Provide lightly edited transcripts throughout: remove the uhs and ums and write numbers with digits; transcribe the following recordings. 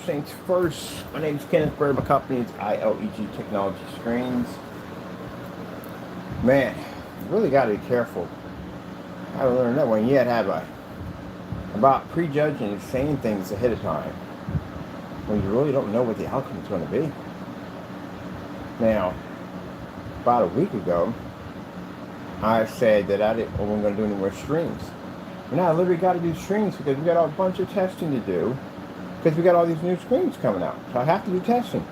things first, my name is Kenneth Bird. My company is ILEG Technology Screens. Man, you really got to be careful. I learned that one. You had to have about prejudging and saying things ahead of time when you really don't know what the outcome is going to be. Now, about a week ago, I said that I wasn't going to do any more streams. And now I literally got to do streams because we got a bunch of testing to do because we got all these new screens coming out. So I have to do testing.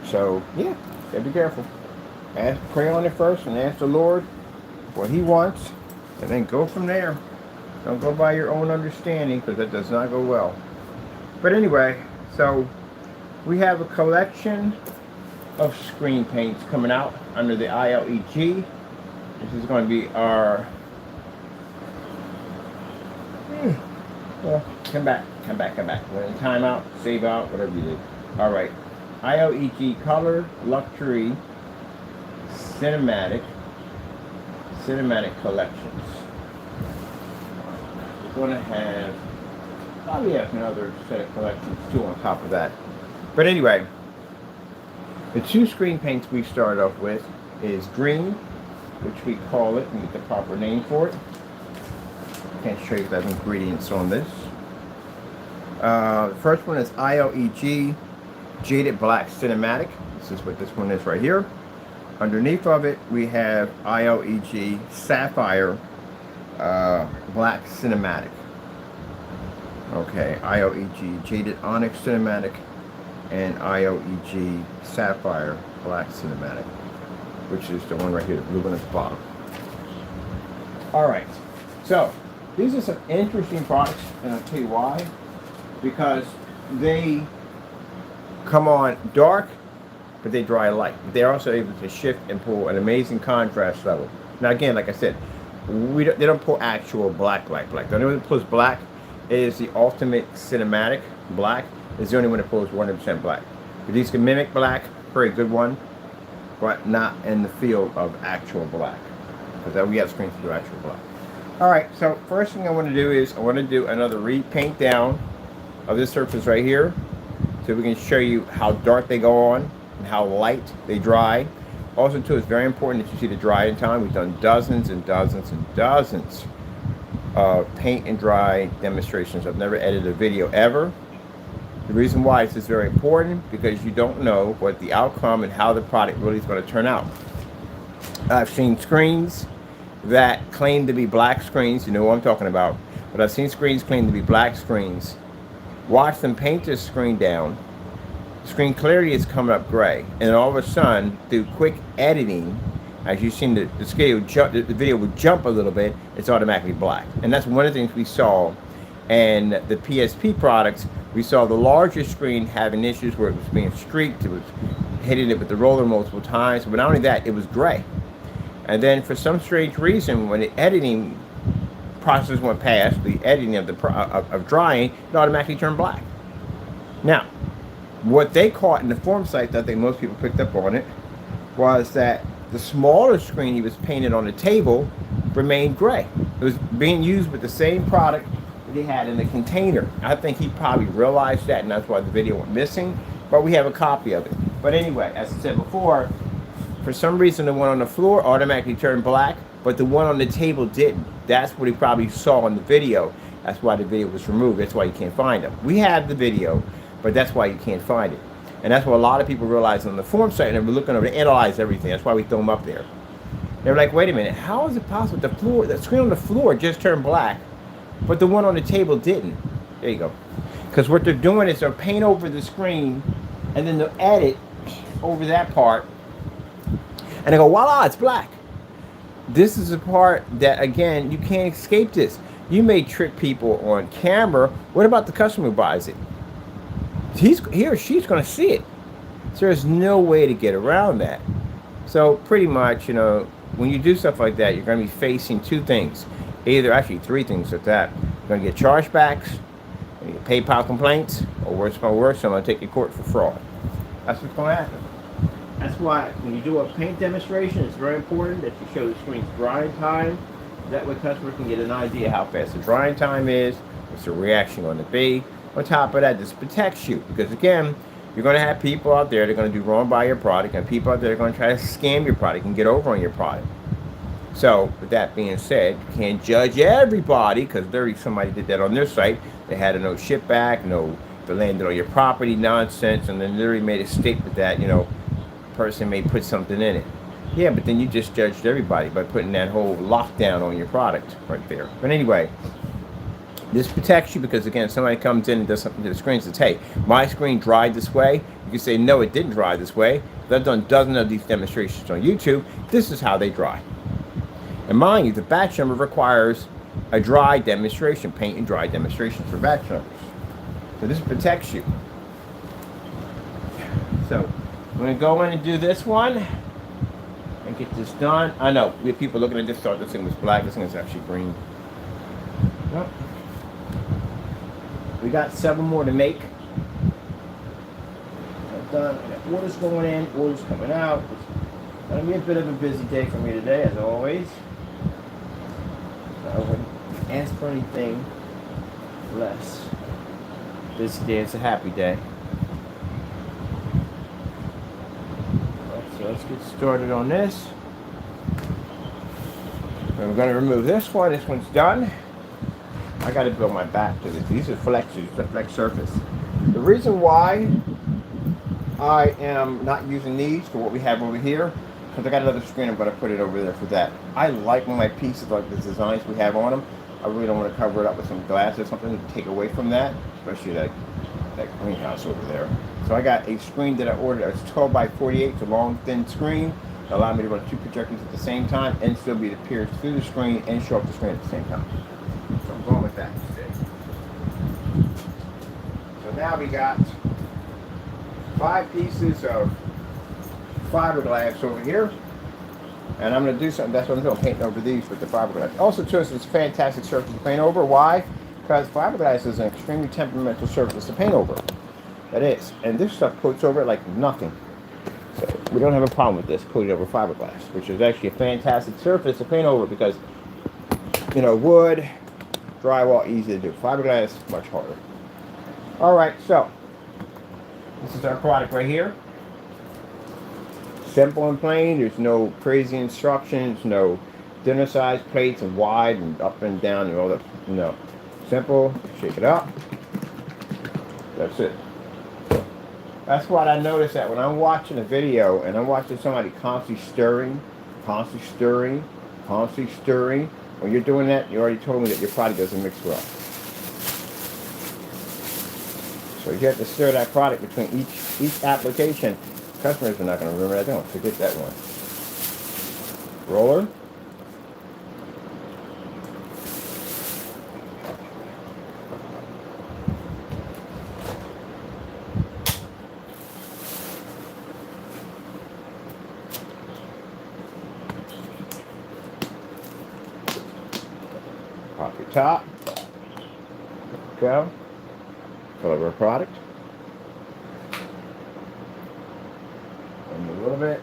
So, yeah, gotta be careful. Pray on it first and ask the Lord what He wants and then go from there. Don't go by your own understanding because that does not go well. But anyway, so we have a collection of screen paints coming out under the ILEG. This is going to be our come back. We're in timeout, save out, whatever you do. Alright. ILEG Color Luxury Cinematic Collections. We're going to have probably another set of collections too on top of that. But anyway, the two screen paints we start off with is green, which we call it, and get the proper name for it. Can't show you the ingredients on this. The first one is ILEG Jaded Black Cinematic. This is what this one is right here. Underneath of it, we have ILEG Sapphire Black Cinematic. Okay, ILEG Jaded Onyx Cinematic and ILEG Sapphire Black Cinematic, which is the one right here, the blue one at the bottom. Alright, so these are some interesting products, and I'll tell you why. Because they come on dark, but they dry light. They're also able to shift and pull an amazing contrast level. Now again, like I said, they don't pull actual black. The only one that pulls black is the Ultimate Cinematic Black. It's the only one that pulls 100% black. But these can mimic black, very good one, but not in the field of actual black. Because we have screens to do actual black. Alright, so first thing I want to do is I want to do another repaint down of this surface right here, so we can show you how dark they go on and how light they dry. Also too, it's very important that you see the drying time. We've done dozens and dozens and dozens of paint and dry demonstrations. I've never edited a video ever. The reason why this is very important, because you don't know what the outcome and how the product really is going to turn out. I've seen screens that claim to be black screens, you know what I'm talking about, but I've seen screens claim to be black screens. Watch them paint this screen down. The screen clearly is coming up gray, and then all of a sudden, through quick editing, as you've seen the video would jump a little bit, it's automatically black. And that's one of the things we saw in the PSP products. We saw the larger screen having issues where it was being streaked, it was hitting it with the roller multiple times, but not only that, it was gray. And then for some strange reason, when the editing process went past, the editing of drying, it automatically turned black. Now, what they caught in the form site that I think most people picked up on it was that the smaller screen he was painted on the table remained gray. It was being used with the same product that he had in the container. I think he probably realized that, and that's why the video went missing, but we have a copy of it. But anyway, as I said before, for some reason the one on the floor automatically turned black, but the one on the table didn't. That's what he probably saw in the video. That's why the video was removed. That's why you can't find it. We have the video, but that's why you can't find it. And that's what a lot of people realize on the form site, and we're looking over to analyze everything. That's why we throw them up there. They're like, wait a minute, how is it possible the screen on the floor just turned black, but the one on the table didn't? There you go. Because what they're doing is they'll paint over the screen, and then they'll edit over that part, and they go, voila, it's black. This is the part that, again, you can't escape this. You may trick people on camera. What about the customer who buys it? He or she's going to see it. So there's no way to get around that. So pretty much, you know, when you do stuff like that, you're going to be facing two things. Actually three things at that. You're going to get chargebacks, you get PayPal complaints, or worse, I'm going to take you to court for fraud. That's what's going to happen. That's why when you do a paint demonstration, it's very important that you show the screen's drying time. That way customers can get an idea how fast the drying time is, what's the reaction going to be. On top of that, this protects you because again, you're going to have people out there that are going to do wrong by your product, and people out there that are going to try to scam your product and get over on your product. So, with that being said, you can't judge everybody because literally somebody did that on their site. They had a no ship back, no, they landed on your property nonsense, and then literally made a statement that, person may put something in it. Yeah, but then you just judged everybody by putting that whole lockdown on your product right there. But anyway, this protects you because, again, somebody comes in and does something to the screen and says, hey, my screen dried this way. You can say, no, it didn't dry this way. I've done dozens of these demonstrations on YouTube. This is how they dry. And mind you, the batch number requires a dry demonstration, paint and dry demonstrations for batch numbers. So this protects you. So I'm going to go in and do this one and get this done. I know, we have people looking at this, thought this thing was black. This thing is actually green. Well, we got several more to make. I've done. I got orders going in, orders coming out. It's going to be a bit of a busy day for me today, as always. I wouldn't ask for anything less. This day is a happy day. So let's get started on this. And we're going to remove this one. This one's done. I got to build my back to this. These are flexes, the flex surface. The reason why I am not using these for what we have over here, because I got another screen, I'm going to put it over there for that. I like my pieces, like the designs we have on them. I really don't want to cover it up with some glass or something to take away from that, especially that greenhouse over there. So I got a screen that I ordered. It's 12 by 48. It's a long, thin screen. It allowed me to run two projectors at the same time and still be able to peer through the screen and show up the screen at the same time. So I'm going with that today. So now we got 5 pieces of fiberglass over here, and I'm going to do something. That's what I'm doing, painting over these with the fiberglass. Also, too, it's a fantastic surface to paint over. Why? Because fiberglass is an extremely temperamental surface to paint over. That is, and this stuff coats over it like nothing. So we don't have a problem with this coating over fiberglass, which is actually a fantastic surface to paint over because, wood, drywall, easy to do. Fiberglass, much harder. All right, so this is our product right here. Simple and plain. There's no crazy instructions, no dinner size plates and wide and up and down and all that. No. Simple. Shake it up. That's it. That's what I noticed that when I'm watching a video and I'm watching somebody constantly stirring, when you're doing that, you already told me that your product doesn't mix well. So you have to stir that product between each application. Customers are not going to remember that. They don't forget that one. Roller. Pop your top. There we go. Color our product. A little bit.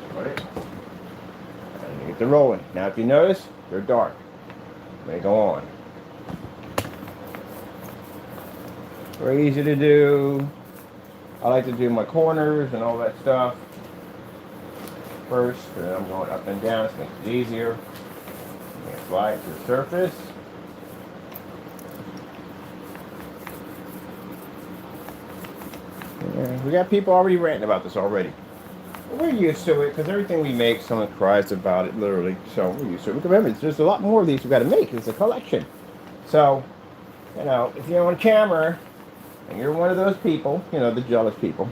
Put it. And you get them rolling. Now if you notice, they're dark. They go on. Very easy to do. I like to do my corners and all that stuff first, and then I'm going up and down. It makes it easier. I'm going to apply it to the surface. We got people already ranting about this already. We're used to it because everything we make, someone cries about it, literally. So we're used to it. Remember, there's a lot more of these we've got to make. It's a collection. So, if you're on camera and you're one of those people, the jealous people,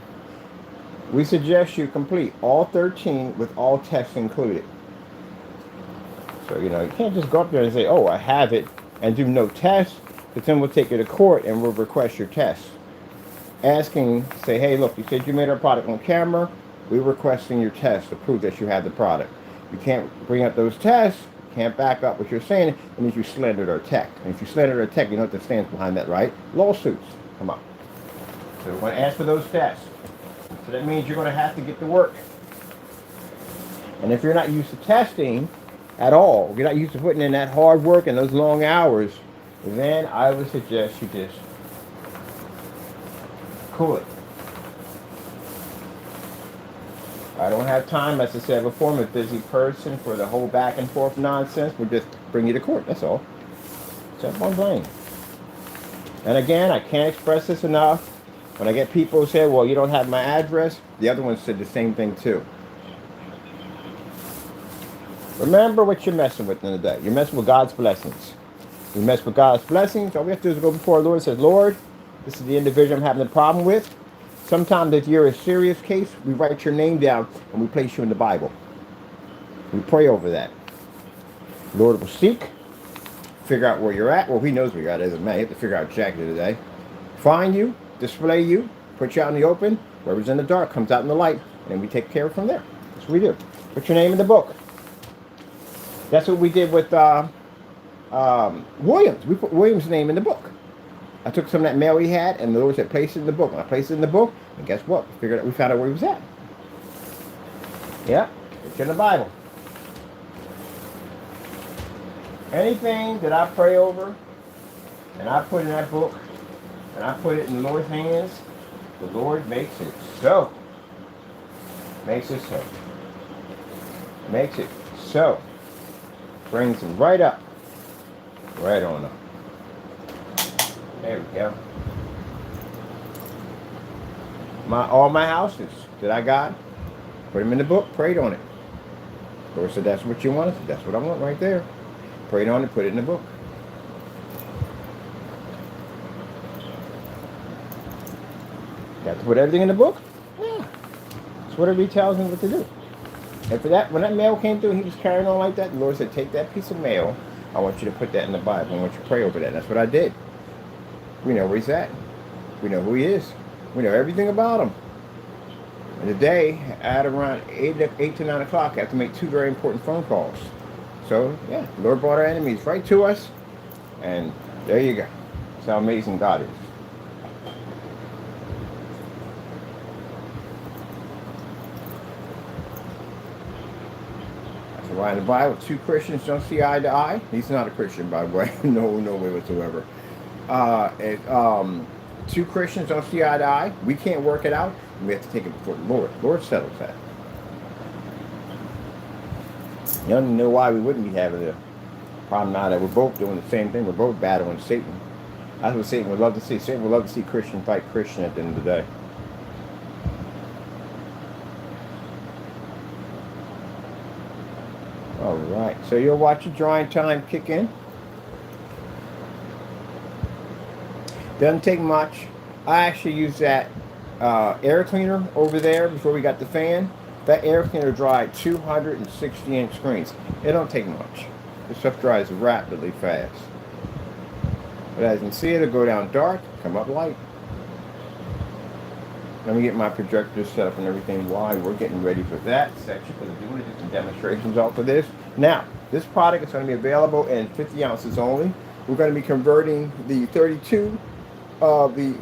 we suggest you complete all 13 with all tests included. So, you can't just go up there and say, oh, I have it, and do no tests, but then we'll take you to court and we'll request your tests. Say, hey, look, you said you made our product on camera. We're requesting your tests to prove that you have the product. You can't bring up those tests, can't back up what you're saying. It means you slandered our tech. And if you slandered our tech, you know what stands behind that, right? Lawsuits. Come on. So we're going to ask for those tests. So that means you're going to have to get to work. And if you're not used to testing at all, if you're not used to putting in that hard work and those long hours, then I would suggest you just cool it. I don't have time, as I said before, I'm a busy person for the whole back and forth nonsense. We'll just bring you to court, that's all. Except on blame. And again, I can't express this enough. When I get people who say, well, you don't have my address, the other one said the same thing too. Remember what you're messing with in the day. You're messing with God's blessings. You mess with God's blessings, all we have to do is go before our Lord and say, Lord, this is the individual I'm having a problem with. Sometimes if you're a serious case, we write your name down and we place you in the Bible. We pray over that. Lord will seek, figure out where you're at. Well, he knows where you're at as a man. You have to figure out exactly today. Find you, display you, put you out in the open. Whoever's in the dark comes out in the light, and then we take care of it from there. That's what we do. Put your name in the book. That's what we did with Williams. We put Williams' name in the book. I took some of that mail he had, and the Lord said, place it in the book. And I placed it in the book, and guess what? We found out where he was at. Yeah, it's in the Bible. Anything that I pray over, and I put in that book, and I put it in the Lord's hands, the Lord makes it so. Makes it so. Makes it so. Brings them right up. Right on up. There we go. All my houses that I got, put them in the book, prayed on it. Lord said, that's what you want? I said, that's what I want right there. Prayed on it, put it in the book. Got to put everything in the book? Yeah. That's what it tells him what to do. And for that, when that mail came through and he was carrying on like that, the Lord said, take that piece of mail. I want you to put that in the Bible. I want you to pray over that. And that's what I did. We know where he's at. We know who he is. We know everything about him. And today, at around 8 to 9 o'clock, I have to make 2 very important phone calls. So, yeah, the Lord brought our enemies right to us. And there you go. That's how amazing God is. That's why in the Bible, 2 Christians don't see eye to eye. He's not a Christian, by the way. No way whatsoever. 2 Christians don't see eye to eye. We can't work it out. We have to take it before the Lord. The Lord settles that. You don't know why we wouldn't be having a problem now that we're both doing the same thing. We're both battling Satan. That's what Satan would love to see. Satan would love to see Christian fight Christian at the end of the day. All right. So you'll watch your drying time kick in. Doesn't take much. I actually use that air cleaner over there before we got the fan. That air cleaner dried 260-inch screens. It don't take much. This stuff dries rapidly fast. But as you can see, it'll go down dark, come up light. Let me get my projector set up and everything while we're getting ready for that section, because I'm doing some demonstrations off of this. Now, this product is going to be available in 50 ounces only. We're going to be converting the 32 of the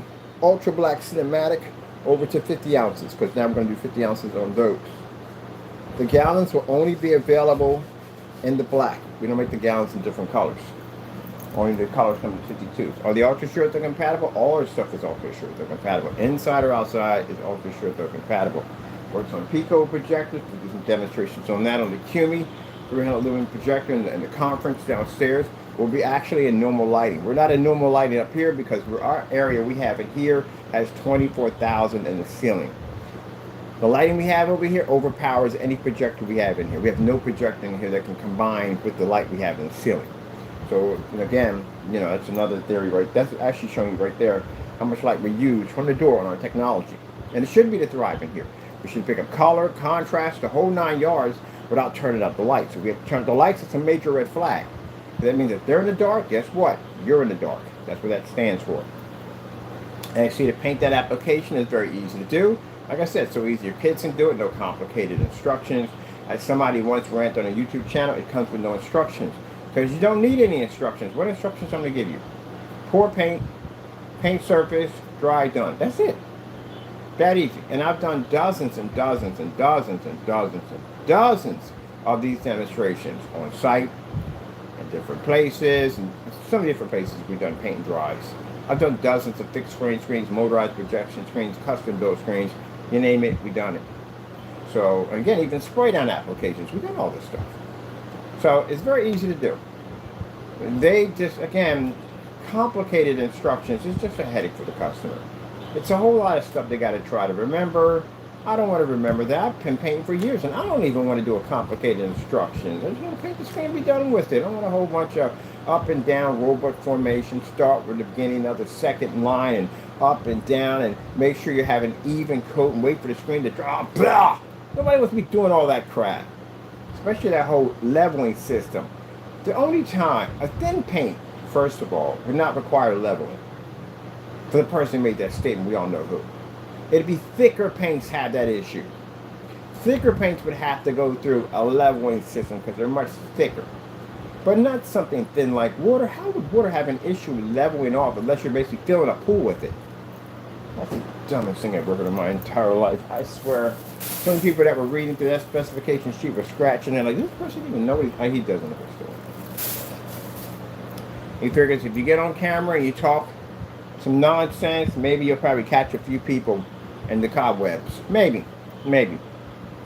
Ultra Black Cinematic over to 50 ounces, because now I'm going to do 50 ounces on those. The gallons will only be available in the black. We don't make the gallons in different colors. Only the colors come in 52s. Are the Ultra Short Throw compatible? All our stuff is Ultra Short Throw compatible. Inside or outside is Ultra Short Throw compatible. Works on Pico projectors. We do some demonstrations on that on the CUMI 300 lumen projector in the conference downstairs. Will be actually in normal lighting. We're not in normal lighting up here because our area we have in here has 24,000 in the ceiling. The lighting we have over here overpowers any projector we have in here. We have no projector in here that can combine with the light we have in the ceiling. So again, you know, that's another theory right. That's actually showing you right there how much light we use from the door on our technology. And it should be to thrive in here. We should pick up color, contrast, the whole 9 yards without turning up the lights. So we have to turn up the lights. It's a major red flag. That means if they're in the dark, guess what? You're in the dark. That's what that stands for. And you see, to paint that application is very easy to do. Like I said, so easy. Your kids can do it. No complicated instructions. As somebody once ranted on a YouTube channel, it comes with no instructions. Because you don't need any instructions. What instructions I'm going to give you? Pour paint, paint surface, dry, done. That's it. That easy. And I've done dozens and dozens and dozens and dozens and dozens of these demonstrations on site, in different places, and so many different places we've done paint and dries. I've done dozens of fixed screens, motorized projection screens, custom built screens, you name it, we've done it. So, and again, even spray down applications, we've done all this stuff. So it's very easy to do. They just, again, complicated instructions is just a headache for the customer. It's a whole lot of stuff they got to try to remember. I don't want to remember that. I've been painting for years, and I don't even want to do a complicated instructions. I just want to paint the screen and be done with it. I don't want a whole bunch of up and down robot formation. Start with the beginning of the second line and up and down, and make sure you have an even coat and wait for the screen to drop. Blah! Nobody wants to be doing all that crap, especially that whole leveling system. The only time a thin paint, first of all, would not require leveling. For the person who made that statement, we all know who. It'd be thicker paints had that issue. Thicker paints would have to go through a leveling system because they're much thicker. But not something thin like water. How would water have an issue leveling off unless you're basically filling a pool with it? That's the dumbest thing I've ever heard in my entire life. I swear. Some people that were reading through that specification sheet were scratching and like, this person didn't even know he doesn't know what's doing. He figures if you get on camera and you talk some nonsense, maybe you'll probably catch a few people in the cobwebs. Maybe.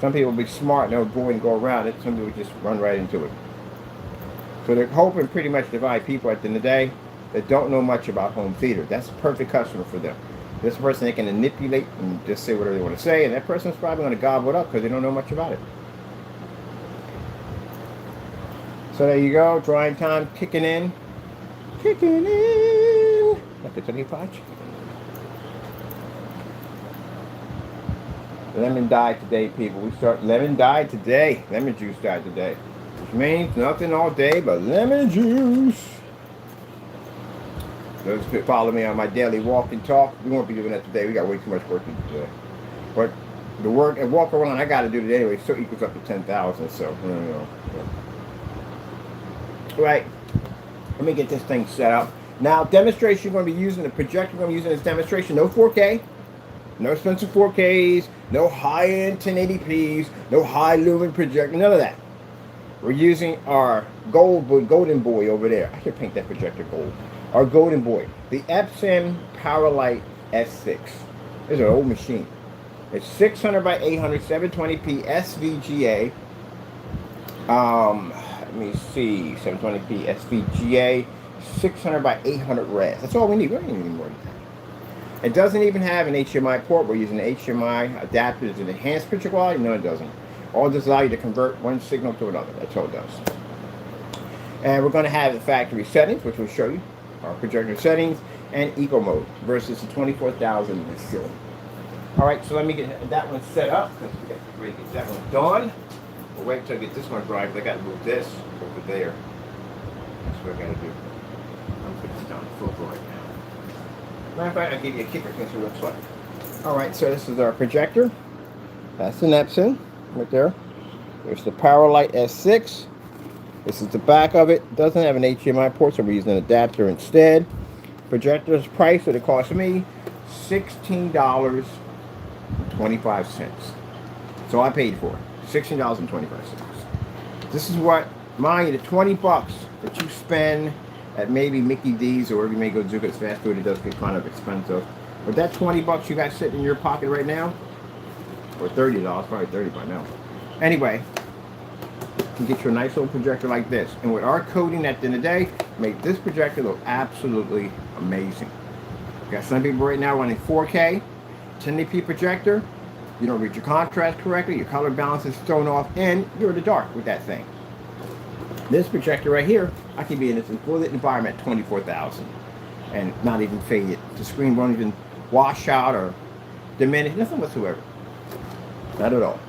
Some people will be smart and they'll avoid and go around it. Some people just run right into it. So they're hoping pretty much to divide people at the end of the day that don't know much about home theater. That's a perfect customer for them. This person they can manipulate and just say whatever they want to say, and that person's probably going to gobble it up because they don't know much about it. So there you go, drying time kicking in. Like a turkey patch. Lemon died today, people. Lemon died today. Lemon juice died today. Which means nothing all day but lemon juice. Those who follow me on my daily walk and talk, we won't be doing that today. We got way too much work to do today. But the work and walk around I got to do today anyway still equals up to 10,000. So, you know. Right. Let me get this thing set up. Now, demonstration you're going to be using, the projector you're going to be using this demonstration, no 4K, no expensive 4Ks, no high-end 1080p's, no high lumen projector, none of that. We're using our golden boy over there. I should paint that projector gold. Our golden boy, the Epson PowerLight S6. This is an old machine. It's 600 by 800, 720p SVGA. Let me see, 720p SVGA, 600 by 800 res. That's all we need. We don't need any more than that. It doesn't even have an HDMI port. We're using an HDMI adapter to enhance picture quality. No, it doesn't. All this allows you to convert one signal to another. That's all it does. And we're going to have the factory settings, which we'll show you. Our projector settings and eco mode versus the 24,000 in the ceiling. All right, so let me get that one set up because we got to get that one done. We'll wait until I get this one dry because I got to move this over there. That's what I got to do. I'm putting this down full right now. Matter of fact, I'll give you a kicker so it looks like. All right, so this is our projector. That's an Epson right there. There's the PowerLight S6. This is the back of it. Doesn't have an HDMI port, so we're using an adapter instead. Projector's price that it cost me $16.25. So I paid for it. $16.25. This is what, mind you, the 20 bucks that you spend at maybe Mickey D's or wherever you may go do, because fast food, it does get kind of expensive. But that 20 bucks you got sitting in your pocket right now, or $30, probably 30 by now. Anyway, you can get you a nice little projector like this. And with our coating at the end of the day, make this projector look absolutely amazing. You got some people right now running 4K, 1080p projector. You don't read your contrast correctly, your color balance is thrown off, and you're in the dark with that thing. This projector right here, I can be in this full lit environment at 24,000 and not even faded. The screen won't even wash out or diminish, nothing whatsoever. Not at all.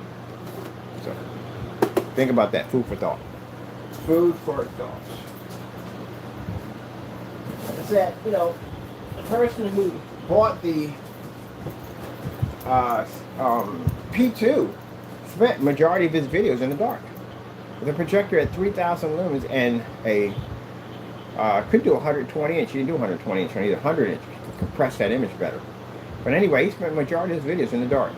So, think about that. Food for thought. Food for thought. Like I said, you know, the person who bought the P2 spent majority of his videos in the dark. With a projector at 3,000 lumens and a could do 120 inch. You can do 120 inch or either 100 inch to compress that image better. But anyway, he spent majority of his videos in the dark.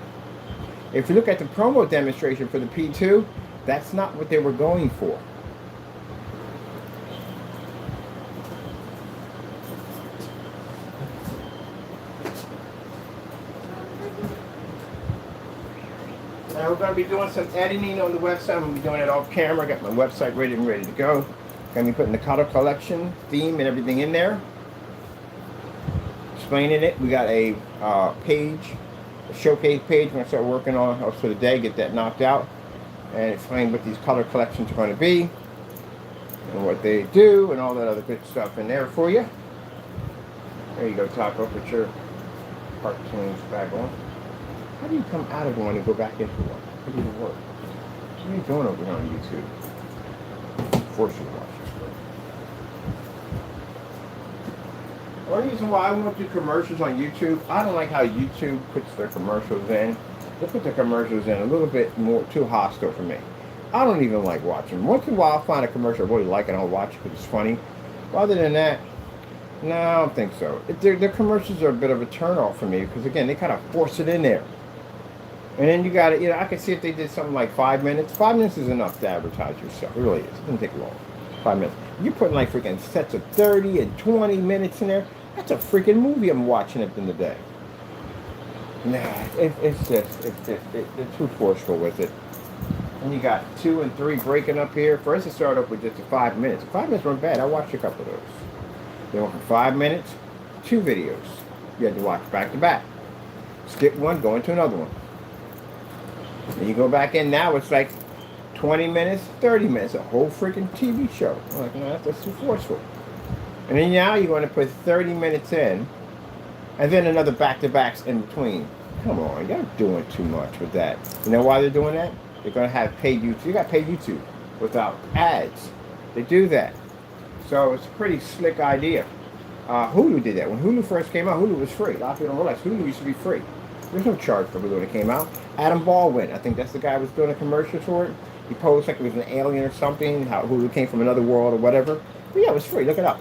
If you look at the promo demonstration for the P2, that's not what they were going for. Now we're going to be doing some editing on the website. I'm going to be doing it off camera. I got my website ready to go. Going to be putting the color collection theme and everything in there. Explaining it. We got a page, a showcase page we're going to start working on also today, get that knocked out, and explain what these color collections are going to be and what they do and all that other good stuff in there for you. There you go, Taco. Put your cartoons back on. How do you come out of one and go back into one? How do you work? What are you doing over here on YouTube? Force you to watch this. One reason why I won't do commercials on YouTube, I don't like how YouTube puts their commercials in. They put their commercials in a little bit more too hostile for me. I don't even like watching. Once in a while I'll find a commercial I really like and I'll watch it because it's funny. Other than that, no, I don't think so. Their commercials are a bit of a turn-off for me because, again, they kind of force it in there. And then you got to, I could see if they did something like 5 minutes. 5 minutes is enough to advertise yourself. It really is. It doesn't take long. 5 minutes. You're putting like freaking sets of 30 and 20 minutes in there. That's a freaking movie I'm watching at the end of the day. Nah, they're too forceful with it. And you got 2 and 3 breaking up here. First, it started up with just 5 minutes. 5 minutes weren't bad. I watched a couple of those. They went from 5 minutes, 2 videos. You had to watch back to back. Skip one, go into another one. And you go back in now, it's like 20 minutes, 30 minutes, a whole freaking TV show. I'm like, no, that's too forceful. And then now you're going to put 30 minutes in, and then another back-to-backs in between. Come on, you're doing too much with that. You know why they're doing that? They're going to have paid YouTube. You got paid YouTube without ads. They do that. So it's a pretty slick idea. Hulu did that. When Hulu first came out, Hulu was free. A lot of people don't realize Hulu used to be free. There's no charge for Hulu when it came out. Adam Baldwin, I think that's the guy who was doing a commercial for it. He posed like it was an alien or something, how Hulu came from another world or whatever. But yeah, it was free. Look it up.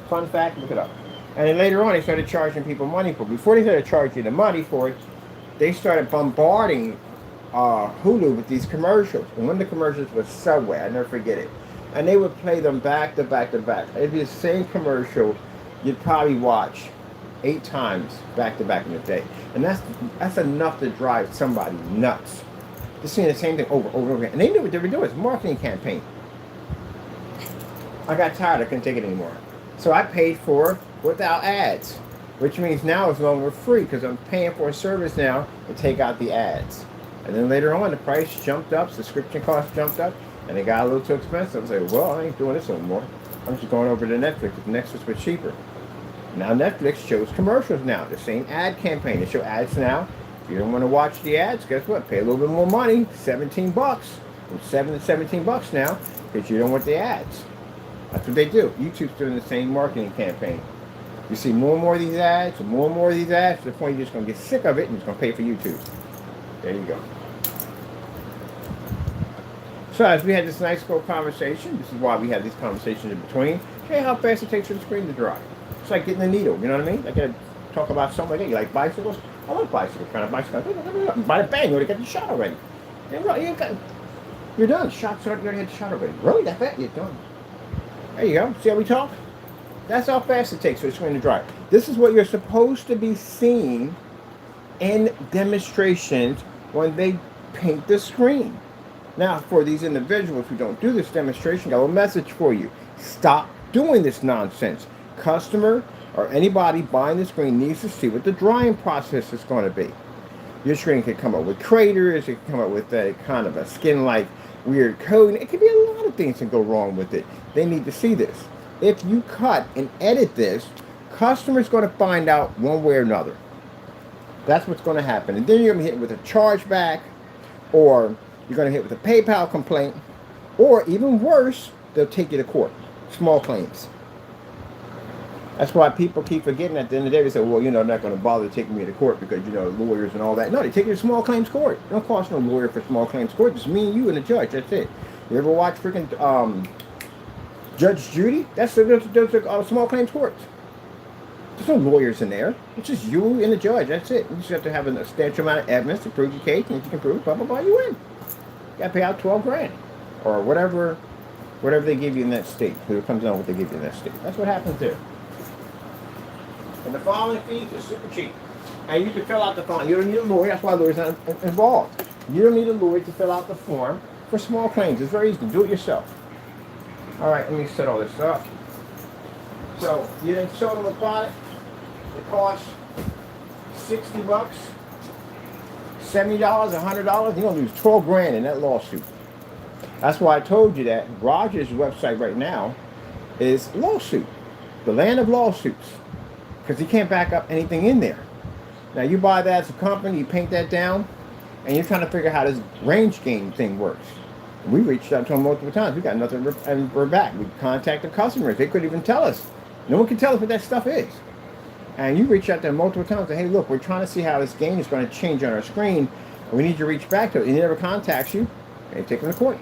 Fun fact, look it up. And then later on, they started charging people money for it. Before they started charging the money for it, they started bombarding Hulu with these commercials. And one of the commercials was Subway. I never forget it. And they would play them back to back to back. It'd be the same commercial you'd probably watch 8 times back to back in a day. And that's enough to drive somebody nuts. Just seeing the same thing over and over again. And they knew what they were doing. It's a marketing campaign. I got tired. I couldn't take it anymore. So I paid for without ads. Which means now it's no longer free because I'm paying for a service now to take out the ads. And then later on the price jumped up, subscription costs jumped up, and it got a little too expensive. I was like, well, I ain't doing this anymore. I'm just going over to Netflix. The Netflix was cheaper. Now Netflix shows commercials now. The same ad campaign. They show ads now. If you don't want to watch the ads, guess what? Pay a little bit more money, $17. From $7 to $17 now, because you don't want the ads. That's what they do. YouTube's doing the same marketing campaign. You see more and more of these ads, and more of these ads, to the point you're just going to get sick of it and you're just going to pay for YouTube. There you go. So as we had this nice little conversation, this is why we have these conversations in between. Show you how fast it takes for the screen to dry. It's like getting a needle, you know what I mean? Like I talk about something like that. You like bicycles? I love bicycles. Kind of bicycles. By the bang, you already got the shot already. You're done. Shot's already, you already had the shot already. Really? That fast? You're done. There you go. See how we talk? That's how fast it takes for the screen to dry. This is what you're supposed to be seeing in demonstrations when they paint the screen. Now, for these individuals who don't do this demonstration, I got a little message for you. Stop doing this nonsense. Customer or anybody buying the screen needs to see what the drying process is going to be. Your screen can come up with craters. It can come up with a kind of a skin-like weird coating. It could be a lot of things that go wrong with it. They need to see this. If you cut and edit this, customer's going to find out one way or another. That's what's going to happen. And then you're going to hit with a chargeback, or you're going to hit with a PayPal complaint, or even worse, they'll take you to court. Small claims. That's why people keep forgetting at the end of the day. They say, well, you know, they're not going to bother taking me to court because, you know, lawyers and all that. No, they take you to small claims court. It don't cost no lawyer for small claims court. Just me and you and the judge. That's it. You ever watch freaking Judge Judy? That's the small claims court. There's no lawyers in there. It's just you and the judge. That's it. You just have to have a substantial amount of evidence to prove your case. And if you can prove it, blah, blah, blah, you win. You got to pay out $12,000 or whatever they give you in that state. Who comes down what they give you in that state. That's what happens there. And the filing fees are super cheap. And you can fill out the file. You don't need a lawyer. That's why lawyers aren't involved. You don't need a lawyer to fill out the form for small claims. It's very easy to do it yourself. All right, let me set all this up. So you didn't show them a product. It costs $60, $70, $100. You're gonna lose 12 grand in that lawsuit. That's why I told you that Rogers' website right now is lawsuit, the land of lawsuits, because he can't back up anything in there. Now you buy that as a company, you paint that down, and you're trying to figure out how this range gain thing works. We reached out to them multiple times. We got nothing, and we're back. We contacted customers. They couldn't even tell us. No one can tell us what that stuff is. And you reach out to them multiple times and say, hey, look, we're trying to see how this gain is going to change on our screen. And we need you to reach back to it. He never contacts you. And you take him to court.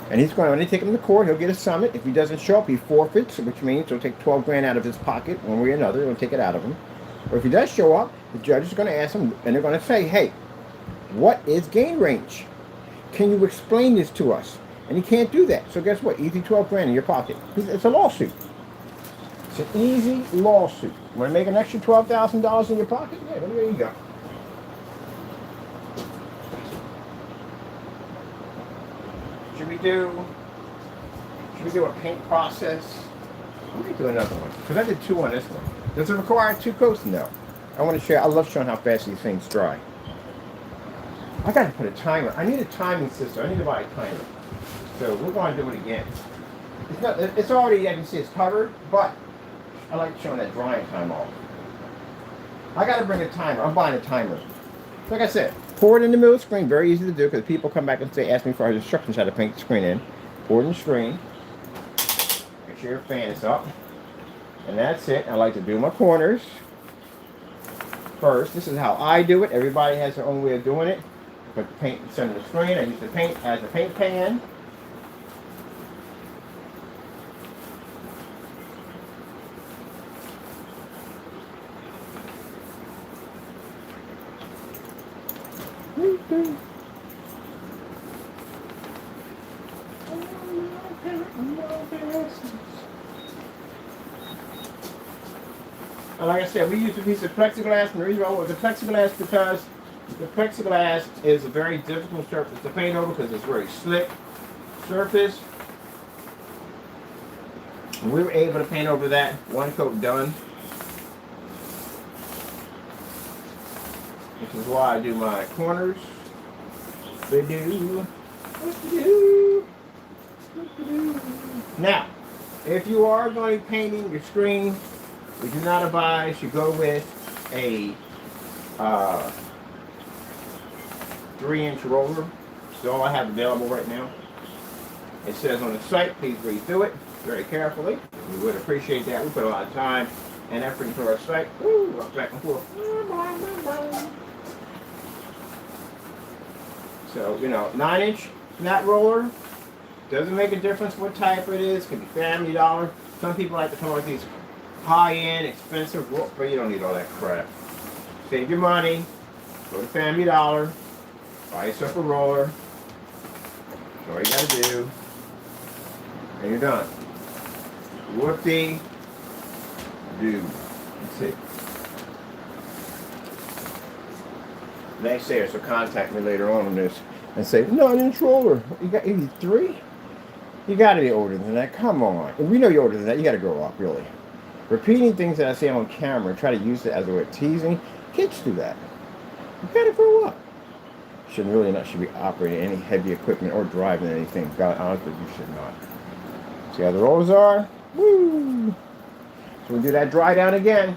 And he's going to, when they take him to court, he'll get a summit. If he doesn't show up, he forfeits, which means he'll take 12 grand out of his pocket one way or another. He'll take it out of him. Or if he does show up, the judge is going to ask him, and they're going to say, hey, what is gain range? Can you explain this to us? And he can't do that. So guess what? Easy 12 grand in your pocket. It's a lawsuit. It's an easy lawsuit. Want to make an extra $12,000 in your pocket? Yeah, there you go. Should we do a paint process? Let me do another one. Because I did 2 on this one. Does it require 2 coats? No. I want to show you, I love showing how fast these things dry. I got to put a timer. I need a timing system. I need to buy a timer. So we're going to do it again. It's already, I can see it's covered, but I like showing that drying time off. I got to bring a timer. I'm buying a timer. Like I said, pour it in the middle of the screen. Very easy to do because people come back and ask me for instructions how to paint the screen in. Pour it in the screen. Make sure your fan is up. And that's it. I like to do my corners first. This is how I do it. Everybody has their own way of doing it. Put the paint in the center of the screen. I use the paint as a paint pan. And like I said, we use a piece of plexiglass, and the reason why I went with the plexiglass because the plexiglass is a very difficult surface to paint over because it's a very slick surface. And we were able to paint over that, 1 coat done. Which is why I do my corners. Now, if you are going to be painting your screen, we do not advise you go with a 3-inch roller. It's all I have available right now. It says on the site, please read through it very carefully. We would appreciate that. We put a lot of time and effort into our site. Woo, back and forth. So, 9-inch flat roller. Doesn't make a difference what type it is. It can be Family Dollar. Some people like to come up with these high-end, expensive rollers, but you don't need all that crap. Save your money. Go to Family Dollar. Buy yourself a roller. That's all you gotta do. And you're done. Whoopty do. That's it. Naysayers will contact me later on this and say, 9-inch roller. You got 83? You gotta be older than that. Come on. We know you're older than that. You gotta grow up, really. Repeating things that I say on camera, try to use it as a way of teasing. Kids do that. You gotta grow up. Should be operating any heavy equipment or driving anything. God, honestly, you should not. See how the rollers are? Woo! So we do that dry down again.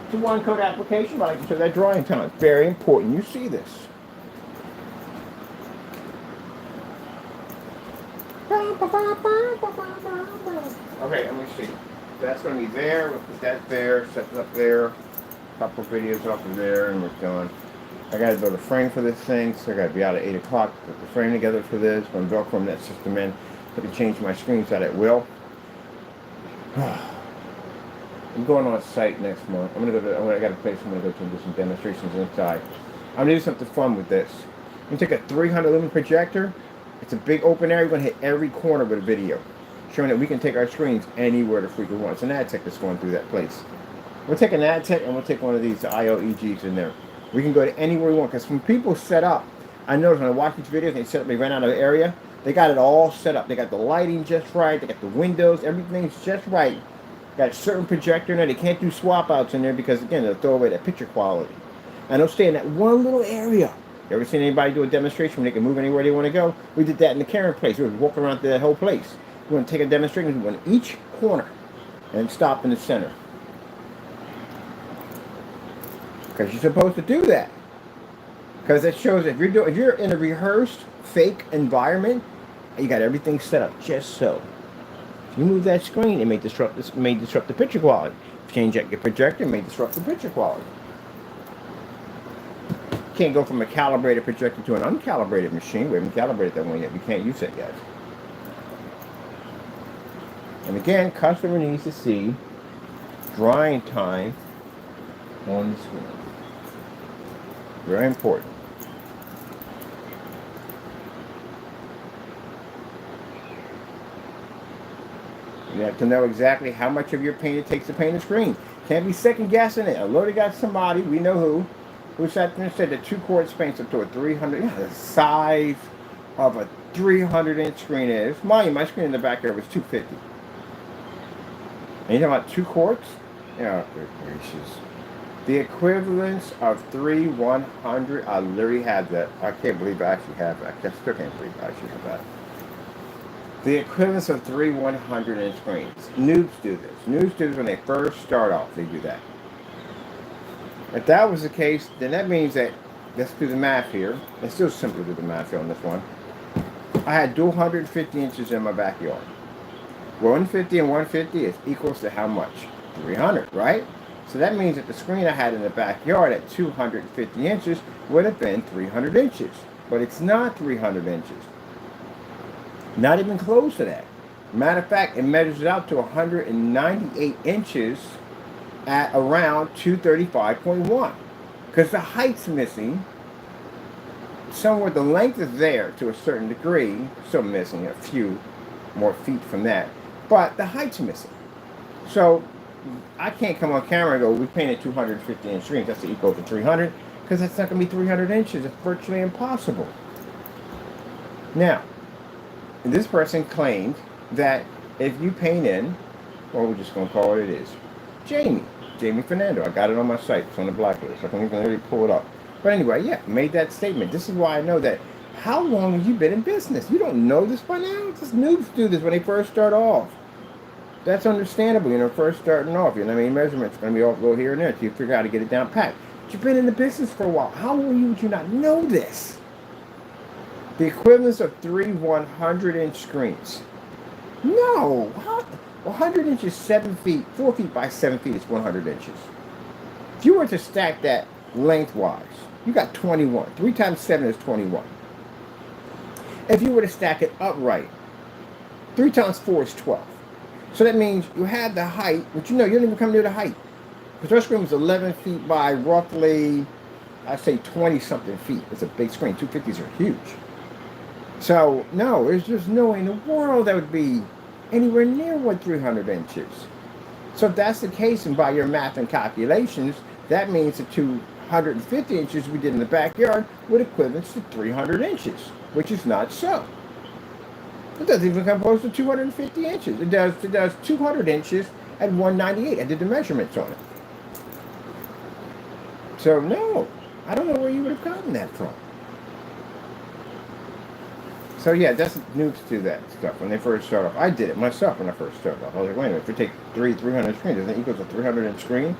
It's a 1 coat application, but I like to show that drying time. It's very important. You see this. Okay, let me see. That's going to be there. We'll put that there. Set it up there. A couple of videos up in there, and we're done. I got to build a frame for this thing, so I got to be out at 8 o'clock. Put the frame together for this. I'm going to Velcro that system in. I can change my screens out at will. I'm going on site next month. I got a place I'm going to go to and do some demonstrations inside. I'm going to do something fun with this. I'm going to take a 300 lumen projector. It's a big open area. We're going to hit every corner with a video, showing that we can take our screens anywhere the freak we want. It's an ad tech that's going through that place. We'll take an ad tech and we'll take one of these ILEGs in there. We can go to anywhere we want, because when people set up, I noticed when I watch these videos, they ran out of the area, they got it all set up. They got the lighting just right, they got the windows, everything's just right. Got a certain projector in there. They can't do swap outs in there because, again, they'll throw away that picture quality. And they'll stay in that one little area. You ever seen anybody do a demonstration when they can move anywhere they want to go? We did that in the Karen place. We would walk around through that whole place. We want to take a demonstration, we went each corner and stop in the center. Because you're supposed to do that. Because it shows that if you're in a rehearsed, fake environment, you got everything set up just so. If you move that screen, it may disrupt the picture quality. If you change out your projector, it may disrupt the picture quality. You can't go from a calibrated projector to an uncalibrated machine. We haven't calibrated that one yet. We can't use that yet. And again, customer needs to see drying time on the screen. Very important. You have to know exactly how much of your paint it takes to paint a screen. Can't be second guessing it. I already got somebody, we know who sat there and said that 2 quarts paints up to a 300, the size of a 300-inch screen is. Mind you, my screen in the backyard was 250. And you're talking about 2 quarts? Oh, good gracious. The equivalence of 3 100, I literally had that. I can't believe I actually have that. I still can't believe I actually have that. The equivalence of 3 100-inch screens. Noobs do this. Noobs do this when they first start off. They do that. If that was the case, then that means that, let's do the math here. It's still simple to do the math here on this one. I had dual 150 inches in my backyard. 150 and 150 is equals to how much? 300, right? So that means that the screen I had in the backyard at 250 inches would have been 300 inches. But it's not 300 inches. Not even close to that. Matter of fact, it measures out to 198 inches at around 235.1. Because the height's missing. Somewhere the length is there to a certain degree. Still missing a few more feet from that. But the height's missing. So I can't come on camera and go, we painted 250 inch screens. That's equal to 300. Because that's not going to be 300 inches. It's virtually impossible. Now, this person claimed that if you paint in, or we're just going to call it it is, Jamie Fernando. I got it on my site. It's on the blacklist. I can even really pull it up. But anyway, yeah, made that statement. This is why I know that. How long have you been in business? You don't know this by now? Just noobs do this when they first start off. That's understandable, first starting off. Measurements are going to be off a little here and there until you figure out how to get it down pat. But you've been in the business for a while. How long would you not know this? The equivalence of 3 100-inch screens. No. 100 inches, 7 feet, 4 feet by 7 feet is 100 inches. If you were to stack that lengthwise, you got 21. 3 times 7 is 21. If you were to stack it upright, 3 times 4 is 12. So that means you had the height, but you don't even come near the height. Because our screen was 11 feet by roughly, I'd say 20-something feet. It's a big screen. 250s are huge. So, no, there's just no way in the world that would be anywhere near 300 inches. So if that's the case, and by your math and calculations, that means the 250 inches we did in the backyard would equivalent to 300 inches, which is not so. It doesn't even come close to 250 inches. It does 200 inches at 198. I did the measurements on it. So, no, I don't know where you would have gotten that from. So yeah, that's noobs do that stuff when they first start off. I did it myself when I first started off. I was like, wait a minute, if we take 300 screens, doesn't it equal to 300-inch screen?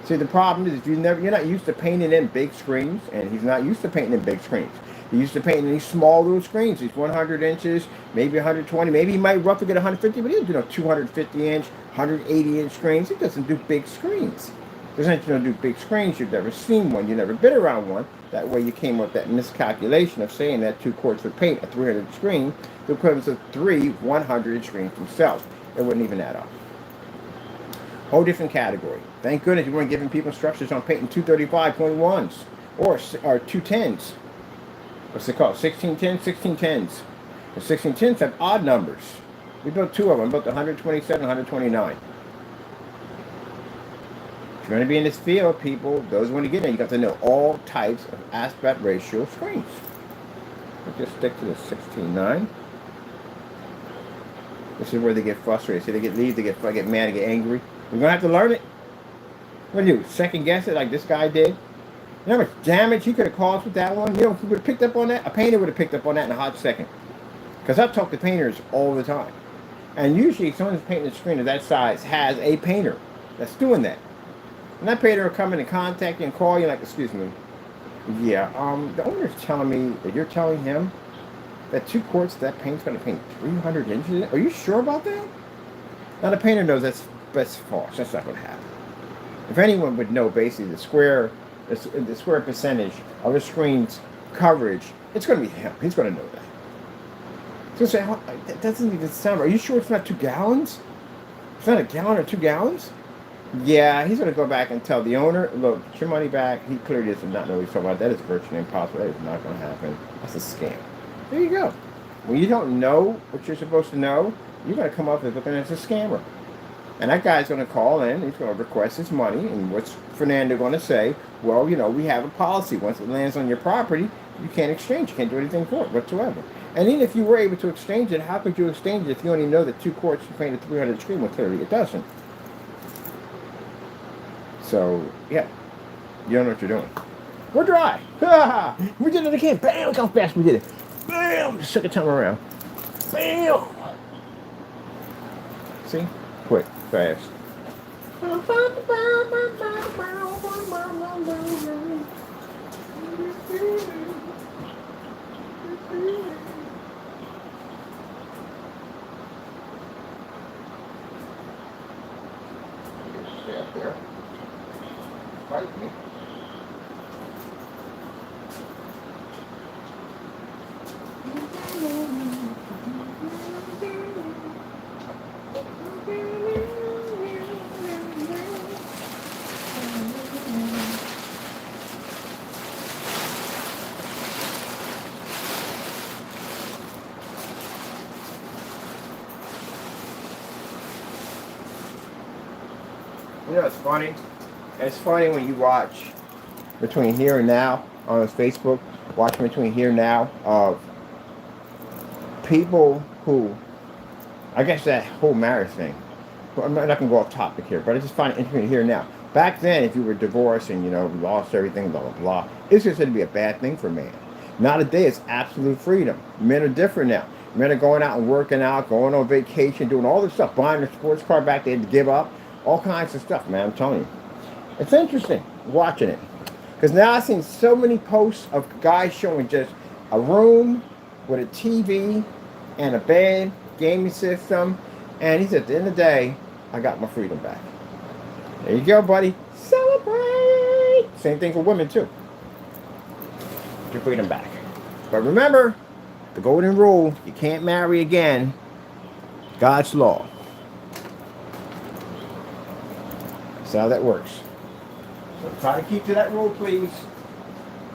See, the problem is you're not used to painting in big screens, and he's not used to painting in big screens. He's used to painting these small little screens, these 100 inches, maybe 120, maybe he might roughly get 150, but he'll do 250-inch, 180-inch screens. He doesn't do big screens. Doesn't do big screens. You've never seen one. You've never been around one. That way you came up with that miscalculation of saying that 2 quarts would paint a 300 screen, the equivalent of 3 100 screens themselves. It wouldn't even add up. Whole different category. Thank goodness you weren't giving people instructions on painting 235.1s or 210s. What's it called? 1610s, 1610s. The 1610s have odd numbers. We built 2 of them. We built the 127, 129. If you're going to be in this field, people, those who want to get in, you got to know all types of aspect ratio screens. We'll just stick to the 16:9. This is where they get frustrated. See, they get leaves, they get mad, they get angry. We're going to have to learn it. What do you do? Second guess it like this guy did? You know how much damage he could have caused with that one? You know, if he would have picked up on that, a painter would have picked up on that in a hot second. Because I talk to painters all the time. And usually someone who's painting a screen of that size has a painter that's doing that. And that painter will come in and contact you and call you like, excuse me. Yeah, the owner's telling me that you're telling him that 2 quarts of that paint's going to paint 300 inches? Are you sure about that? Now the painter knows that's false. That's not going to happen. If anyone would know basically the square percentage of a screen's coverage, it's going to be him. He's going to know that. So say, that doesn't even sound right. Are you sure it's not 2 gallons? It's not a gallon or 2 gallons? Yeah, he's going to go back and tell the owner, look, get your money back. He clearly does not know what he's talking about. That is virtually impossible. That is not going to happen. That's a scam. There you go. When you don't know what you're supposed to know, you're going to come up as looking as a scammer. And that guy's going to call in, he's going to request his money, and what's Fernando going to say? Well, you know, we have a policy. Once it lands on your property, you can't exchange. You can't do anything for it whatsoever. And even if you were able to exchange it, how could you exchange it if you only know that 2 quarts you painted 300 screen? Well, clearly it doesn't. So, yeah, you don't know what you're doing. We're dry. We did it again. Bam, look how fast we did it. Bam, second time around. Bam. See? Quick, fast. Stay up there. Fight me. You know, it's funny. It's funny when you watch Between Here and Now on Facebook, watch Between Here and Now of people who, I guess that whole marriage thing. I'm not going to go off topic here, but I just find it interesting here and now. Back then, if you were divorced and, you know, lost everything, blah, blah, blah, it's considered to be a bad thing for a man. Nowadays, it's absolute freedom. Men are different now. Men are going out and working out, going on vacation, doing all this stuff, buying a sports car back they had to give up. All kinds of stuff, man, I'm telling you. It's interesting watching it. Because now I've seen so many posts of guys showing just a room with a TV and a bed, gaming system. And he said, at the end of the day, I got my freedom back. There you go, buddy. Celebrate! Same thing for women, too. Get your freedom back. But remember, the golden rule, you can't marry again. God's law. That's how that works. So try to keep to that rule, please.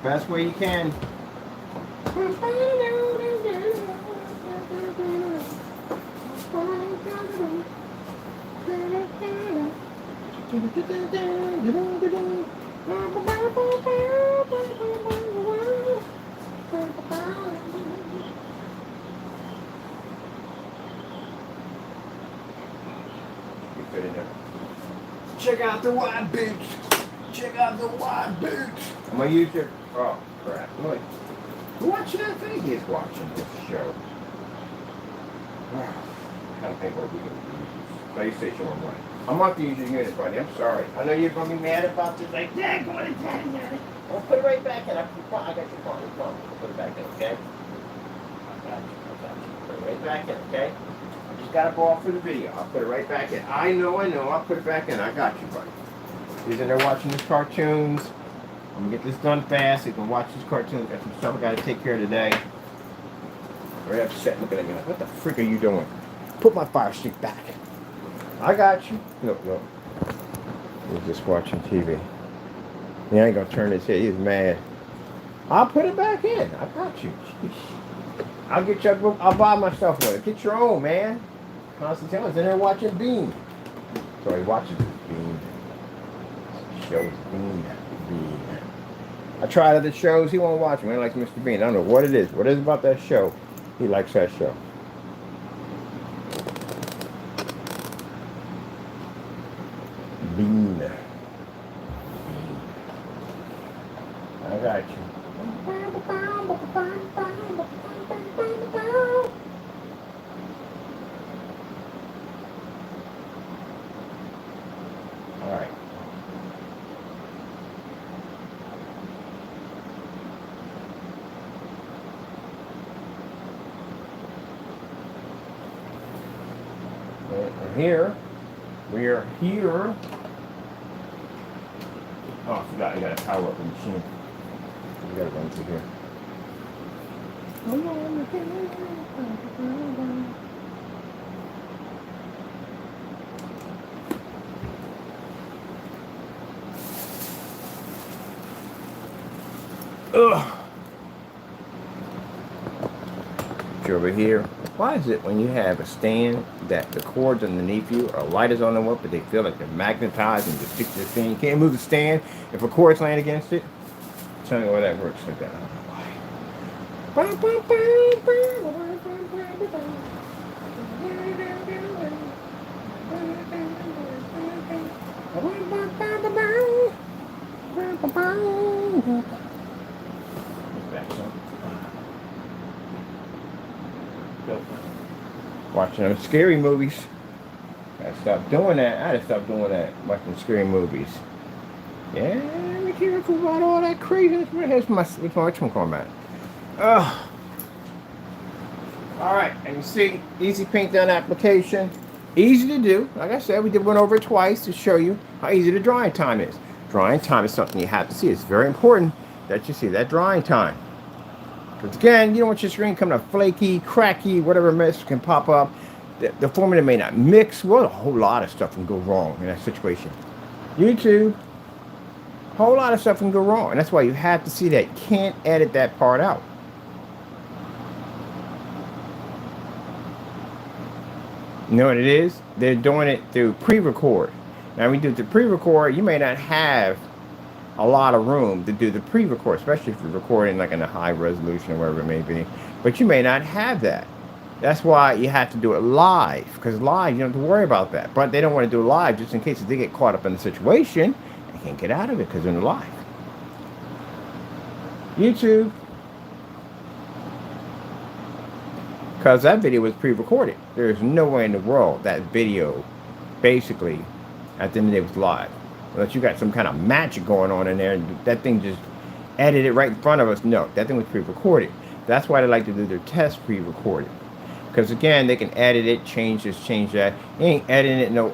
Best way you can. You fit in there. Check out the wide boots. Check out the wide boots. I'm gonna use your. Oh crap! Look, who watching that thing? He's watching this show. I don't think we're going to use PlayStation or what. I'm not the user unit, buddy. I'm sorry. I know you're gonna be mad about this. Like, Dad, go on, Dad. I'll put it right back in. I got your phone. I'll put it back in, okay? I got you. Put it right back in, okay? I just gotta go off for the video. I'll put it right back in. I know. I'll put it back in. I got you, buddy. He's in there watching his cartoons. I'm gonna get this done fast so you can watch his cartoons. Got some stuff I gotta take care of today. Very upset looking at me like, what the frick are you doing? Put my fire stick back. I got you. Look. He's just watching TV. He ain't gonna turn his head. He's mad. I'll put it back in. I got you. Jeez. I'll get you. I'll buy my stuff with it. Get your own, man. Constantine's in there watching Bean. So he watches Bean. show is Bean. Bean. I tried other shows. He won't watch them. He likes Mr. Bean. I don't know what it is. What is it about that show? He likes that show. Bean. Bean. I got you. All right. We're here. We are here. Oh, I forgot. I got to power up the machine. We got to run through here. Ugh. Over here. Why is it when you have a stand that the cords underneath you or lighters on them up, but they feel like they're magnetized and just stick to the stand? You can't move the stand if a cord's laying against it. Tell me why that works like that. I don't know why. Watching them scary movies. Gotta stop doing that. I gotta stop doing that. Watching scary movies. Yeah, be careful about all that craziness. Where's my which one called that? Ugh. Alright, and you see, easy paint down application. Easy to do. Like I said, we did one over twice to show you how easy the drying time is. Drying time is something you have to see. It's very important that you see that drying time. Because again, you don't want your screen coming up flaky, cracky, whatever mess can pop up. The formula may not mix. Well, a whole lot of stuff can go wrong in that situation. YouTube, a whole lot of stuff can go wrong. And that's why you have to see that. You can't edit that part out. You know what it is? They're doing it through pre-record. Now, when you do the pre-record, you may not have a lot of room to do the pre-record, especially if you're recording like in a high resolution or whatever it may be. But you may not have that. That's why you have to do it live, because live you don't have to worry about that. But they don't want to do it live just in case if they get caught up in the situation, they can't get out of it because they're live. YouTube, because that video was pre-recorded. There's no way in the world that video basically at the end of the day was live. Unless you got some kind of magic going on in there and that thing just edited right in front of us. No, that thing was pre-recorded. That's why they like to do their test pre-recorded. Because again, they can edit it, change this, change that. You ain't editing it no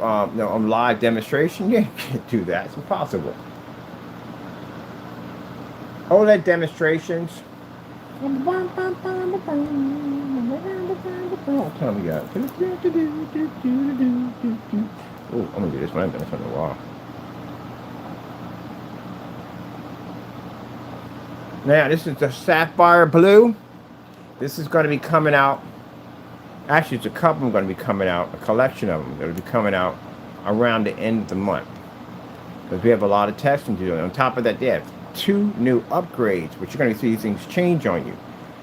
live demonstration. You can't do that. It's impossible. OLED demonstrations. What time we got? Oh, I'm gonna do this one. I haven't done this one in a while. Now, this is the sapphire blue. This is going to be coming out. Actually, it's a couple of them going to be coming out. A collection of them that will be coming out around the end of the month. Because we have a lot of testing to do. And on top of that, they have 2 new upgrades, which you're going to see things change on you.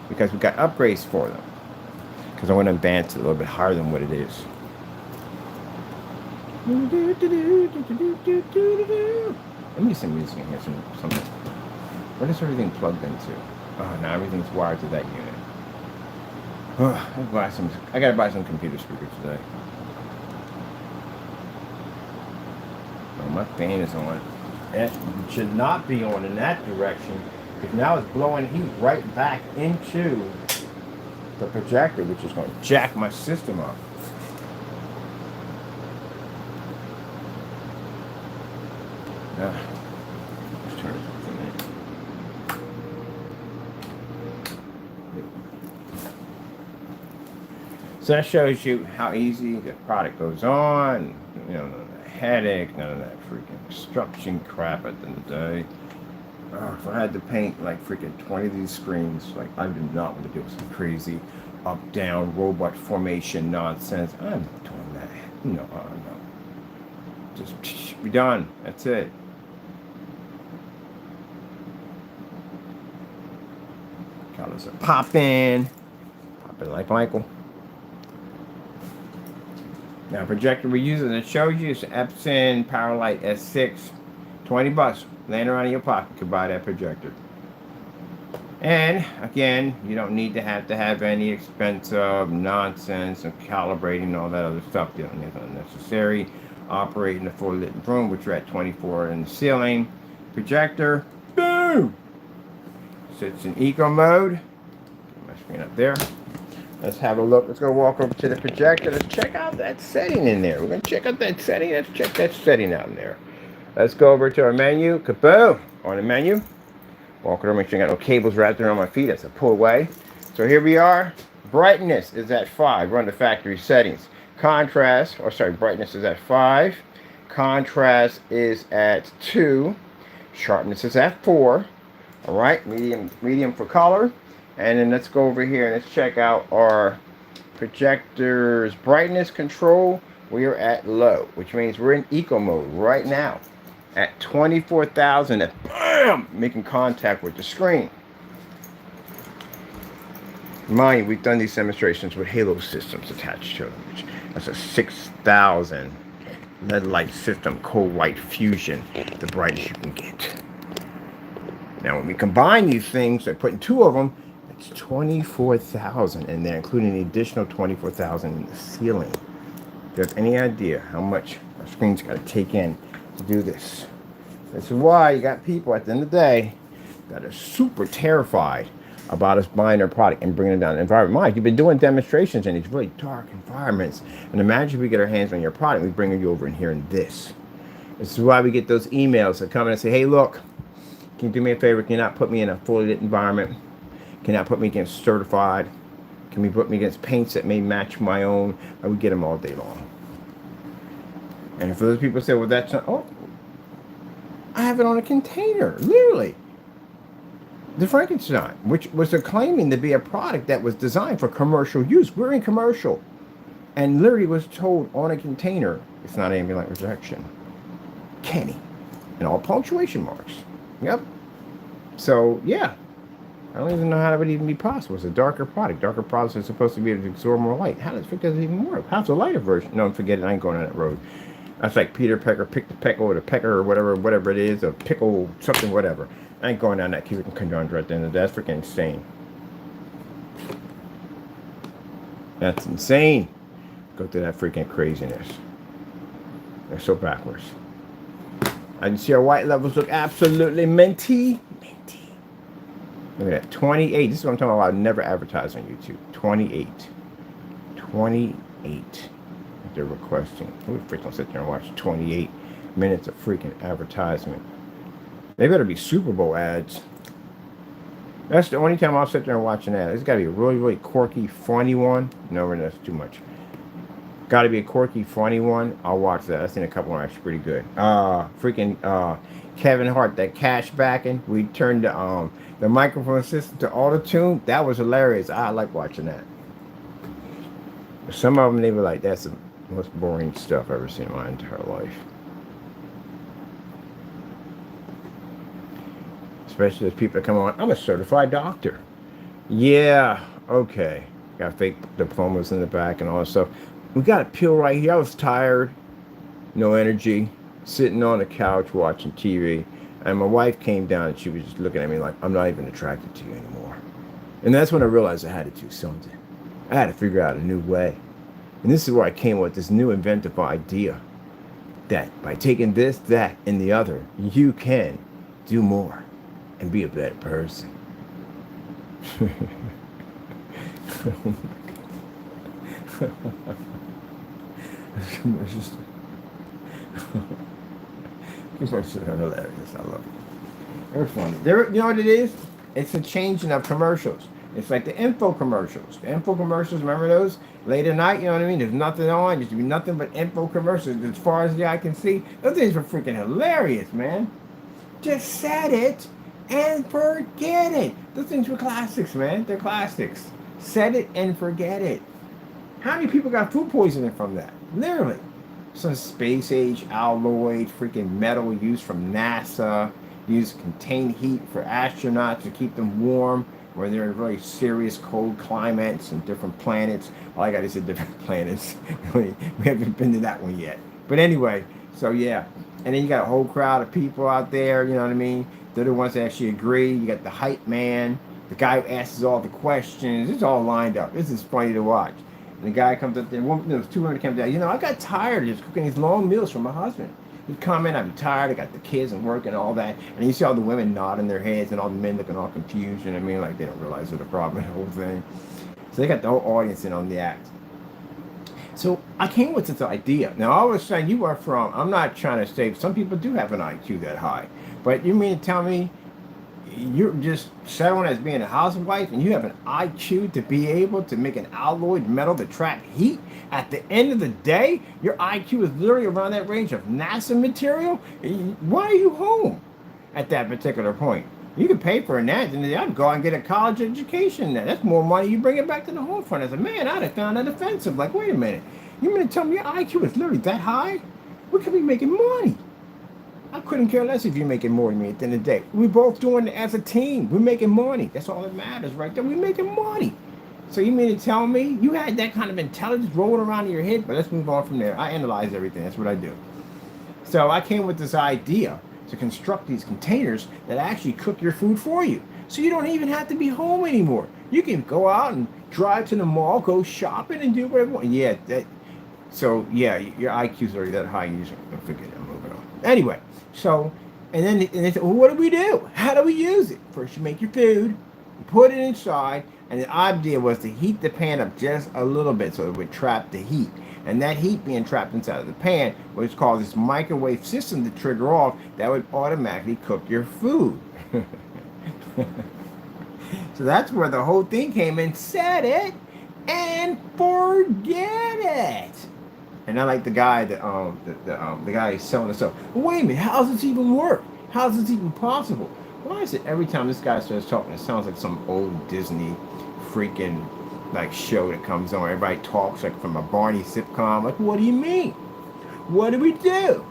Because we've got upgrades for them. Because I want to advance it a little bit higher than what it is. Let me get some music in here. Something. What is everything plugged into? Oh, now everything's wired to that unit. I gotta buy some computer speakers today. Oh, my fan is on. It should not be on in that direction. Because now it's blowing heat right back into the projector, which is going to jack my system up. Let's turn it. So that shows you how easy the product goes on. You know, none of the headache, none of that freaking construction crap at the end of the day. If I had to paint like freaking 20 of these screens, like I do not want to do some crazy up-down robot formation nonsense. I'm not doing that. No. Just be done. That's it. Colors are popping like Michael. Now, projector we use, as it shows you, is Epson Powerlight S6, $20, laying around in your pocket. You could buy that projector. And again, you don't need to have any expensive nonsense and calibrating and all that other stuff. You don't need unnecessary. Operating the fully lit room, which are at 24 in the ceiling. Projector, boom! Sits in eco mode. Get my screen up there. Let's have a look. Let's go walk over to the projector. Let's check out that setting in there. We're going to check out that setting. Let's check that setting out in there. Let's go over to our menu. Kaboom! On the menu. Walk over, make sure I got no cables wrapped around my feet. That's a pull away. So here we are. Brightness is at 5. Run the factory settings. Contrast, brightness is at 5. Contrast is at 2. Sharpness is at 4. All right, medium for color. And then let's go over here and let's check out our projector's brightness control. We are at low, which means we're in eco mode right now at 24,000 and bam, making contact with the screen. Mind you, we've done these demonstrations with halo systems attached to them. That's a 6,000 LED light system, cold white fusion, the brightest you can get. Now when we combine these things, they're putting 2 of them, it's 24,000, and they're including the additional 24,000 in the ceiling. Do you have any idea how much our screen's got to take in to do this? This is why you got people at the end of the day that are super terrified about us buying their product and bringing it down the environment. Mind, you've been doing demonstrations in these really dark environments, and imagine if we get our hands on your product, we bring you over in here in this. This is why we get those emails that come in and say, hey, look, can you do me a favor? Can you not put me in a fully lit environment? Can you not put me against certified? Can you put me against paints that may match my own? And we get them all day long. And for those people say, well, that's not, oh, I have it on a container, literally. The Frankenstein, which was claiming to be a product that was designed for commercial use. We're in commercial. And literally was told on a container, it's not ambient rejection. Kenny. And all punctuation marks. Yep. So, yeah. I don't even know how that would even be possible. It's a darker product. Darker products are supposed to be able to absorb more light. How does it even work? How's the lighter version? No, forget it. I ain't going on that road. That's like Peter Pecker, pick the peckle or the pecker or whatever it is, or pickle something, whatever. I ain't going down that Cuban conundrum at the end of the day. That's freaking insane. That's insane. Go through that freaking craziness. They're so backwards. I can see our white levels look absolutely minty. Minty. Look at that. 28. This is what I'm talking about. I've never advertised on YouTube. 28. 28. They're requesting. Who would freaking sit there and watch 28 minutes of freaking advertisement? They better be Super Bowl ads. That's the only time I'll sit there and watch an ad. It's got to be a really, really quirky, funny one. No, that's too much. Got to be a quirky, funny one. I'll watch that. I've seen a couple of them actually pretty good. Kevin Hart, that cash backing. We turned the microphone system to auto-tune. That was hilarious. I like watching that. Some of them, they were like, that's the most boring stuff I've ever seen in my entire life. Especially as people that come on, I'm a certified doctor. Yeah, okay. Got fake diplomas in the back and all that stuff. We got a pill right here. I was tired, no energy, sitting on the couch watching TV. And my wife came down and she was just looking at me like, I'm not even attracted to you anymore. And that's when I realized I had to do something. I had to figure out a new way. And this is where I came with this new inventive idea that by taking this, that, and the other, you can do more and be a better person. Hilarious. I love it. They're funny. You know what it is? It's a changing of commercials. It's like the info commercials. The info commercials, remember those? Late at night, you know what I mean? There's nothing on. There should be nothing but info commercials as far as the eye can see. Those things were freaking hilarious, man. Just set it and forget it. Those things were classics, man. They're classics. Set it and forget it. How many people got food poisoning from that? Literally. Some space age alloy, freaking metal used from NASA, used to contain heat for astronauts to keep them warm. where they're in really serious cold climates and different planets. All I got is different planets. We haven't been to that one yet. But anyway, so yeah. And then you got a whole crowd of people out there, you know what I mean? They're the ones that actually agree. You got the hype man, the guy who asks all the questions. It's all lined up. This is funny to watch. And the guy comes up there, there's two women come down. I got tired of just cooking these long meals for my husband. He'd come in, I'd be tired, I got the kids and work and all that. And you see all the women nodding their heads and all the men looking all confused, you know what I mean? Like they don't realize what the problem is, the whole thing. So they got the whole audience in on the act. So I came with this idea. Now, all of a sudden, you are from, I'm not trying to say, some people do have an IQ that high. But you mean to tell me you're just settling as being a housewife and you have an IQ to be able to make an alloyed metal to trap heat? At the end of the day, your IQ is literally around that range of NASA material? Why are you home at that particular point? You can pay for a that, and I'd go out and get a college education. That's more money. You bring it back to the home front. As a man, I'd have found that offensive. Like, wait a minute. You mean to tell me your IQ is literally that high? We could be making money. I couldn't care less if you're making more than me at the end of the day. We're both doing it as a team. We're making money. That's all that matters right there. We're making money. So you mean to tell me you had that kind of intelligence rolling around in your head? But let's move on from there. I analyze everything. That's what I do. So I came with this idea to construct these containers that actually cook your food for you. So you don't even have to be home anymore. You can go out and drive to the mall, go shopping, and do whatever you want. Yeah, your IQ's already that high. You just forget it. I'm moving on. Anyway, so, and they said, well, what do we do? How do we use it? First, you make your food, you put it inside, and the idea was to heat the pan up just a little bit so it would trap the heat. And that heat being trapped inside of the pan was called this microwave system to trigger off that would automatically cook your food. So that's where the whole thing came in. Set it and forget it. And I like the guy that the guy is selling the stuff. Wait a minute, how does this even work? How is this even possible? Why is it every time this guy starts talking, it sounds like some old Disney freaking like show that comes on? Everybody talks like from a Barney sitcom. Like, what do you mean? What do we do?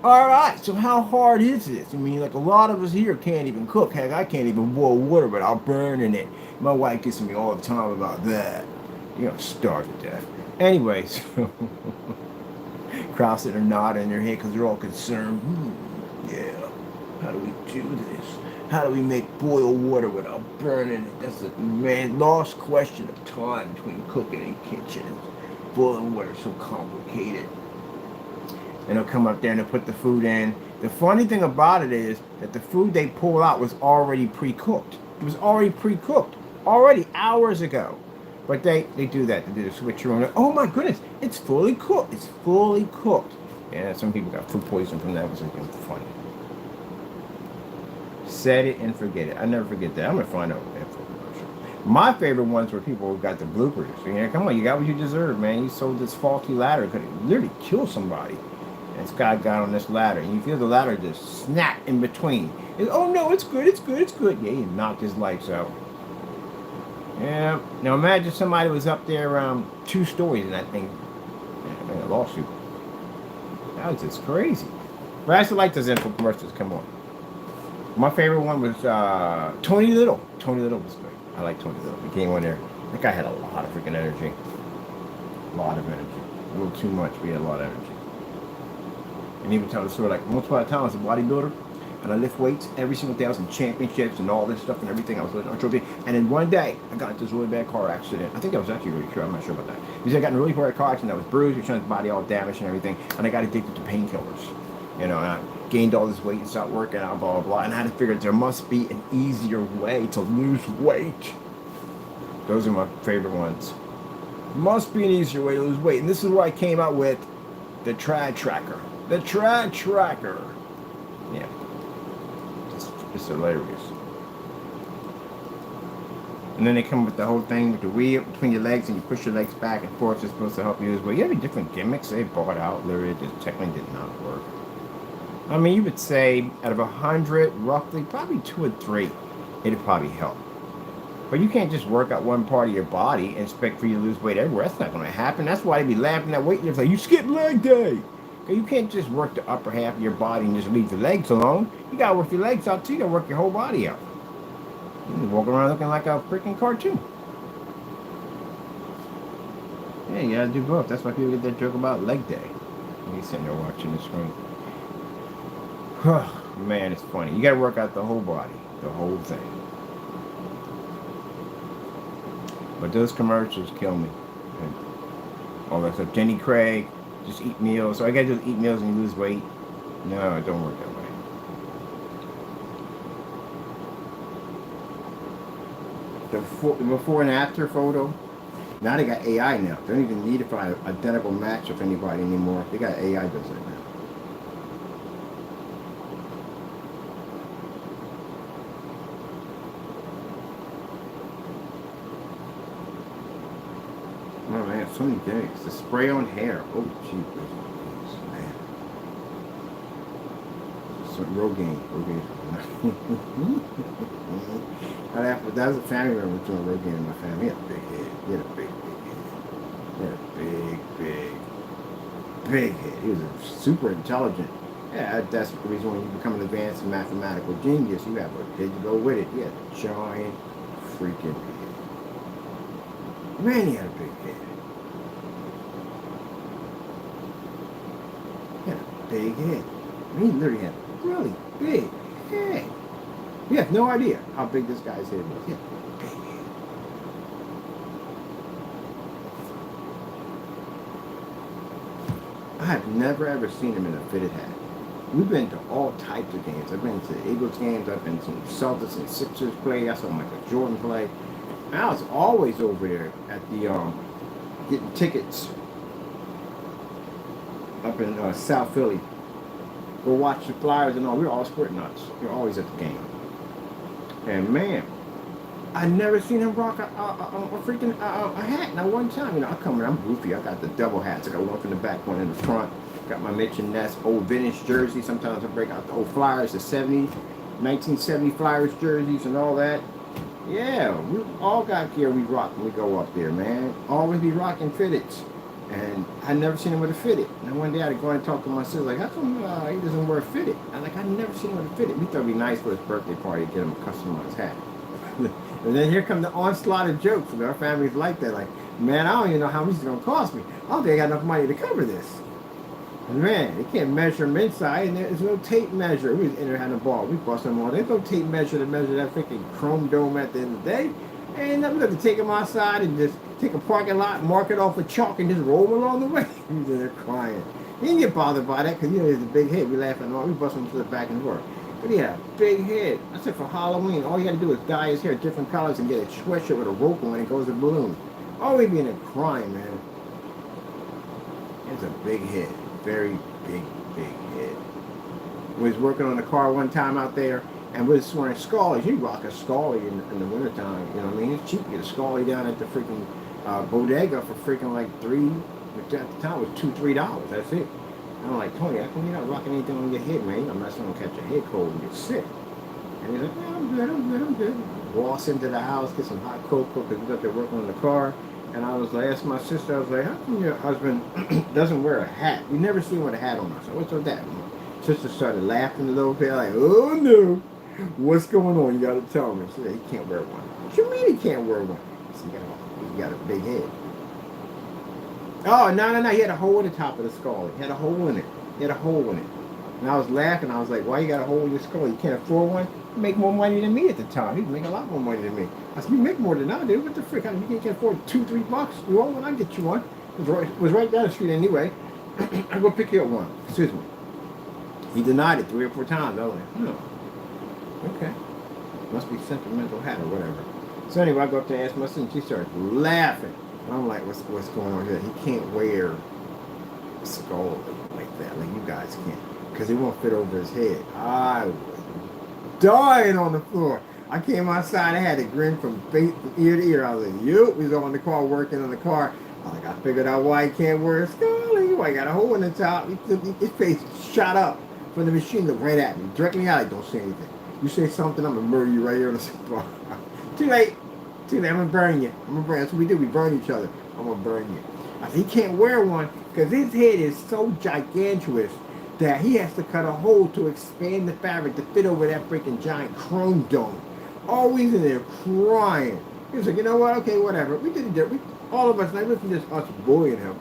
All right, so how hard is this? I mean, like a lot of us here can't even cook. Heck, I can't even boil water without burning it. My wife gets me all the time about that. You're gonna starve to death. Anyways, crowds that are nodding their head because they're all concerned. Yeah, how do we do this? How do we make boiled water without burning it? That's a lost question of time between cooking and kitchen. Boiling water is so complicated. And they'll come up there and they'll put the food in. The funny thing about it is that the food they pull out was already pre-cooked. It was already pre-cooked, already hours ago. But they do that. They do the switcheroo. And oh my goodness, it's fully cooked. It's fully cooked. Yeah, some people got food poisoning from that. It was funny. Set it and forget it. I never forget that. I'm gonna find out that for commercial. My favorite ones were people who got the bloopers. Come on, you got what you deserve, man. You sold this faulty ladder, could literally kill somebody. And this guy got on this ladder, and you feel the ladder just snap in between. Oh no, it's good, it's good, it's good. Yeah, he knocked his lights out. Yeah. Now imagine somebody was up there 2 stories in that thing. A lawsuit. That was just crazy. But I still like those info commercials. Come on. My favorite one was Tony Little. Tony Little was great. I like Tony Little. He came on there. That guy had a lot of freaking energy. A lot of energy. A little too much, but he had a lot of energy. And he would tell the story like, once upon a time I was a bodybuilder, and I lift weights every single day. I was in championships and all this stuff and everything. I was lifting on trophy. And then one day, I got into this really bad car accident. I think that was actually really true. I'm not sure about that. Because I got in a really bad car accident. I was bruised, his body all damaged and everything. And I got addicted to painkillers. And I gained all this weight and stopped working out, blah, blah, blah. And I had to figure there must be an easier way to lose weight. Those are my favorite ones. Must be an easier way to lose weight. And this is where I came out with the Trad Tracker. The Trad Tracker. Yeah. It's hilarious. And then they come with the whole thing with the wheel between your legs and you push your legs back and forth. It's supposed to help you lose weight. You have different gimmicks they bought out. Literally, it just technically did not work. I mean, you would say out of 100, roughly, probably 2 or 3, it'd probably help. But you can't just work out one part of your body and expect for you to lose weight everywhere. That's not going to happen. That's why they be laughing at weightlifters like, you skip leg day. You can't just work the upper half of your body and just leave the legs alone. You got to work your legs out too. You got to work your whole body out. Walking around looking like a freaking cartoon. Yeah, you gotta do both. That's why people get that joke about leg day. And he's sitting there watching the screen. Man, it's funny. You gotta work out the whole body, the whole thing. But those commercials kill me. And all that stuff. Jenny Craig, just eat meals. So I gotta just eat meals and lose weight. No, it don't work that way. The before and after photo. Now they got AI now. They don't even need to find an identical match of anybody anymore. They got AI does that now. Oh man, so many things. The spray on hair. Oh gee, man. So Rogaine. That was a family member doing Rogaine in my family. He had a big head. He had a big head. Big head. He was super intelligent. Yeah, that's the reason when you become an advanced mathematical genius, you have a head to go with it. He had a giant freaking head. Man, he had a big head. He had a big head. I mean, he literally had a really big head. You have no idea how big this guy's head was. He had a big head. I have never ever seen him in a fitted hat. We've been to all types of games. I've been to the Eagles games. I've been to Celtics and Sixers play. I saw Michael Jordan play. And I was always over there at the getting tickets up in South Philly. Go watch the Flyers and all. We were all sport nuts. We were always at the game. And man, I never seen him rock a freaking hat. Now one time, you know, I come in, I'm goofy. I got the double hats. I got one from the back, one in the front. Got my Mitch and Ness old vintage jersey. Sometimes I break out the old Flyers, the 1970 Flyers jerseys and all that. Yeah, we all got gear we rock when we go up there, man. Always be rocking fitteds. And I never seen him with a fitted. And one day I had to go and talk to my sister, like, how come he doesn't wear a fitted? I'm like, I never seen him with a fitted. We thought it'd be nice for his birthday party to get him a customized hat. And then here come the onslaught of jokes. And our family's like that, like, man, I don't even know how much it's gonna cost me. I don't think I got enough money to cover this. And man, they can't measure them inside, and there's no tape measure. We was in there having a ball. We bust them all. There's no tape measure to measure that freaking chrome dome at the end of the day. And I'm going to take them outside and just take a parking lot, mark it off with chalk, and just roll them along the way. He's in there crying. He didn't get bothered by that because, you know, he has a big head. We laughing all. We bust him to the back and forth. But he had a big head. I said for Halloween, all you had to do is dye his hair different colors and get a sweatshirt with a rope on it and goes a balloon. Oh, he'd be in there crying, man. It's a big head. Very big head. We was working on the car one time out there, and we was wearing Scullies. You rock a Scully in the wintertime, you know what I mean? It's cheap to get a Scully down at the freaking bodega for freaking like at the time it was $2-3. That's it. I'm like, Tony, how come you're not rocking anything on your head, man? I'm not going to catch a head cold and get sick. And he's like, yeah, I'm good. Walks into the house, get some hot cocoa because we got there working on the car. And I was like, asked my sister, I was like, how come your husband doesn't wear a hat? We never seen him with a hat on. I said, what's with that? My sister started laughing a little bit, like, oh no, what's going on? You got to tell me. She said, he can't wear one. What you mean he can't wear one? I said, he got a big head. Oh, no, he had a hole in the top of the skull. He had a hole in it. And I was laughing. I was like, why you got a hole in your skull? You can't afford one? You make more money than me at the time. He make a lot more money than me. I said, you make more than I do. What the frick? You can't afford $2-3. You want one? I'll get you one. It was right down the street anyway. I'll go pick you up one. Excuse me. He denied it 3 or 4 times. I was like, okay. Must be sentimental hat or whatever. So anyway, I go up there and ask my sister, and she starts laughing. And I'm like, what's going on here? He can't wear a skull like that. Like you guys can't. Because it won't fit over his head. I was dying on the floor. I came outside. I had a grin from ear to ear. I was like, we was on the car working on the car. I was like, I figured out why he can't wear a skull. Why he got a hole in the top. His face shot up from the machine, looked right at me. Directly out, like, don't say anything. You say something, I'm going to murder you right here on the spot. Too late. I'm going to burn you. That's what we do. We burn each other. I'm going to burn you. I said, he can't wear one because his head is so gigantuous that he has to cut a hole to expand the fabric to fit over that freaking giant chrome dome. always in there crying. He was like, you know what? Okay, whatever. We did it. All of us, and I listened to this us bullying him.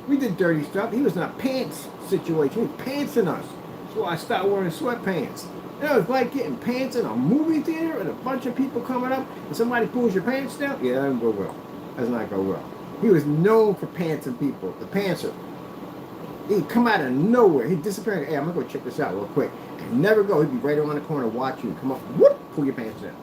We did dirty stuff. He was in a pants situation. He was pantsing us. That's why I stopped wearing sweatpants. You know, it's like getting pants in a movie theater and a bunch of people coming up and somebody pulls your pants down. Yeah, that doesn't go well. That does not go well. He was known for pantsing people. The pantser. He'd come out of nowhere. He'd disappear. Hey, I'm going to go check this out real quick. And never go. He'd be right around the corner, watch you, come up, whoop, pull your pants down.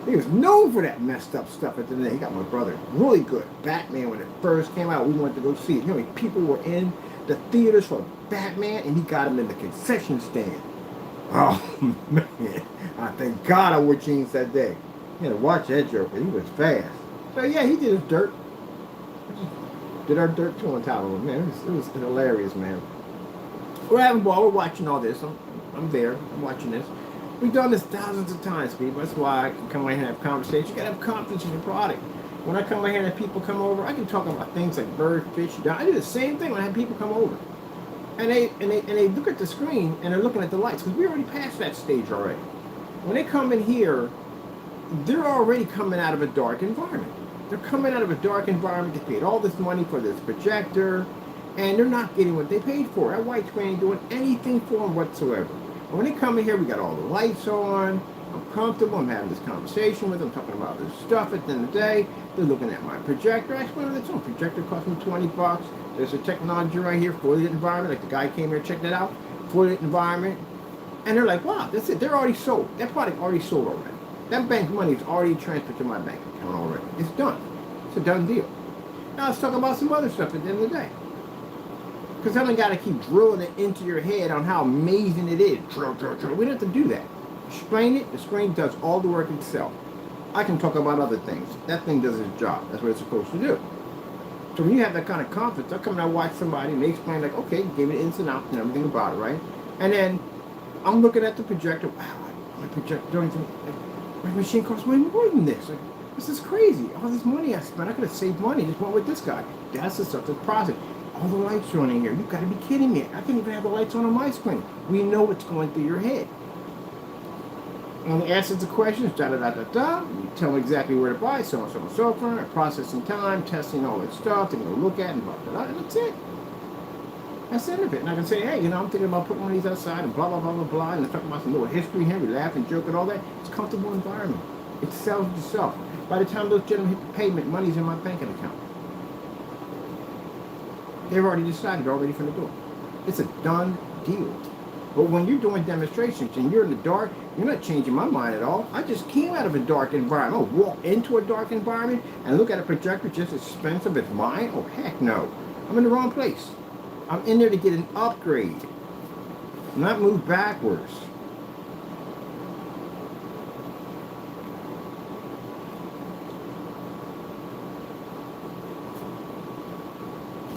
He was known for that messed up stuff at the end. He got my brother really good. Batman, when it first came out, we wanted to go see it. You know how many people were in the theaters for Batman, and he got him in the concession stand. Oh, man. I thank God I wore jeans that day. You had to watch that Joker. He was fast. So, yeah, he did his dirt. Did our dirt too on top of him, man. It was hilarious, man. We're having ball. We're watching all this. I'm there. I'm watching this. We've done this thousands of times, people. That's why I can come in here and have conversations. You gotta have confidence in your product. When I come in here and people come over, I can talk about things like bird, fish, dog. I do the same thing when I have people come over. And they look at the screen and they're looking at the lights, because we already passed that stage already. When they come in here, they're already coming out of a dark environment. They're coming out of a dark environment. They paid all this money for this projector, and they're not getting what they paid for. That white screen ain't doing anything for them whatsoever. And when they come in here, we got all the lights on. I'm comfortable. I'm having this conversation with them, talking about this stuff. At the end of the day, they're looking at my projector. I explain that some projector cost me $20. There's a technology right here for the environment. Like the guy came here, checked it out for the environment, and they're like, "Wow, that's it. They're already sold. That product already sold already. That bank money is already transferred to my bank account already. It's done. It's a done deal." Now let's talk about some other stuff at the end of the day. Because I don't got to keep drilling it into your head on how amazing it is. Drill, drill, drill. We don't have to do that. Explain it. The screen does all the work itself. I can talk about other things. That thing does its job. That's what it's supposed to do. So when you have that kind of confidence, I come and I watch somebody and they explain like, okay, give me the ins and outs and everything about it, right? And then I'm looking at the projector. Wow, my projector, don't even, my machine costs way more than this. Like, this is crazy. All this money I spent, I could have saved money. Just went with this guy. That's the stuff that's processed. All the lights are on in here. You've got to be kidding me. I can't even have the lights on my screen. We know what's going through your head. And it answers the questions, da-da-da-da-da. You tell them exactly where to buy, so on, so on, so forth. Processing time, testing all that stuff. They're going to look at and blah, blah, blah. And that's it. That's the end of it. And I can say, hey, I'm thinking about putting one of these outside and blah, blah, blah, blah, blah. And talk about some little history here. We laugh and joke and all that. It's a comfortable environment. It sells itself. By the time those gentlemen hit the payment, money's in my banking account. They've already decided already from the door. It's a done deal. But when you're doing demonstrations and you're in the dark, you're not changing my mind at all. I just came out of a dark environment. I'll walk into a dark environment and look at a projector just as expensive as mine? Oh, heck no. I'm in the wrong place. I'm in there to get an upgrade, not move backwards.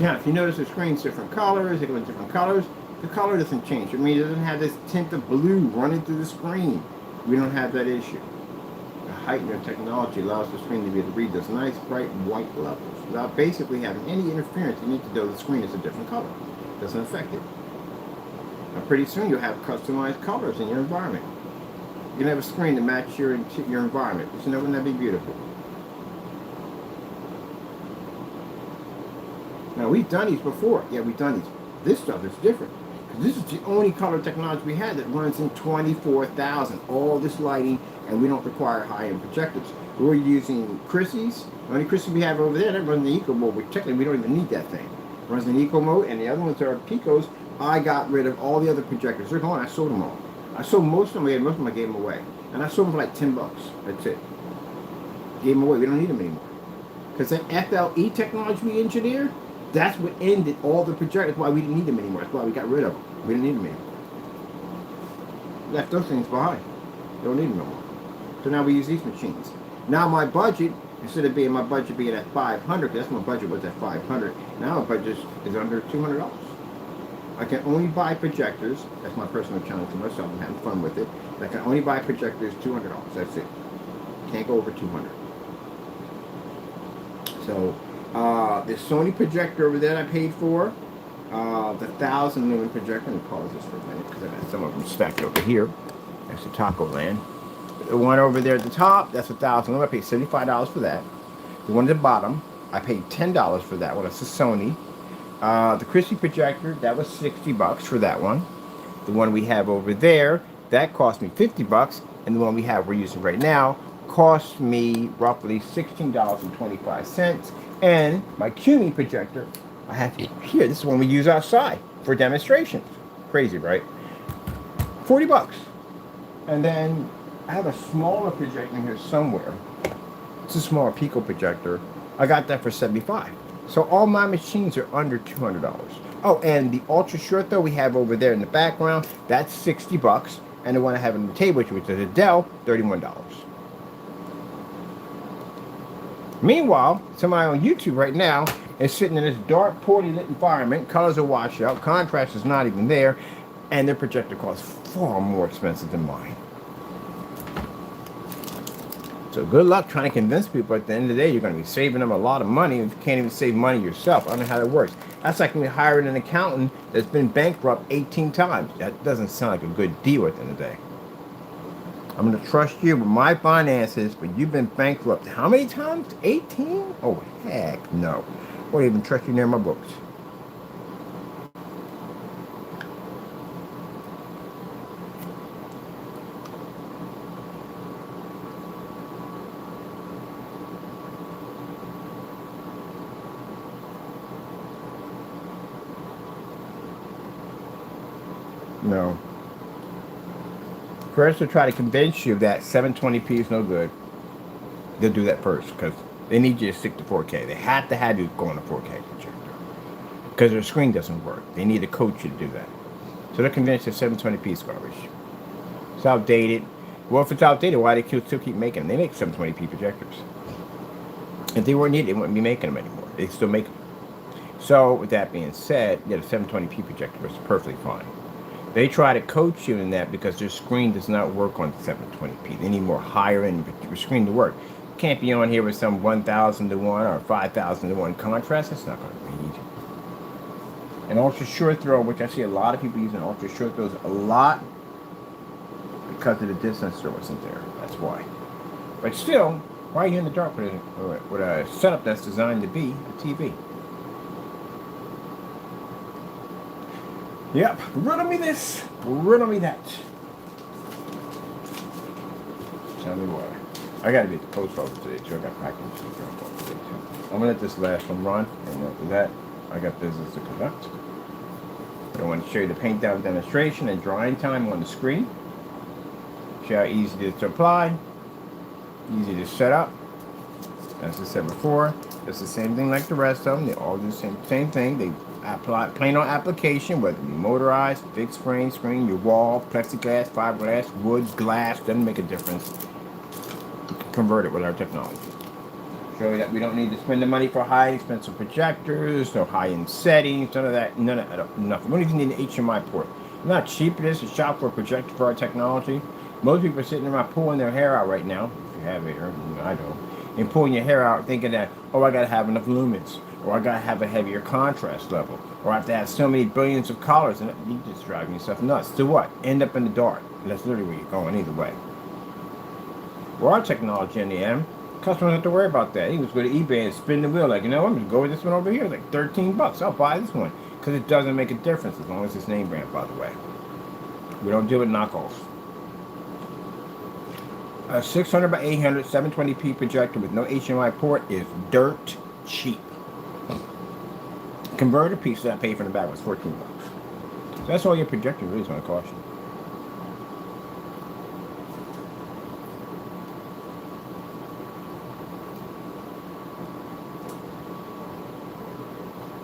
Now, if you notice the screen's different colors, they go in different colors. The color doesn't change. It means it doesn't have this tint of blue running through the screen. We don't have that issue. The height of technology allows the screen to be able to read those nice, bright white levels without basically having any interference. You need to know the screen is a different color. It doesn't affect it. Now, pretty soon you'll have customized colors in your environment. You can have a screen to match your environment. So wouldn't that be beautiful? Now, we've done these before. Yeah, we've done these. This stuff is different. This is the only color technology we had that runs in 24,000. All this lighting, and we don't require high-end projectors. We're using Chrissy's. The only Chrissy we have over there, that runs in the eco mode, but technically we don't even need that thing. It runs in eco mode, and the other ones are Picos. I got rid of all the other projectors. They're gone. I sold them all. I sold most of them. Most of them I gave them away. And I sold them for like $10. That's it. Gave them away. We don't need them anymore. Because that FLE technology we engineered, that's what ended all the projectors. That's why we didn't need them anymore. That's why we got rid of them. We didn't need them anymore. Left those things behind. Don't need them no more. So now we use these machines. Now my budget, instead of my budget being at $500, because that's my budget was at $500. Now my budget is under $200. I can only buy projectors. That's my personal challenge to myself. I'm having fun with it. I can only buy projectors $200. That's it. Can't go over $200. So. The Sony projector over there I paid for, the 1,000 lumen projector. Let me pause this for a minute because I got some of them stacked over here. That's the Taco Land. The one over there at the top, that's $1,000. I paid $75 for that. The one at the bottom, I paid $10 for that one. It's a Sony. The Christie projector, that was $60 for that one. The one we have over there, that cost me $50, and the one we're using right now cost me roughly $16.25. And my CUNY projector, I have here. This is one we use outside for demonstrations. Crazy, right? $40. And then I have a smaller projector here somewhere. It's a smaller Pico projector. I got that for $75. So all my machines are under $200. Oh, and the ultra short though we have over there in the background, that's $60. And the one I have on the table, which is a Dell, $31. Meanwhile, somebody on YouTube right now is sitting in this dark, poorly lit environment. Colors are washed out, contrast is not even there, and their projector costs far more expensive than mine. So good luck trying to convince people. At the end of the day, you're going to be saving them a lot of money if you can't even save money yourself. I don't know how that works. That's like me hiring an accountant that's been bankrupt 18 times. That doesn't sound like a good deal at the end of the day. I'm going to trust you with my finances, but you've been bankrupt how many times? 18? Oh, heck no. I won't even trust you near my books. No. First, they'll try to convince you that 720p is no good. They'll do that first because they need you to stick to 4K. They have to have you go on a 4K projector because their screen doesn't work. They need to coach you to do that. So they're convinced that 720p is garbage. It's outdated. Well, if it's outdated, why do they still keep making them? They make 720p projectors. If they weren't needed, they wouldn't be making them anymore. They still make them. So, with that being said, yeah, the 720p projector is perfectly fine. They try to coach you in that because their screen does not work on 720p. They need more higher end screen to work. You can't be on here with some 1,000 to 1 or 5,000 to 1 contrast. That's not going to read. An ultra short throw, which I see a lot of people using ultra short throws a lot because of the distance throw isn't there. That's why. But still, why are you in the dark with a setup that's designed to be a TV? Yep, riddle me this, riddle me that. Tell me why. I gotta be at the post office today too. I got packing to drop off today too. I'm gonna let this last one run, and after that, I got business to conduct. I want to show you the paint down demonstration and drying time on the screen. Show how easy it is to apply, easy to set up. As I said before, it's the same thing like the rest of them. They all do the same thing. They apply plain on application, whether it be motorized, fixed frame, screen, your wall, plexiglass, fiberglass, wood, glass, doesn't make a difference. Convert it with our technology. Show you that we don't need to spend the money for high expensive projectors, no high-end settings, none of that, nothing. We don't even need an HDMI port. You know how cheap it is to shop for a projector for our technology? Most people are sitting around pulling their hair out right now, if you have hair, I don't, and pulling your hair out thinking that, oh, I gotta have enough lumens, or I gotta have a heavier contrast level, or I have to have so many billions of colors, and you just driving yourself nuts. To what? End up in the dark. And that's literally where you're going either way. Well, our technology in the end, customers don't have to worry about that. He was go to eBay and spin the wheel like, you know, I'm gonna go with this one over here, like $13. I'll buy this one because it doesn't make a difference as long as it's name brand, by the way. We don't deal with knockoffs. A 600 by 800 720p projector with no HDMI port is dirt cheap. Converter piece that I paid for the back was $14. So that's all your projector really is going to cost you.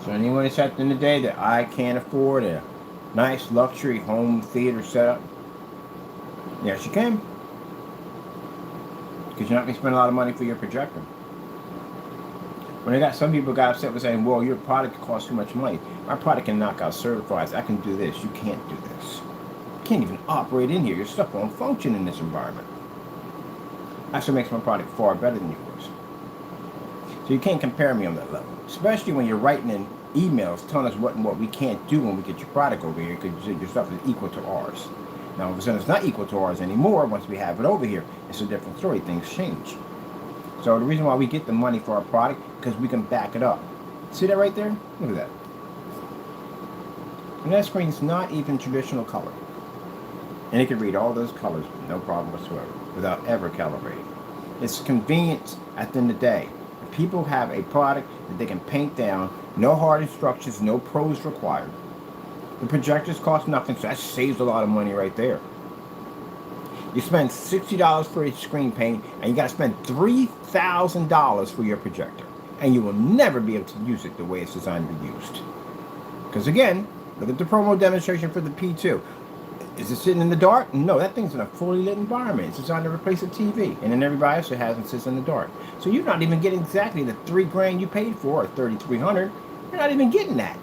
So anyone that's at the end of the day that I can't afford a nice luxury home theater setup, yes you can. Because you're not going to spend a lot of money for your projector. When I got some people got upset with saying, well, your product costs too much money. My product can knock out certifieds. I can do this. You can't do this. You can't even operate in here. Your stuff won't function in this environment. That's what makes my product far better than yours. So you can't compare me on that level. Especially when you're writing in emails telling us what and what we can't do when we get your product over here because your stuff is equal to ours. Now, all of a sudden, it's not equal to ours anymore once we have it over here. It's a different story. Things change. So the reason why we get the money for our product, because we can back it up. See that right there? Look at that. And that screen is not even traditional color. And it can read all those colors, no problem whatsoever, without ever calibrating. It's convenience at the end of the day. If people have a product that they can paint down, no hard instructions, no pros required. The projectors cost nothing, so that saves a lot of money right there. You spend $60 for each screen paint, and you got to spend $3,000 for your projector. And you will never be able to use it the way it's designed to be used. Because again, look at the promo demonstration for the P2. Is it sitting in the dark? No, that thing's in a fully lit environment. It's designed to replace a TV. And then everybody else that has it sits in the dark. So you're not even getting exactly the $3,000 you paid for, or $3,300. You're not even getting that.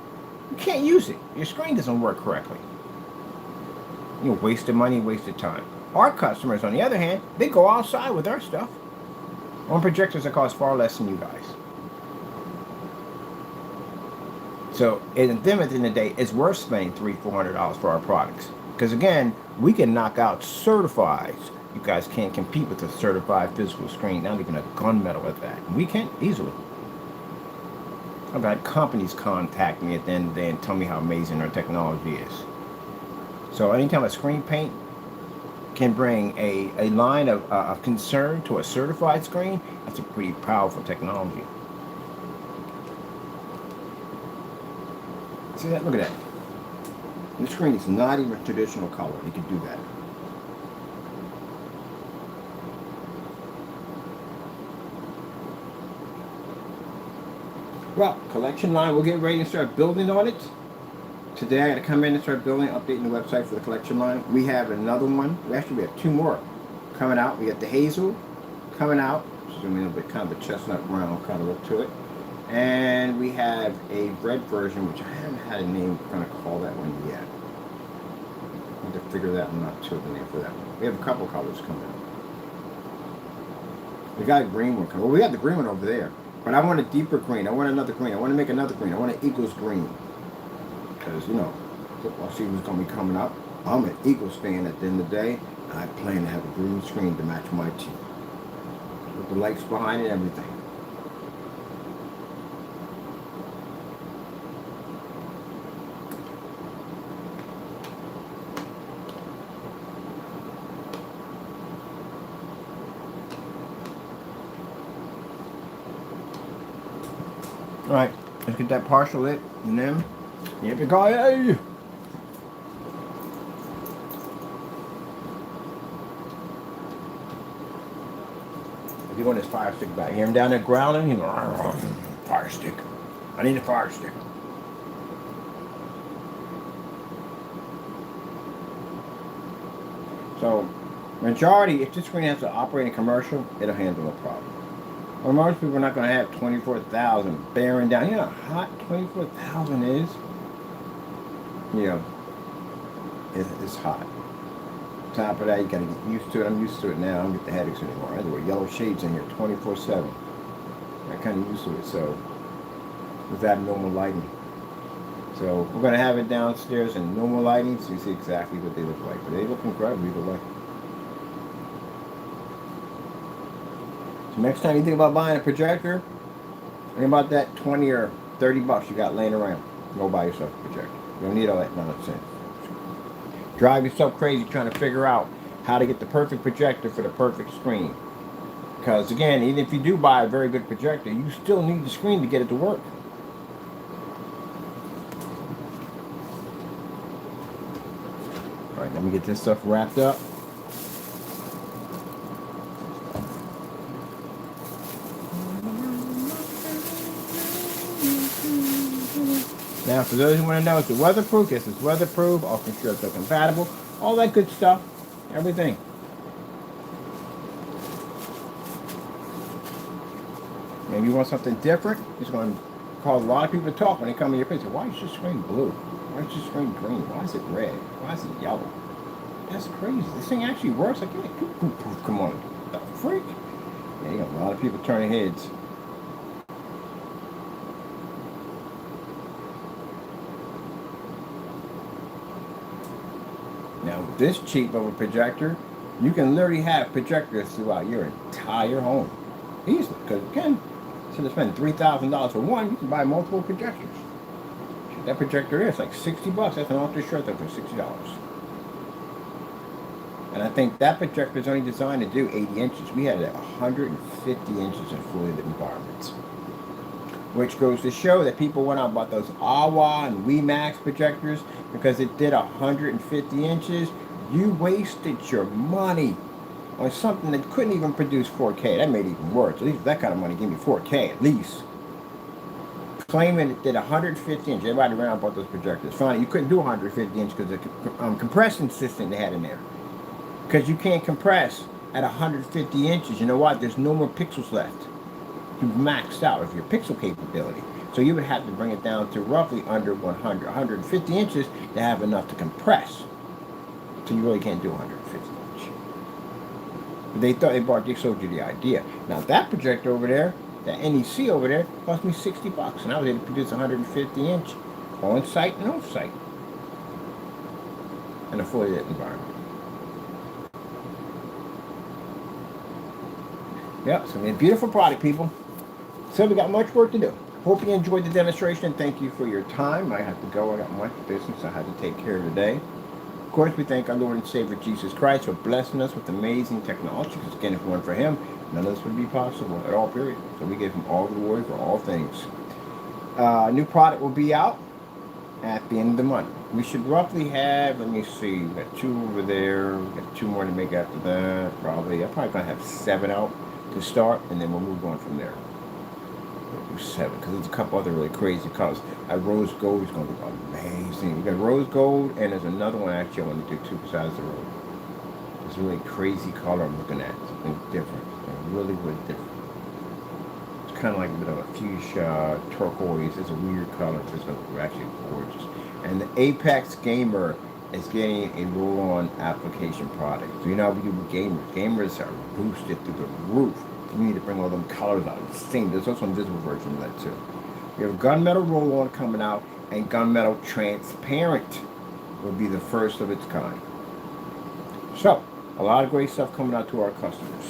You can't use it. Your screen doesn't work correctly. You know, wasted money, wasted time. Our customers, on the other hand, they go outside with our stuff on projectors that cost far less than you guys. So, at the end of the day, it's worth spending $300-$400 for our products. Because again, we can knock out certifieds. You guys can't compete with a certified physical screen, not even a gunmetal at that. We can easily. I've had companies contact me at the end of the day and tell me how amazing our technology is. So anytime a screen paint can bring a line of concern to a certified screen, that's a pretty powerful technology. See that? Look at that. The screen is not even traditional color. You can do that. Well, collection line, we'll get ready to start building on it. Today I got to come in and start building, updating the website for the collection line. We have another one. We have two more coming out. We got the hazel coming out, which is a little bit kind of a chestnut brown kind of look to it. And we have a red version, which I haven't had a name kind of call that one yet. I need to figure that one out too, the name for that one. We have a couple colors coming out. We got a green one coming. Well, we got the green one over there. But I want a deeper green. I want another green. I want to make another green. I want an Eagles green. Because, you know, football season's going to be coming up. I'm an Eagles fan at the end of the day. And I plan to have a green screen to match my team. With the lights behind it and everything. Alright, let's get that partial lit, and then, yep, you go, hey! If you want this fire stick back, hear him down there growling, he's like, fire stick. I need a fire stick. So, majority, if this screen has to operate in commercial, it'll handle no problem. Well, most people are not going to have 24,000 bearing down. You know how hot 24,000 is? You know, it's hot. Top of that, you got to get used to it. I'm used to it now. I don't get the headaches anymore. I wear yellow shades in here 24/7. I'm kind of used to it, so with that normal lighting. So we're going to have it downstairs in normal lighting so you see exactly what they look like. But they look incredible either way. Next time you think about buying a projector, think about that 20 or 30 bucks you got laying around. Go buy yourself a projector. You don't need all that nonsense. Drive yourself crazy trying to figure out how to get the perfect projector for the perfect screen. Because again, even if you do buy a very good projector, you still need the screen to get it to work. Alright, let me get this stuff wrapped up. Now, for those who want to know, it's weatherproof. Yes, it's weatherproof. All strips are compatible. All that good stuff. Everything. Maybe you want something different. It's going to cause a lot of people to talk when they come in your place. Why is your screen blue? Why is your screen green? Why is it red? Why is it yellow? That's crazy. This thing actually works. Like, come on. The freak? Yeah, you got a lot of people turning heads. Now, Now, with this cheap of a projector, you can literally have projectors throughout your entire home. Easily. Because, again, instead of spending $3,000 for one, you can buy multiple projectors. That projector is like $60. That's an off-the-shelf thing for $60. And I think that projector is only designed to do 80 inches. We had it at 150 inches in fully lit environments. Which goes to show that people went out and bought those AWA and WeMax projectors because it did 150 inches. You wasted your money on something that couldn't even produce 4K. That made it even worse. At least that kind of money give me 4K at least. Claiming it did 150 inches. Everybody ran out and bought those projectors. Finally, you couldn't do 150 inches because of the compression system they had in there. Because you can't compress at 150 inches. You know what? There's no more pixels left. You've maxed out of your pixel capability. So you would have to bring it down to roughly under 150 inches to have enough to compress. So you really can't do 150 inches. But they showed you the idea. Now that projector over there, that NEC over there, cost me $60, and I was able to produce 150 inch on site and off site in a fully lit environment. Yep, so it's a beautiful product, people. So we got much work to do. Hope you enjoyed the demonstration. Thank you for your time. I have to go. I got much business I had to take care of today. Of course, we thank our Lord and Savior Jesus Christ for blessing us with amazing technology. Because again, if it weren't for Him, none of this would be possible at all, period. So we give Him all the glory for all things. New product will be out at the end of the month. We should roughly have, let me see, we got 2 over there. We got 2 more to make after that, probably. I'm probably going to have 7 out to start, and then we'll move on from there. We'll do 7, because there's a couple other really crazy colors. Rose gold is going to be amazing. We got rose gold, and there's another one actually I want to do 2 besides the rose. It's a really crazy color I'm looking at. Something different. Really, really different. It's kind of like a bit of a fuchsia turquoise. It's a weird color. It's actually gorgeous. And the Apex Gamer is getting a roll-on application product. So you know how we do with gamers. Gamers are boosted through the roof. You need to bring all them colors out and sing. There's also an invisible version of that too. We have gunmetal roll-on coming out, and gunmetal transparent will be the first of its kind. So, a lot of great stuff coming out to our customers.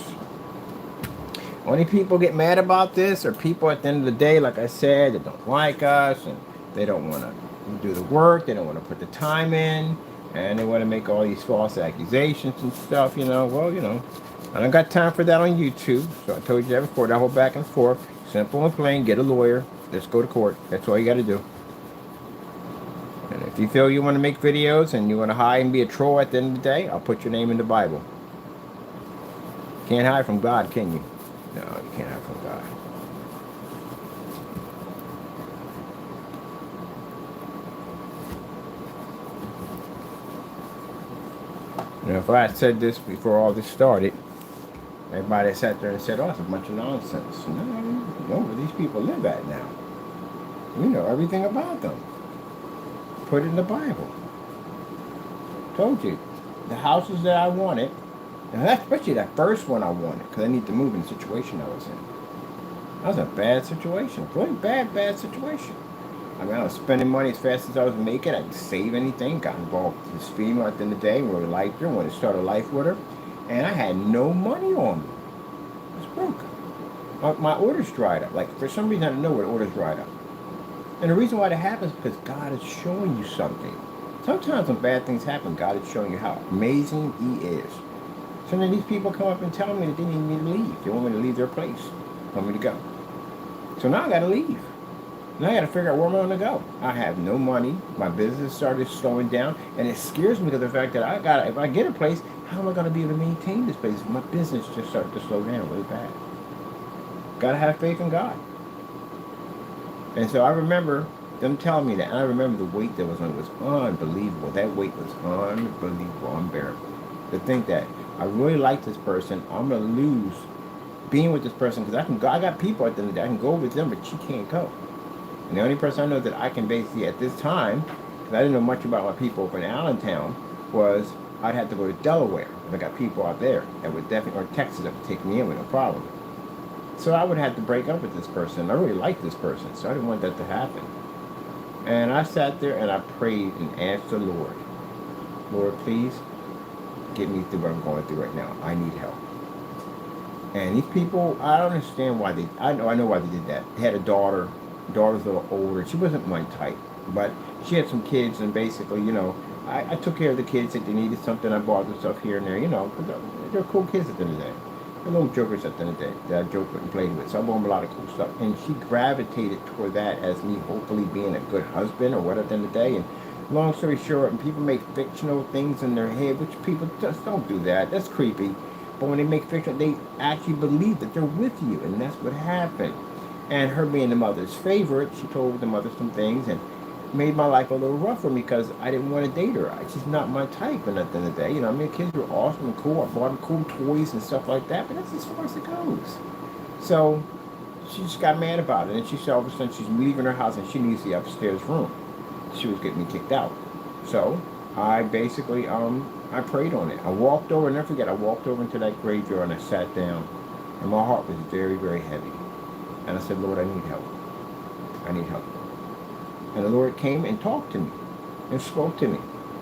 Only people get mad about this are people at the end of the day, like I said, that don't like us, and they don't want to do the work, they don't want to put the time in, and they want to make all these false accusations and stuff, you know. Well, you know, I don't got time for that on YouTube, so I told you that before, that whole back and forth. Simple and plain, get a lawyer, let's go to court. That's all you got to do. And if you feel you want to make videos and you want to hide and be a troll at the end of the day, I'll put your name in the Bible. Can't hide from God, can you? No, you can't hide from God. You know, if I had said this before all this started, everybody sat there and said, oh, it's a bunch of nonsense. No, you know where these people live at now. You know everything about them. Put it in the Bible. Told you. The houses that I wanted, and that's especially that first one I wanted, because I need to move in the situation I was in. That was a bad situation. Really bad situation. I mean, I was spending money as fast as I was making. I didn't save anything. Got involved with this female at the end of the day. Really liked her. Wanted to start a life with her. And I had no money on me. I was broke. My orders dried up. Like, for some reason, I don't know where the orders dried up. And the reason why that happens is because God is showing you something. Sometimes when bad things happen, God is showing you how amazing He is. So then these people come up and tell me that they need me to leave. They want me to leave their place. They want me to go. So now I got to leave. Now I got to figure out where I'm going to go. I have no money. My business started slowing down. And it scares me because of the fact that if I get a place, how am I going to be able to maintain this place? My business just started to slow down really bad. Got to have faith in God. And so I remember them telling me that. And I remember the weight that was on it was unbelievable. That weight was unbelievable, unbearable. To think that I really like this person, I'm going to lose being with this person because I got people at the end of the day. I can go with them, but she can't go. And the only person I know that I can basically at this time, because I didn't know much about my people over in Allentown, was I'd have to go to Delaware. If I got people out there that would definitely, or Texas that would take me in with no problem. So I would have to break up with this person. I really liked this person, so I didn't want that to happen. And I sat there and I prayed and asked the Lord, Lord, please get me through what I'm going through right now. I need help. And these people, I don't understand why they. I know why they did that. They had a daughter. The daughter's a little older. She wasn't my type, but she had some kids, and basically, I took care of the kids. If they needed something, I bought them stuff here and there. Because they're cool kids at the end of the day. They're little jokers at the end of the day that I joked with and played with. So I bought them a lot of cool stuff, and she gravitated toward that as me hopefully being a good husband or what at the end of the day. And long story short, and people make fictional things in their head, which people just don't do that. That's creepy. But when they make fiction, they actually believe that they're with you, and that's what happened. And her being the mother's favorite, she told the mother some things and made my life a little rough for me because I didn't want to date her. She's not my type. And at the end of the day, kids were awesome and cool. I bought them cool toys and stuff like that, but that's as far as it goes. So she just got mad about it, and she said all of a sudden she's leaving her house and she needs the upstairs room. She was getting me kicked out. So I basically I prayed on it. I walked over, never forget, I walked over into that graveyard and I sat down. And my heart was very, very heavy. And I said, Lord, I need help. I need help. And the Lord came and talked to me and spoke to me.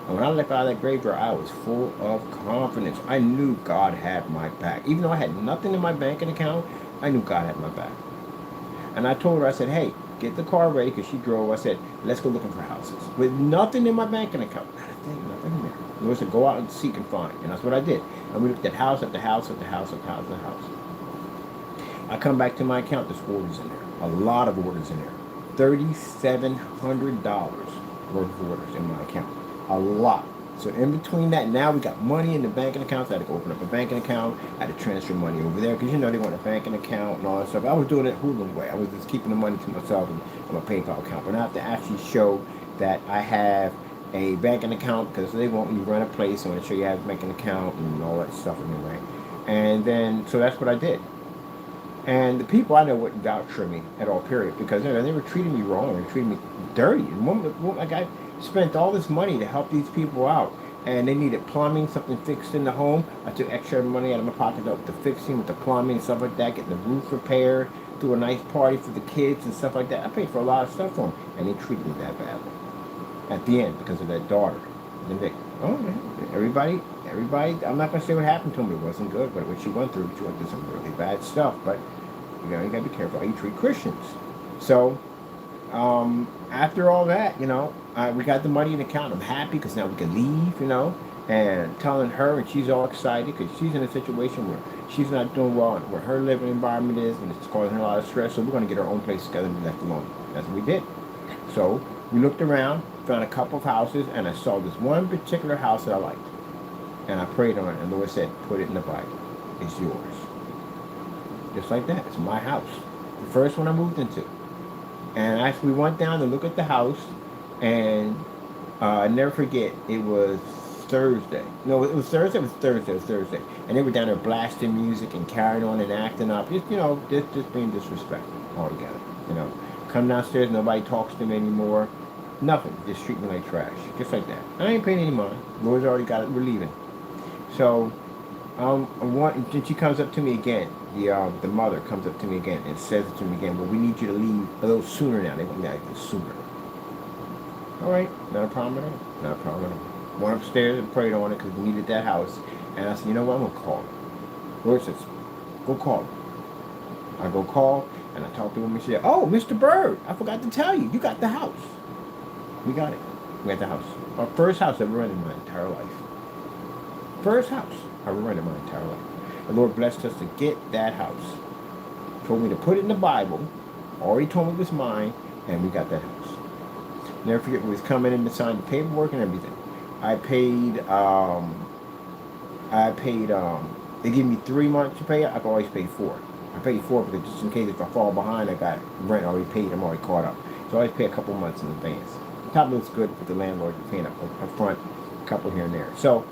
And when I left out of that graveyard, I was full of confidence. I knew God had my back. Even though I had nothing in my banking account, I knew God had my back. And I told her, I said, hey, get the car ready, because she drove. I said, let's go looking for houses. With nothing in my banking account. Not a thing, nothing in there. The Lord said, go out and seek and find. And that's what I did. And we looked at house after house after house after house after house. I come back to my account, there's orders in there. A lot of orders in there. $3,700 worth of orders in my account. A lot. So in between that, now we got money in the banking accounts. I had to go open up a banking account. I had to transfer money over there because they want a banking account and all that stuff. I was doing it Hulu way. I was just keeping the money to myself and on my PayPal account. But I have to actually show that I have a banking account because they want when you run a place, they want to show you have a banking account and all that stuff anyway. And then, so that's what I did. And the people I know wouldn't vouch for me at all, period, because they were treating me wrong. They were treating me dirty. And like I spent all this money to help these people out, and they needed plumbing, something fixed in the home. I took extra money out of my pocket with the fixing, with the plumbing, stuff like that, getting the roof repaired, threw a nice party for the kids and stuff like that. I paid for a lot of stuff for them, and they treated me that badly. At the end, because of that daughter. And they, everybody, I'm not going to say what happened to him. It wasn't good, but what she went through some really bad stuff. But you got to be careful how you treat Christians. So after all that, we got the money in the account. I'm happy because now we can leave, and telling her, and she's all excited because she's in a situation where she's not doing well, where her living environment is, and it's causing her a lot of stress. So we're going to get our own place together and be left alone. That's what we did. So we looked around, found a couple of houses, and I saw this one particular house that I liked. And I prayed on it, and the Lord said, put it in the Bible. It's yours. Just like that. It's my house. The first one I moved into. And actually, we went down to look at the house, and I never forget, it was Thursday. No, it was Thursday? It was Thursday. And they were down there blasting music and carrying on and acting up. Just being disrespectful altogether. Come downstairs, nobody talks to me anymore. Nothing. Just treat me like trash. Just like that. I ain't paying any money. Lord's already got it. We're leaving. So, then she comes up to me again. The mother comes up to me again and says to me again, well, we need you to leave a little sooner now. They want me to leave sooner. All right. Not a problem at all. Not a problem at all. Went upstairs and prayed on it because we needed that house. And I said, you know what? I'm going to call her. Lord says, go call her. I go call, and I talk to him, and she said, oh, Mr. Bird, I forgot to tell you. You got the house. We got it. We got the house. Our first house I've ever rented in my entire life. First house I ever rented in my entire life. The Lord blessed us to get that house. Told me to put it in the Bible. Already told me it was mine, and we got that house. Never forget, we was coming in to sign the paperwork and everything. They give me 3 months to pay. I can always pay 4. I paid 4 because just in case if I fall behind, I got rent already paid. I'm already caught up. So I always pay a couple months in advance. The top looks good for the landlord paying up front, a couple here and there. So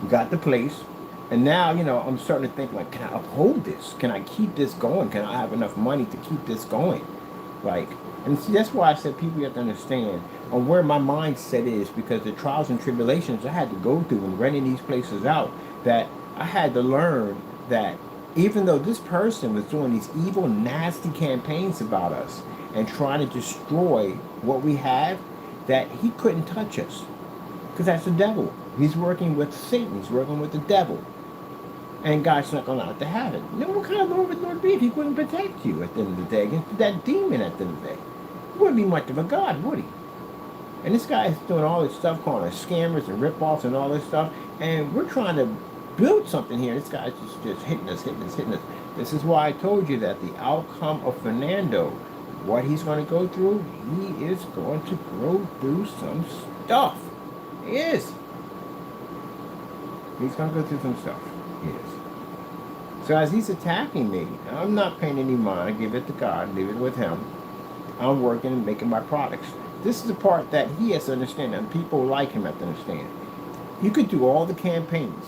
we got the place, and now I'm starting to think like, can I uphold this? Can I keep this going? Can I have enough money to keep this going? And see, that's why I said people have to understand on where my mindset is, because the trials and tribulations I had to go through when renting these places out, that I had to learn that even though this person was doing these evil, nasty campaigns about us and trying to destroy what we have, that he couldn't touch us. Because that's the devil. He's working with Satan. He's working with the devil. And God's not going to allow it to happen. You know, what kind of Lord would Lord be if he wouldn't protect you at the end of the day against that demon at the end of the day? He wouldn't be much of a God, would he? And this guy is doing all this stuff, calling us scammers and rip-offs and all this stuff. And we're trying to build something here. This guy's just hitting us. This is why I told you that the outcome of Fernando, what he's going to go through, he is going to go through some stuff. He is. He's going to go through some stuff. He is. So as he's attacking me, I'm not paying any mind. I give it to God. Leave it with him. I'm working and making my products. This is the part that he has to understand, and people like him have to understand. You could do all the campaigns,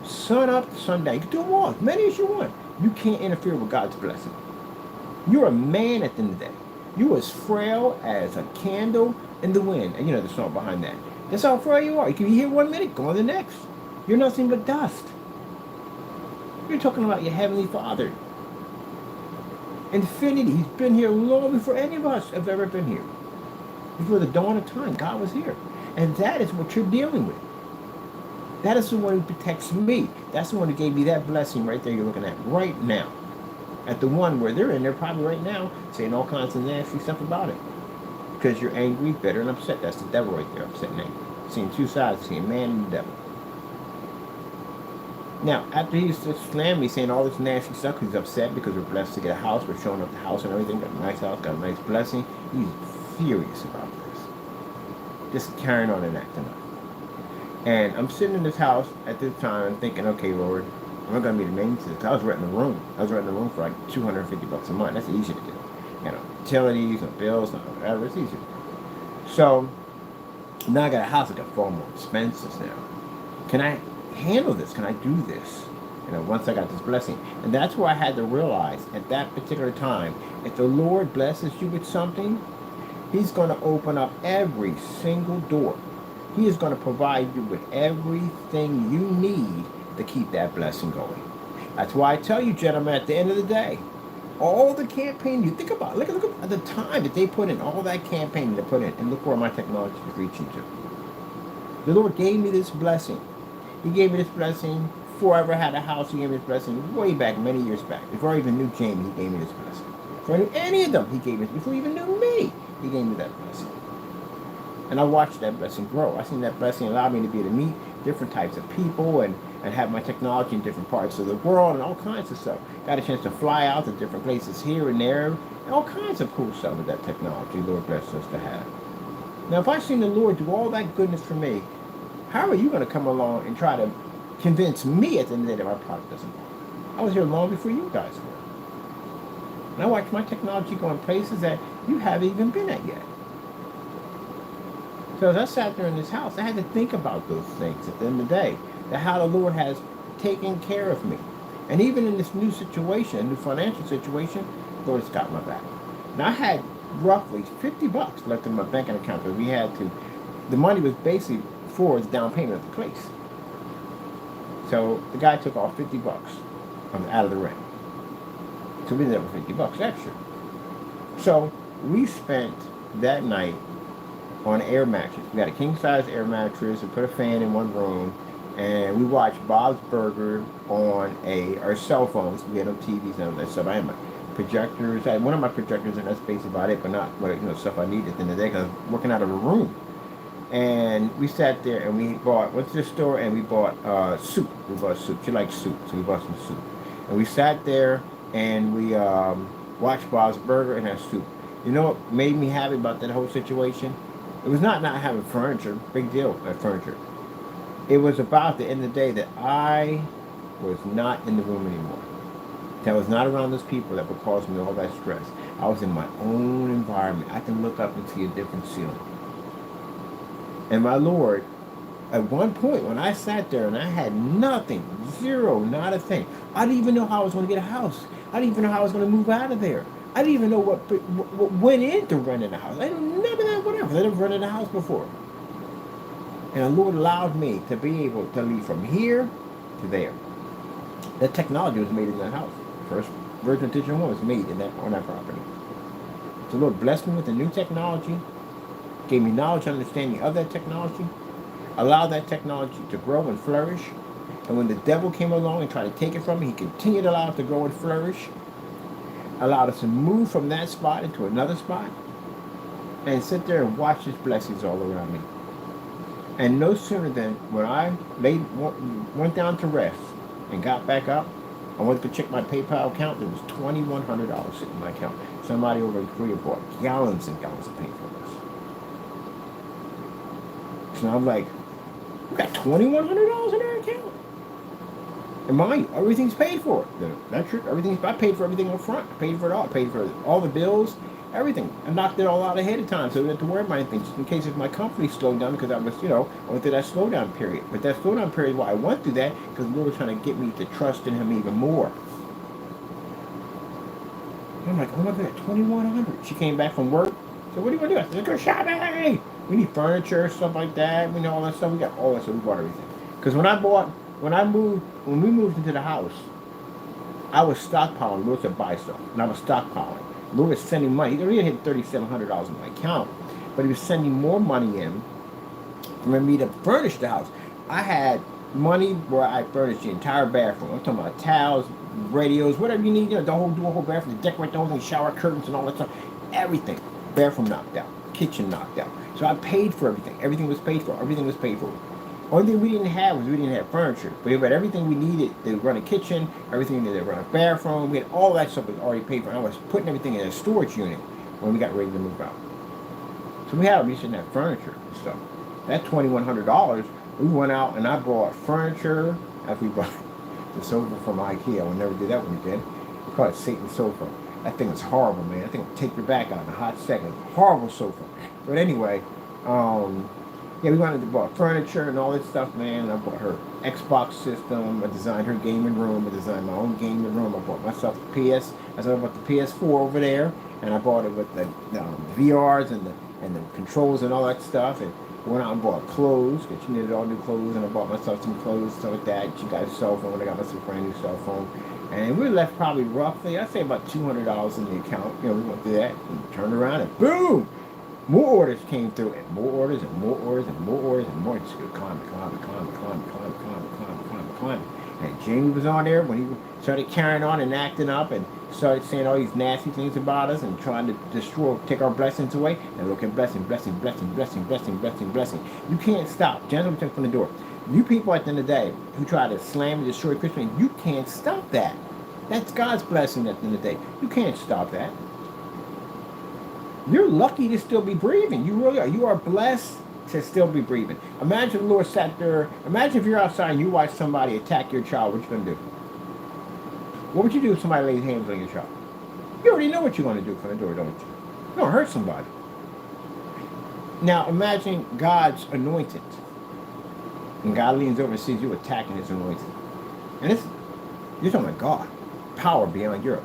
sun up to sundown. You could do them all, as many as you want. You can't interfere with God's blessing. You're a man at the end of the day. You're as frail as a candle in the wind. And you know the song behind that. That's how frail you are. You can be here 1 minute, go on the next. You're nothing but dust. You're talking about your Heavenly Father. Infinity. He's been here long before any of us have ever been here. Before the dawn of time, God was here. And that is what you're dealing with. That is the one who protects me. That's the one who gave me that blessing right there you're looking at right now. At the one where they're in there probably right now saying all kinds of nasty stuff about it. Because you're angry, bitter, and upset. That's the devil right there, upset and angry. Seeing two sides, seeing man and the devil. Now, after he's just slammed me saying all this nasty stuff because he's upset because we're blessed to get a house, we're showing up the house and everything, got a nice house, got a nice blessing, he's furious about this. Just carrying on and acting up. And I'm sitting in this house at this time thinking, okay, Lord, I'm going to be the maintenance. I was renting a room. I was renting a room for like $250 a month. That's easy to do. You know, utilities, no bills, no whatever. It's easy to do. So now I got a house. I got far more expenses now. Can I handle this? Can I do this? You know, once I got this blessing. And that's where I had to realize at that particular time, if the Lord blesses you with something, he's going to open up every single door. He is going to provide you with everything you need to keep that blessing going. That's why I tell you, gentlemen, at the end of the day, all the campaign you think about, look at the time that they put in, all that campaign they put in, and look where my technology is reaching to. The Lord gave me this blessing. He gave me this blessing before I ever had a house. He gave me this blessing way back, many years back. Before I even knew Jamie, he gave me this blessing. Before I knew any of them, he gave me. Before he even knew me, he gave me that blessing. And I watched that blessing grow. I seen that blessing allow me to be able to meet different types of people and have my technology in different parts of the world and all kinds of stuff. Got a chance to fly out to different places here and there. And all kinds of cool stuff with that technology Lord blessed us to have. Now, if I seen the Lord do all that goodness for me, how are you going to come along and try to convince me at the end of the day that my product doesn't work? I was here long before you guys were. And I watched my technology go in places that you haven't even been at yet. So as I sat there in this house, I had to think about those things at the end of the day, that how the Lord has taken care of me. And even in this new situation, new financial situation, the Lord has got my back. Now I had roughly $50 left in my banking account because we had to, the money was basically for the down payment of the place. So the guy took off $50 out of the rent. So we ended up with $50 extra. So we spent that night on an air mattress. We got a king-size air mattress and put a fan in one room, and we watched Bob's Burger on our cell phones. We had no TVs and all that stuff. I had my projectors. I had one of my projectors, and that's basically about it, but not stuff I needed at the end of the day because I was working out of a room. And we sat there and we went to the store and we bought soup. We bought soup. She likes soup, so we bought some soup. And we sat there and we watched Bob's Burger and had soup. You know what made me happy about that whole situation? It was not having furniture, big deal, furniture. It was about the end of the day that I was not in the room anymore. That I was not around those people that would cause me all that stress. I was in my own environment. I can look up and see a different ceiling. And my Lord, at one point when I sat there and I had nothing, zero, not a thing. I didn't even know how I was going to get a house. I didn't even know how I was going to move out of there. I didn't even know what went into renting a house. I didn't never that whatever. I never rented a house before. And the Lord allowed me to be able to leave from here to there. That technology was made in that house. First Virgin Digital One was made on that property. So the Lord blessed me with the new technology, gave me knowledge and understanding of that technology, allowed that technology to grow and flourish. And when the devil came along and tried to take it from me, he continued to allow it to grow and flourish, allowed us to move from that spot into another spot, and sit there and watch his blessings all around me. And no sooner than when I went down to rest and got back up, I went to check my PayPal account. There was $2,100 sitting in my account. Somebody over in Korea bought gallons and gallons of paint from us. So I'm like, we got $2,100 in our account. And mind you, everything's paid for. That's true. I paid for everything up front. I paid for it all. I paid for all the bills, everything. I knocked it all out ahead of time, so I didn't have to worry about anything, just in case if my company slowed down, because I was, I went through that slowdown period. But that slowdown period, why I went through that, because the Lord was trying to get me to trust in Him even more. And I'm like, oh my God, $2,100. She came back from work. So what do you want to do? I said, let's go shopping. We need furniture, stuff like that. We know all that stuff. We got all that stuff. We bought everything. Because when we moved into the house, I was stockpiling. Lord said buy stuff, and I was stockpiling. Lord was sending money. He already had $3,700 in my account, but he was sending more money in for me to furnish the house. I had money where I furnished the entire bathroom. I'm talking about towels, radios, whatever you need. Do a whole bathroom, decorate the whole thing, shower curtains and all that stuff. Everything. Bathroom knocked out. Kitchen knocked out. So I paid for everything. Everything was paid for. Everything was paid for. Only thing we didn't have was we didn't have furniture. But we had everything we needed to run a kitchen, everything to run a bathroom. We had all that stuff was already paid for. I was putting everything in a storage unit when we got ready to move out. So we didn't have furniture and stuff. That $2,100, we went out and I bought furniture. After we bought the sofa from IKEA, we'll never do that one again. We call it Satan's sofa. That thing was horrible, man. That thing would take your back out in a hot second. Horrible sofa. But anyway, yeah, we wanted to buy furniture and all this stuff, man. I bought her Xbox system. I designed her gaming room. I designed my own gaming room. I bought myself the PS. I bought the PS4 over there, and I bought it with the VRs and the controls and all that stuff. And went out and bought clothes, because she needed all new clothes, and I bought myself some clothes, stuff like that. She got a cell phone. I got myself a brand new cell phone. And we left probably roughly, I'd say about $200 in the account. We went through that and turned around and boom! More orders came through, and more orders, and more orders, and more orders, and more. Just climbing. And Jamie was on there when he started carrying on and acting up and started saying all these nasty things about us and trying to take our blessings away. And look at blessing. You can't stop. Gentlemen, check from the door. You people at the end of the day who try to slam and destroy Christianity, you can't stop that. That's God's blessing at the end of the day. You can't stop that. You're lucky to still be breathing. You really are. You are blessed to still be breathing. Imagine the Lord sat there. Imagine if you're outside and you watch somebody attack your child. What you going to do? What would you do if somebody lays hands on your child? You already know what you're going to do from the door, don't you? You're going to hurt somebody. Now imagine God's anointed. And God leans over and sees you attacking His anointed. And you're talking about God. Power beyond your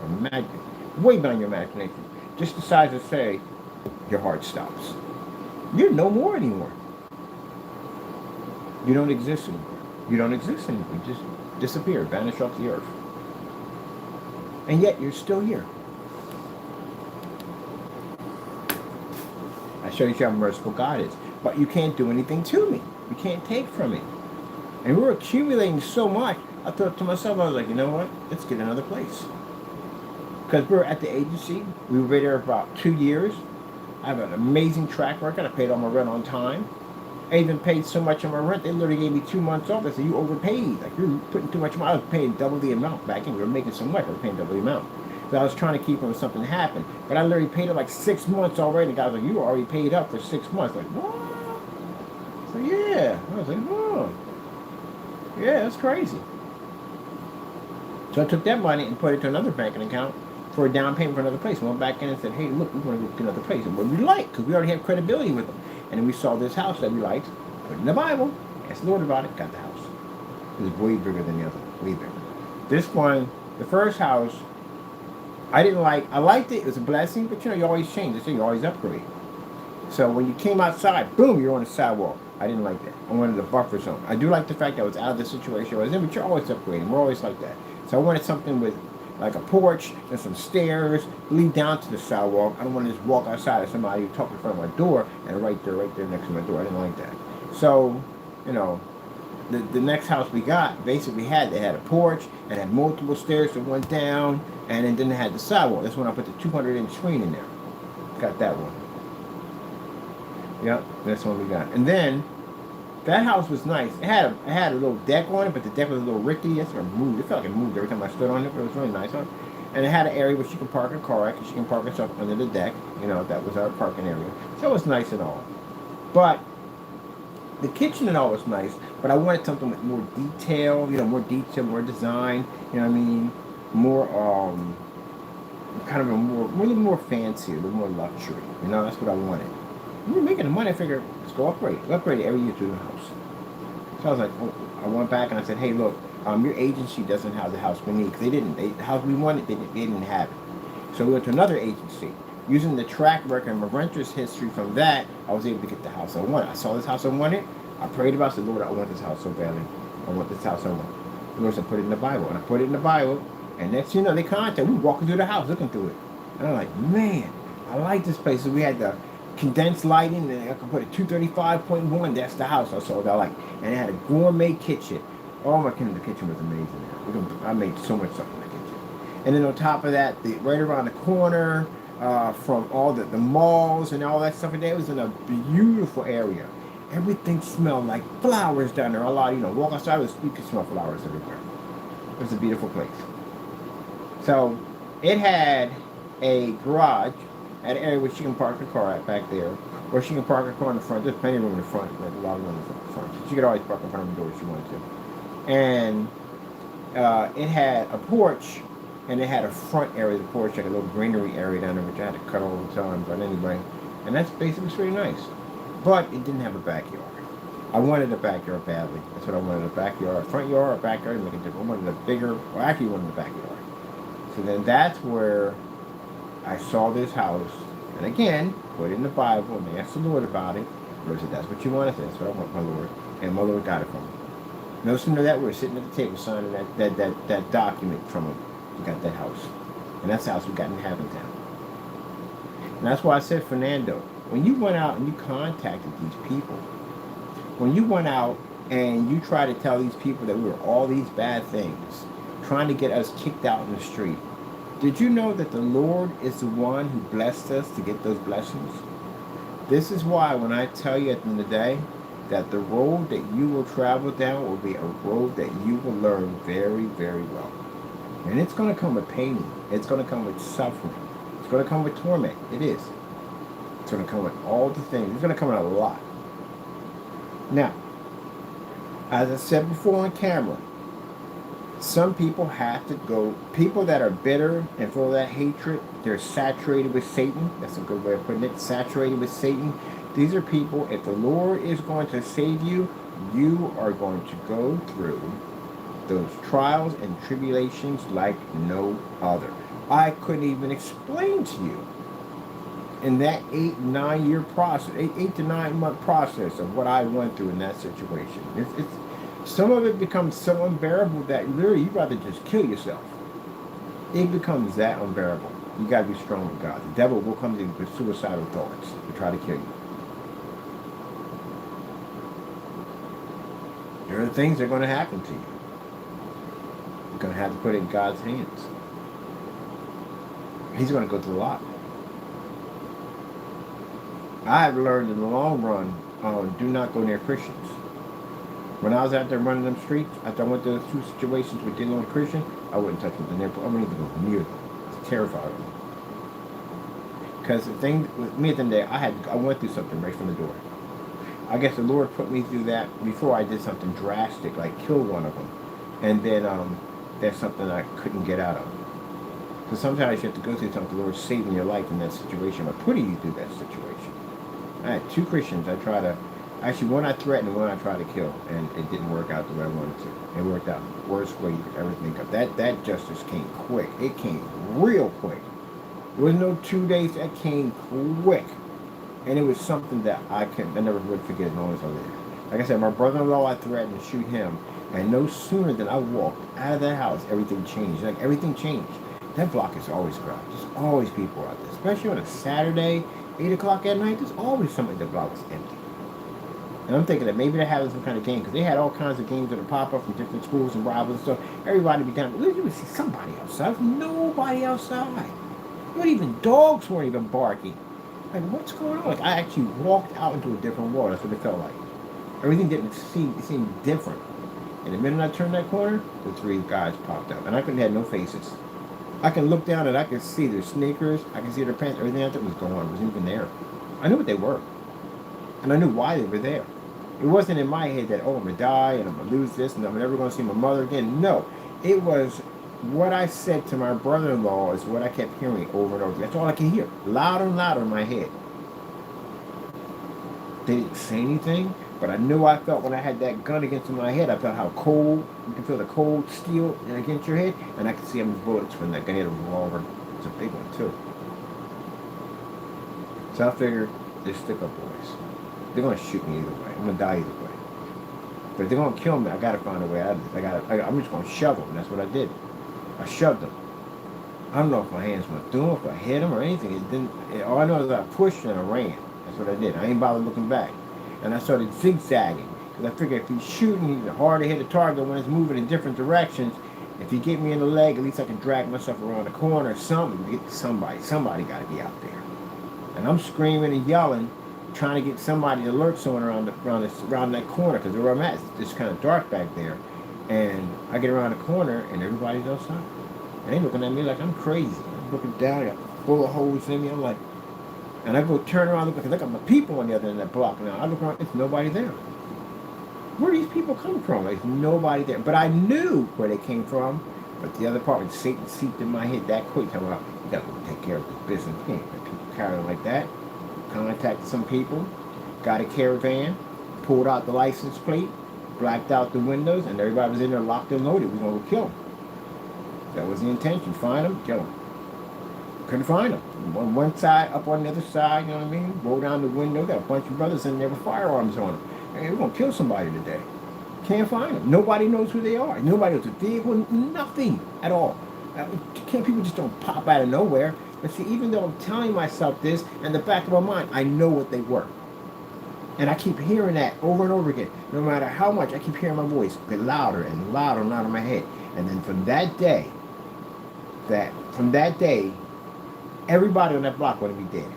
way beyond your imagination. Just decides to say, your heart stops. You're no more anymore. You don't exist anymore. You just disappear, vanish off the earth. And yet you're still here. I show you how merciful God is. But you can't do anything to me. You can't take from me. And we're accumulating so much. I thought to myself, I was like, you know what? Let's get another place. Because we're at the agency. We were there about 2 years. I have an amazing track record. I paid all my rent on time. I even paid so much on my rent, they literally gave me 2 months off. They said, you overpaid. Like, you're putting too much money. I was paying double the amount back in. We were making so much. I was paying double the amount. So I was trying to keep from something to happen. But I literally paid up like 6 months already. The guy was like, you already paid up for 6 months. Like, what? So yeah. I was like, oh. Yeah, that's crazy. So I took that money and put it to another banking account for a down payment for another place. We went back in and said, hey, look, we want to get another place. And what we like, because we already have credibility with them. And then we saw this house that we liked, put it in the Bible, asked the Lord about it, got the house. It was way bigger than the other one, way bigger. This one, the first house, I didn't like. I liked it. It was a blessing, but you always change. So you always upgrade. So when you came outside, boom, you're on the sidewalk. I didn't like that. I wanted a buffer zone. I do like the fact that I was out of the situation I was in, but you're always upgrading. We're always like that. So I wanted something with like a porch and some stairs, lead down to the sidewalk. I don't want to just walk outside of somebody who talked in front of my door and right there next to my door. I didn't like that. So you know, the next house we got basically they had a porch and had multiple stairs that went down, and then they had the sidewalk. That's when I put the 200-inch screen in there. Got that one. Yep, that's one we got. And then that house was nice. It had a little deck on it, but the deck was a little rickety. It sort of moved. It felt like it moved every time I stood on it, but it was really nice. Huh? And it had an area where she could park her car at, because she can park herself under the deck. You know, that was our parking area. So it was nice and all. But the kitchen and all was nice, but I wanted something with more detail, more detail, more design, you know what I mean? More, kind of a little more fancy, a little more luxury. That's what I wanted. We were making the money. I figured, let's go upgrade. We upgraded every year to the house. So I was like, I went back and I said, hey, look, your agency doesn't have the house we need, because the house we wanted, they didn't have it. So we went to another agency. Using the track record and my renter's history from that, I was able to get the house I wanted. I saw this house I wanted. I prayed about it. I said, Lord, I want this house so badly. I want this house I want. The Lord said, put it in the Bible. And I put it in the Bible. And next thing you know, they contact. We walking through the house, looking through it. And I'm like, man, I like this place. So we had the condensed lighting, and I could put a 235.1. That's the house I saw that I like. And it had a gourmet kitchen. Oh my goodness, the kitchen was amazing. I made so much stuff in the kitchen. And then on top of that, right around the corner, from all the malls and all that stuff, and it was in a beautiful area. Everything smelled like flowers down there. Walk outside, you could smell flowers everywhere. It was a beautiful place. So it had a garage at an area where she can park her car at back there, or she can park her car in the front. There's plenty of room in the front, like a lot of room in the front. She could always park in front of the door if she wanted to. And it had a porch, and it had a front area of the porch, like a little greenery area down there, which I had to cut all the time. But anyway, and that's basically pretty nice. But it didn't have a backyard. I wanted a backyard badly. That's what I wanted, a backyard. Front yard or backyard, make a difference. I wanted a bigger, well, actually wanted a backyard. So then that's where I saw this house. And again, put it in the Bible and asked the Lord about it. The Lord said, that's what you want. I said, that's what I want, my Lord. And my Lord got it from me. No sooner that we were sitting at the table signing that document from him. We got that house. And that's the house we got in Haventown. And that's why I said, Fernando, when you went out and you contacted these people, when you went out and you tried to tell these people that we were all these bad things, trying to get us kicked out in the street, did you know that the Lord is the one who blessed us to get those blessings? This is why when I tell you at the end of the day that the road that you will travel down will be a road that you will learn very, very well. And it's going to come with pain. It's going to come with suffering. It's going to come with torment. It is. It's going to come with all the things. It's going to come with a lot. Now, as I said before on camera, some people have to go, people that are bitter and full of that hatred, they're saturated with Satan. That's a good way of putting it, saturated with Satan. These are people, if the Lord is going to save you, you are going to go through those trials and tribulations like no other. I couldn't even explain to you in that 8-9 year process, 8 to 9 month process of what I went through in that situation. It's some of it becomes so unbearable that literally you'd rather just kill yourself. It becomes that unbearable. You gotta be strong with God. The devil will come to you with suicidal thoughts to try to kill you. There are things that are going to happen to you. You're going to have to put it in God's hands. He's going to go through a lot. I've learned in the long run, do not go near Christians. When I was out there running them streets, after I went through those 2 situations with dealing with Christian, I wouldn't touch them. I wouldn't even go near them. It's terrifying. Because the thing with me at the end of the day, I went through something right from the door. I guess the Lord put me through that before I did something drastic, like kill one of them. And then there's something I couldn't get out of. So sometimes you have to go through something, the Lord's saving your life in that situation, or putting you through that situation. I had 2 Christians one I threatened and one I tried to kill, and it didn't work out the way I wanted to. It worked out the worst way you could ever think of. That justice came quick. It came real quick. There was no 2 days, that came quick. And it was something that I never would forget as long as I live. Like I said, my brother-in-law, I threatened to shoot him. And no sooner than I walked out of that house, everything changed. Like, everything changed. That block is always crowded. There's always people out there. Especially on a Saturday, 8 o'clock at night, there's always somebody that block is empty. And I'm thinking that maybe they're having some kind of game, because they had all kinds of games that would pop up from different schools and rivals and stuff. Everybody began, you would see somebody outside. Nobody outside. Not even dogs weren't even barking. Like, what's going on? Like, I actually walked out into a different world. That's what it felt like. Everything didn't seem different. And the minute I turned that corner, the three guys popped up. And I couldn't have no faces. I can look down and I can see their sneakers, I can see their pants, everything I thought was gone was even there. I knew what they were. And I knew why they were there. It wasn't in my head that, oh, I'm going to die and I'm going to lose this and I'm never going to see my mother again. No. It was what I said to my brother-in-law is what I kept hearing over and over. That's all I could hear. Louder and louder in my head. They didn't say anything, but I knew I felt when I had that gun against my head, I felt how cold, you can feel the cold steel against your head, and I could see them bullets when that gun hit a revolver. It's a big one, too. So I figured, they're stick-up boys. They're going to shoot me either way. I'm going to die either way. But if they're going to kill me, I got to find a way out of this. I'm just going to shove them, and that's what I did. I shoved them. I don't know if my hands went through them, if I hit them or anything. All I know is I pushed and I ran. That's what I did. I ain't bothered looking back. And I started zigzagging. Because I figured if he's shooting, he's hard to hit a target when it's moving in different directions. If he get me in the leg, at least I can drag myself around the corner or something to get to somebody. Somebody got to be out there. And I'm screaming and yelling, trying to get somebody to alert someone around that corner. Because where I'm at, it's kind of dark back there. And I get around the corner and everybody's outside. And they looking at me like I'm crazy. I'm looking down, I got full of holes in me. I'm like, and I go turn around, look, because I got my people on the other end of that block. Now I look around, it's nobody there. Where do these people come from? There's nobody there. But I knew where they came from. But the other part was Satan seeped in my head that quick. Talking about, you got to take care of this business. You can't let people carrying like that. Contacted some people, got a caravan, pulled out the license plate, blacked out the windows, and everybody was in there locked and loaded. We were going to kill them. That was the intention. Find them, kill them. Couldn't find them. On one side, up on the other side, you know what I mean? Roll down the window, got a bunch of brothers in there with firearms on them. Hey, we're going to kill somebody today. Can't find them. Nobody knows who they are. Nobody knows the vehicle, nothing at all. People just don't pop out of nowhere. But see, even though I'm telling myself this, in the back of my mind, I know what they were. And I keep hearing that over and over again. No matter how much, I keep hearing my voice get louder and louder and louder in my head. And then from that day, everybody on that block wanted me dead.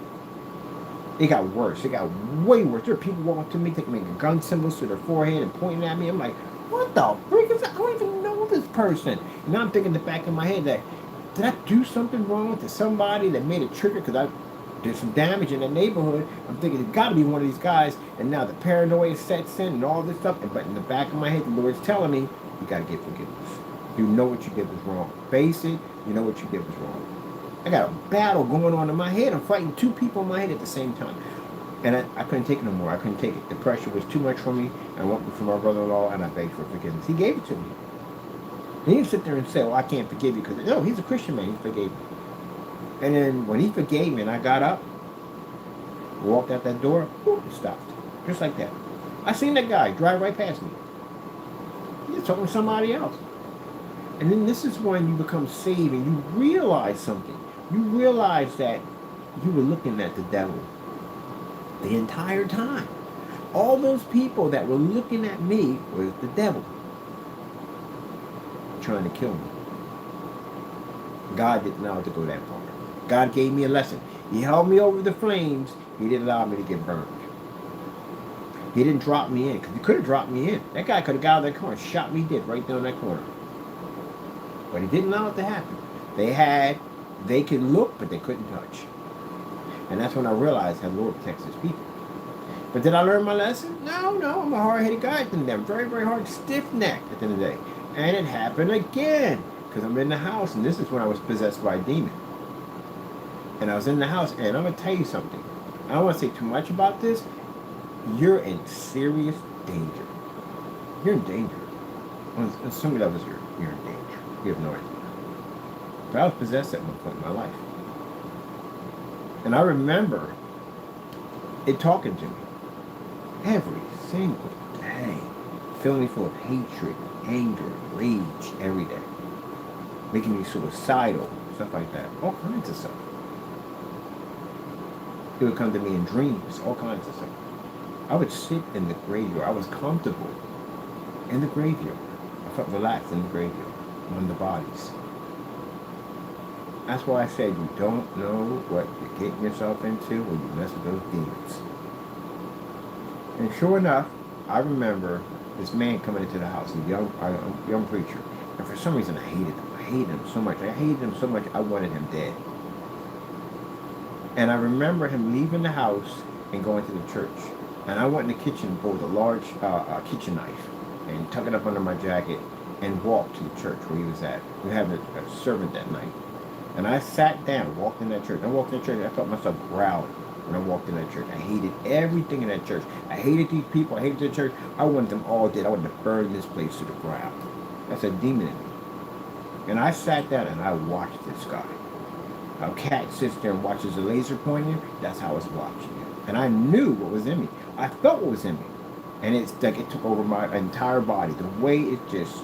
It got worse. It got way worse. There were people walking to me, making gun symbols to their forehead and pointing at me. I'm like, what the freak is that? I don't even know this person. And now I'm thinking in the back of my head that, did I do something wrong to somebody that made a trigger? Because I did some damage in the neighborhood. I'm thinking it got to be one of these guys. And now the paranoia sets in and all this stuff. But in the back of my head, the Lord's telling me, you got to get forgiveness. You know what you did was wrong. Face it, you know what you did was wrong. I got a battle going on in my head. I'm fighting two people in my head at the same time. And I couldn't take it no more. I couldn't take it. The pressure was too much for me. I went before my brother-in-law and I begged for forgiveness. He gave it to me. He didn't sit there and say, oh, I can't forgive you. Because, no, he's a Christian man. He forgave me. And then when he forgave me and I got up, walked out that door, whoop, it stopped. Just like that. I seen that guy drive right past me. He was talking to somebody else. And then this is when you become saved and you realize something. You realize that you were looking at the devil the entire time. All those people that were looking at me was the devil trying to kill me. God didn't allow it to go that far. God gave me a lesson. He held me over the flames. He didn't allow me to get burned. He didn't drop me in, because he could have dropped me in. That guy could have got out of that car and shot me dead right down that corner. But he didn't allow it to happen. They could look, but they couldn't touch. And that's when I realized how the Lord protects his people. But did I learn my lesson? No, I'm a hard-headed guy at the end of the day. I'm very, very hard, stiff-necked at the end of the day. And it happened again, because I'm in the house, and this is when I was possessed by a demon. And I was in the house, and I'm going to tell you something. I don't want to say too much about this. You're in serious danger. You're in danger. On some levels, you're in danger. You have no idea. But I was possessed at one point in my life. And I remember it talking to me every single day, filling me full of hatred, anger, rage every day, making me suicidal, stuff like that, all kinds of stuff. It would come to me in dreams, all kinds of stuff. I would sit in the graveyard. I was comfortable in the graveyard. I felt relaxed in the graveyard, on the bodies. That's why I said you don't know what you're getting yourself into when you mess with those demons. And sure enough, I remember this man coming into the house, a young preacher. And for some reason, I hated him. I hated him so much. I hated him so much, I wanted him dead. And I remember him leaving the house and going to the church. And I went in the kitchen with a large kitchen knife and tuck it up under my jacket and walked to the church where he was at. We had a servant that night. And I sat down, walked in that church. I walked in that church, and I felt myself growling when I walked in that church. I hated everything in that church. I hated these people. I hated the church. I wanted them all dead. I wanted to burn this place to the ground. That's a demon in me. And I sat down and I watched this guy. A cat sits there and watches a laser pointing. That's how I was watching it. And I knew what was in me. I felt what was in me. And it's like it took over my entire body. The way it just,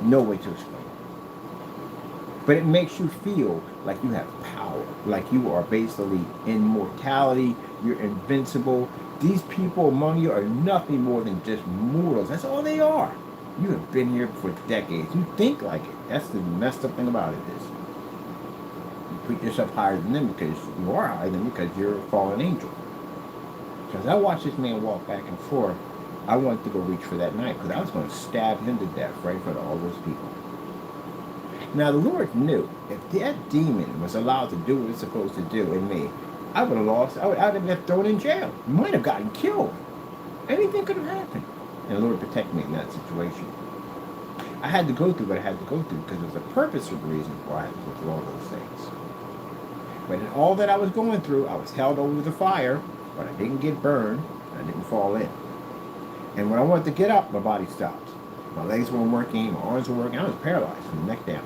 no way to explain. But it makes you feel like you have power, like you are basically immortality, you're invincible. These people among you are nothing more than just mortals. That's all they are. You have been here for decades. You think like it. That's the messed up thing about it is. You put yourself higher than them because you are higher than them because you're a fallen angel. So as I watched this man walk back and forth, I wanted to go reach for that knife because I was going to stab him to death right in front of all those people. Now the Lord knew if that demon was allowed to do what it's supposed to do in me, I would have lost. I would have been thrown in jail. Might have gotten killed. Anything could have happened. And the Lord protected me in that situation. I had to go through what I had to go through because there was a purpose or reason why I had to go through all those things. But in all that I was going through, I was held over the fire, but I didn't get burned. And I didn't fall in. And when I wanted to get up, my body stopped. My legs weren't working. My arms weren't working. I was paralyzed from the neck down.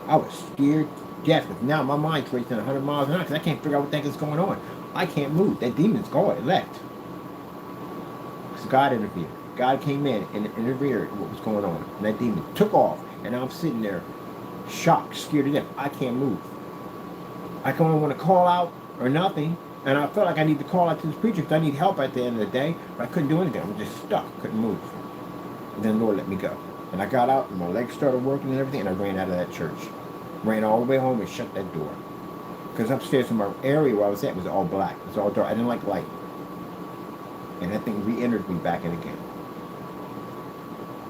I was scared to death, but now my mind's racing 100 miles an hour because I can't figure out what the heck is going on. I can't move. That demon's gone. It left. Because God intervened. God came in and interfered with what was going on. And that demon took off. And I'm sitting there shocked, scared to death. I can't move. I don't want to call out or nothing. And I felt like I need to call out to this preacher because I need help at the end of the day. But I couldn't do anything. I was just stuck. Couldn't move. And then the Lord let me go. And I got out and my legs started working and everything. And I ran out of that church. Ran all the way home and shut that door. Because upstairs in my area where I was at was all black. It was all dark. I didn't like light. And that thing re-entered me back in again.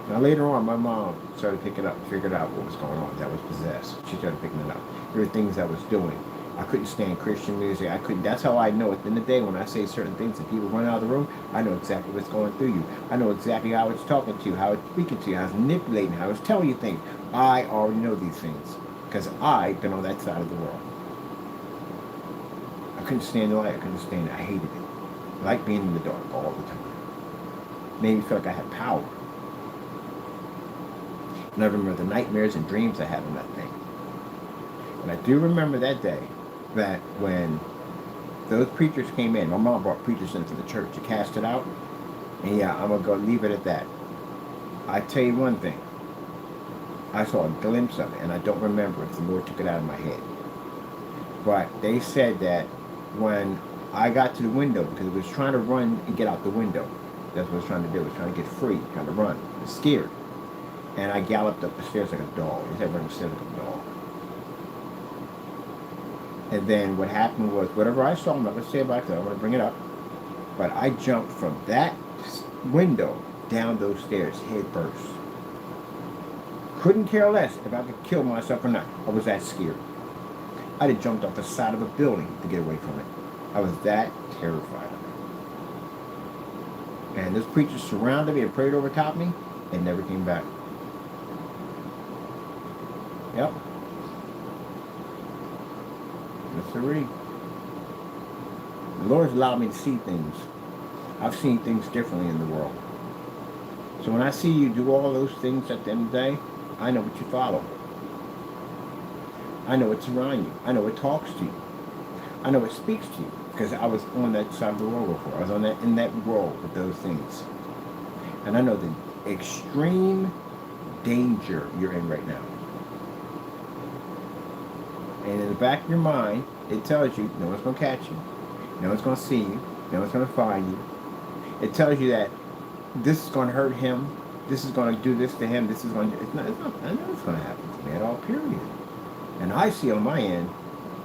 Now later on, my mom started picking up, figured out what was going on. That was possessed. She started picking it up. There were things I was doing. I couldn't stand Christian music. I couldn't. That's how I know at the end of the day when I say certain things and people run out of the room, I know exactly what's going through you. I know exactly how it's talking to you, how it's speaking to you, how it's manipulating, how it's telling you things. I already know these things because I've been on that side of the world. I couldn't stand the light. I couldn't stand it. I hated it. I liked being in the dark all the time. Made me feel like I had power. And I remember the nightmares and dreams I had on that thing. And I do remember that day that when those preachers came in, my mom brought preachers into the church to cast it out. And yeah, I'm going to go leave it at that. I tell you one thing. I saw a glimpse of it, and I don't remember if the Lord took it out of my head. But they said that when I got to the window, because it was trying to run and get out the window. That's what it was trying to do. It was trying to get free, trying to run. I was scared. And I galloped up the stairs like a dog. It was running upstairs like a dog. And then what happened was, whatever I saw, I'm not going to say about it because I don't want to bring it up, but I jumped from that window down those stairs head first. Couldn't care less if I could kill myself or not. I was that scared. I'd have jumped off the side of a building to get away from it. I was that terrified of it. And those preachers surrounded me and prayed over top of me and never came back. Yep. Yes, sirree. The Lord's allowed me to see things. I've seen things differently in the world. So when I see you do all those things at the end of the day, I know what you follow. I know what's around you. I know what talks to you. I know what speaks to you. Because I was on that side of the world before. I was in that world with those things. And I know the extreme danger you're in right now. And in the back of your mind, it tells you no one's going to catch you. No one's going to see you. No one's going to find you. It tells you that this is going to hurt him. This is going to do this to him. This is going to. I know it's going to happen to me at all. Period. And I see on my end,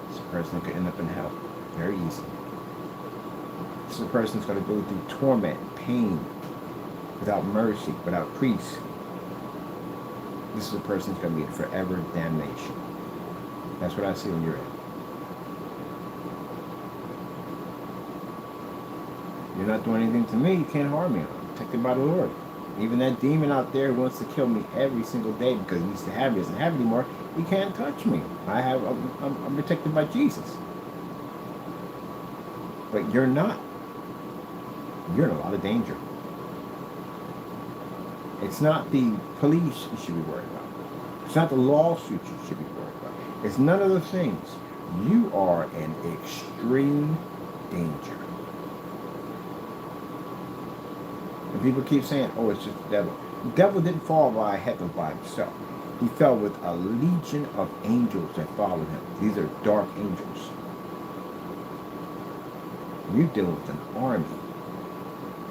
this person could end up in hell very easily. This is a person that's going to go through torment, pain, without mercy, without peace. This is a person that's going to be in forever damnation. That's what I see on your end. You're not doing anything to me. You can't harm me. I'm protected by the Lord. Even that demon out there who wants to kill me every single day because he used to have it, doesn't have it anymore. He can't touch me. I'm protected by Jesus. But you're not. You're in a lot of danger. It's not the police you should be worried about. It's not the lawsuits you should be worried about. It's none of those things. You are in extreme danger. And people keep saying, oh, it's just the devil. The devil didn't fall by heaven by himself. He fell with a legion of angels that followed him. These are dark angels. You deal with an army.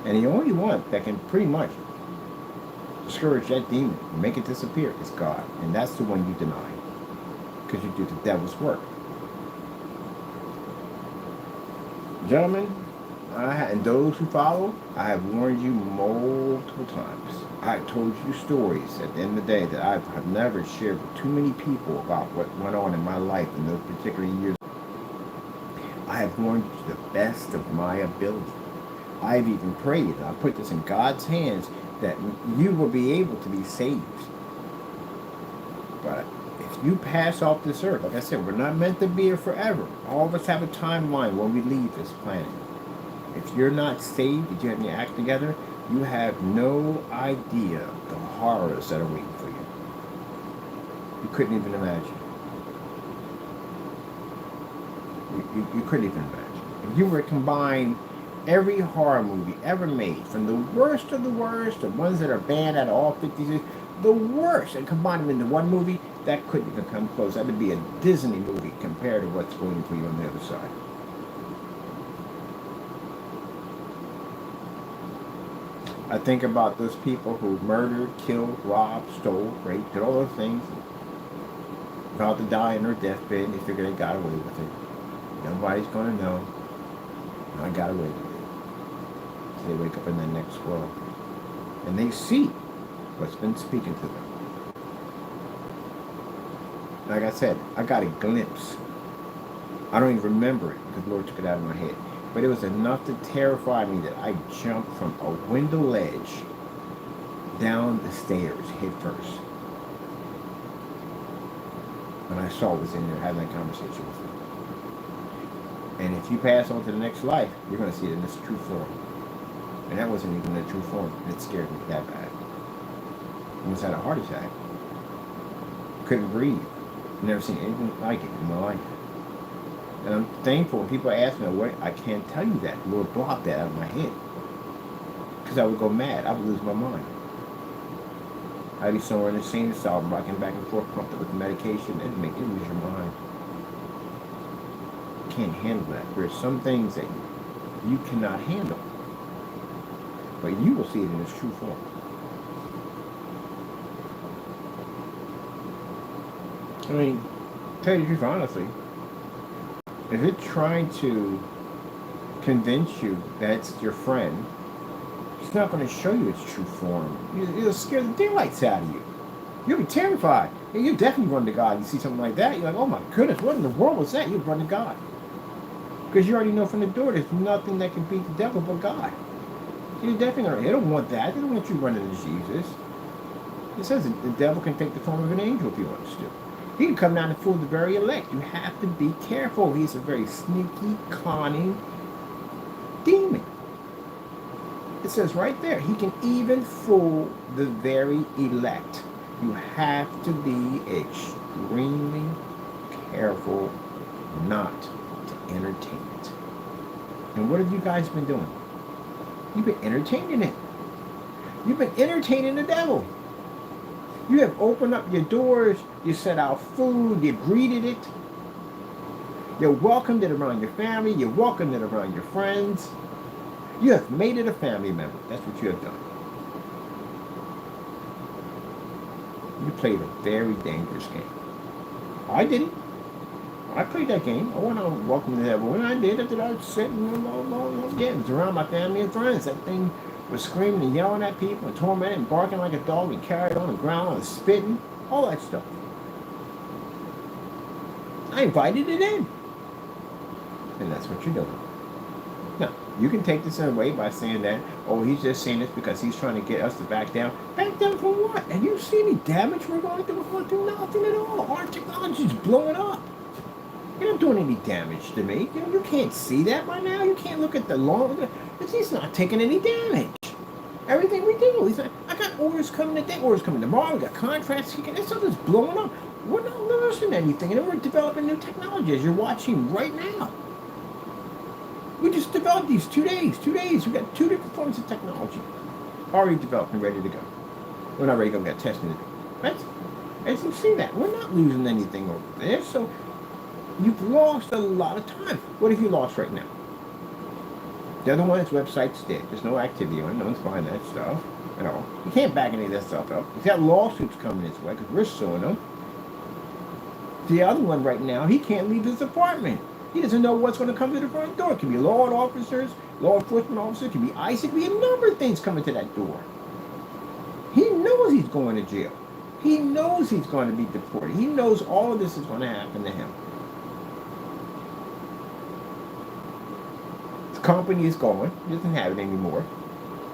And the only one that can pretty much discourage that demon, make it disappear, is God. And that's the one you deny. Because you do the devil's work. Gentlemen, and those who follow, I have warned you multiple times. I told you stories at the end of the day that I've never shared with too many people about what went on in my life in those particular years. I have warned you to the best of my ability. I've even prayed, and I put this in God's hands, that you will be able to be saved. But if you pass off this earth, like I said, we're not meant to be here forever. All of us have a timeline when we leave this planet. If you're not saved, if you have your act together, you have no idea the horrors that are waiting for you. You couldn't even imagine. You couldn't even imagine. If you were to combine every horror movie ever made, from the worst of the worst, the ones that are banned out of all 50 states, the worst, and combine them into one movie, that couldn't even come close. That would be a Disney movie compared to what's waiting for you on the other side. I think about those people who murdered, killed, robbed, stole, raped, did all those things. About to die in their deathbed, and they figure they got away with it. Nobody's going to know. I got away with it. So they wake up in the next world. And they see what's been speaking to them. Like I said, I got a glimpse. I don't even remember it because the Lord took it out of my head. But it was enough to terrify me that I jumped from a window ledge down the stairs head first. When I saw what was in there having that conversation with me. And if you pass on to the next life, you're going to see it in its true form. And that wasn't even the true form. It scared me that bad. I almost had a heart attack. Couldn't breathe. Never seen anything like it in my life. And I'm thankful when people ask me, what, I can't tell you that. The Lord blocked that out of my head. Because I would go mad. I would lose my mind. I'd be somewhere in the insane asylum, rocking back and forth, pumped up with medication, and make you lose your mind. You can't handle that. There are some things that you cannot handle. But you will see it in its true form. I mean, tell you the truth, honestly, if it's trying to convince you that it's your friend, it's not going to show you its true form. It'll scare the daylights out of you. You'll be terrified. And you definitely run to God. You see something like that, you're like, oh my goodness, what in the world was that? You'd run to God. Because you already know from the door there's nothing that can beat the devil but God. You're definitely going to, they don't want that. They don't want you running to Jesus. It says that the devil can take the form of an angel if he wants to. He can come down and fool the very elect. You have to be careful. He's a very sneaky, conning demon. It says right there, he can even fool the very elect. You have to be extremely careful not to entertain it. And what have you guys been doing? You've been entertaining it. You've been entertaining the devil. You have opened up your doors, you set out food, you greeted it. You welcomed it around your family, you welcomed it around your friends. You have made it a family member. That's what you have done. You played a very dangerous game. I did it. I played that game. I went on Welcome to Heaven. When I did it, I was sitting, it was around my family and friends. That thing was screaming and yelling at people and tormenting and barking like a dog and carried on the ground and spitting, all that stuff. I invited it in. And that's what you're doing. Now, you can take this away by saying that, oh, he's just saying this because he's trying to get us to back down. Back down from what? And you see any damage we're going through? We're going through nothing at all. Our technology's blowing up. You're not doing any damage to me. You can't see that right now. You can't look at the long. He's not taking any damage. Everything we do, he's like, I got orders coming today, orders coming tomorrow. We got contracts. This stuff is blowing up. We're not losing anything, and we're developing new technology as you're watching right now. We just developed these 2 days. 2 days. We got 2 different forms of technology already developed and ready to go. We're not ready to go. We got testing to do. Right? As you see that, we're not losing anything over there. So you've lost a lot of time. What have you lost right now? The other one is website's dead. There's no activity on it. No one's buying that stuff at all. You can't back any of that stuff up. He's got lawsuits coming his way because we're suing him. The other one right now, he can't leave his apartment. He doesn't know what's going to come to the front door. It can be law officers, law enforcement officers. It can be ICE. It can be a number of things coming to that door. He knows he's going to jail. He knows he's going to be deported. He knows all of this is going to happen to him. His company is gone. He doesn't have it anymore.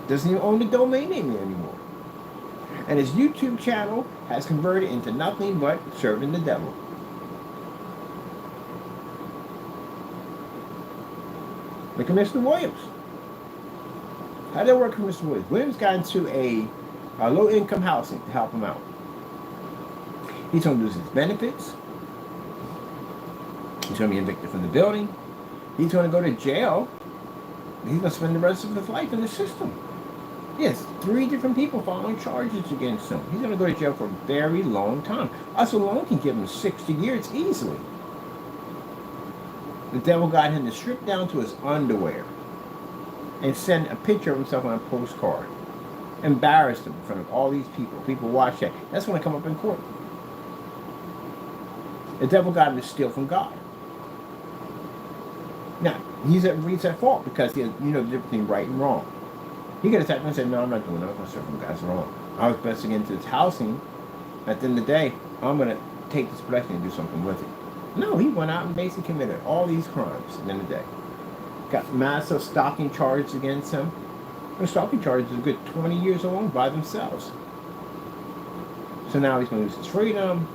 Doesn't even own the domain name anymore. And his YouTube channel has converted into nothing but serving the devil. Look at Mr. Williams. How did that work for Mr. Williams? Williams got into a low-income housing to help him out. He's going to lose his benefits. He's going to be evicted from the building. He's going to go to jail. He's going to spend the rest of his life in the system. Yes, 3 different people filing charges against him. He's going to go to jail for a very long time. Us alone can give him 60 years easily. The devil got him to strip down to his underwear and send a picture of himself on a postcard. Embarrassed him in front of all these people. People watch that. That's going to come up in court. The devil got him to steal from God. Now, he's at fault because he has, the difference between right and wrong. He could have attacked me and said, no, I'm not doing that. I'm going to serve from God's wrong. I was investing into this housing. At the end of the day, I'm going to take this blessing and do something with it. No, he went out and basically committed all these crimes at the end of the day. Got massive stalking charges against him. The stalking charges are a good 20 years alone by themselves. So now he's going to lose his freedom.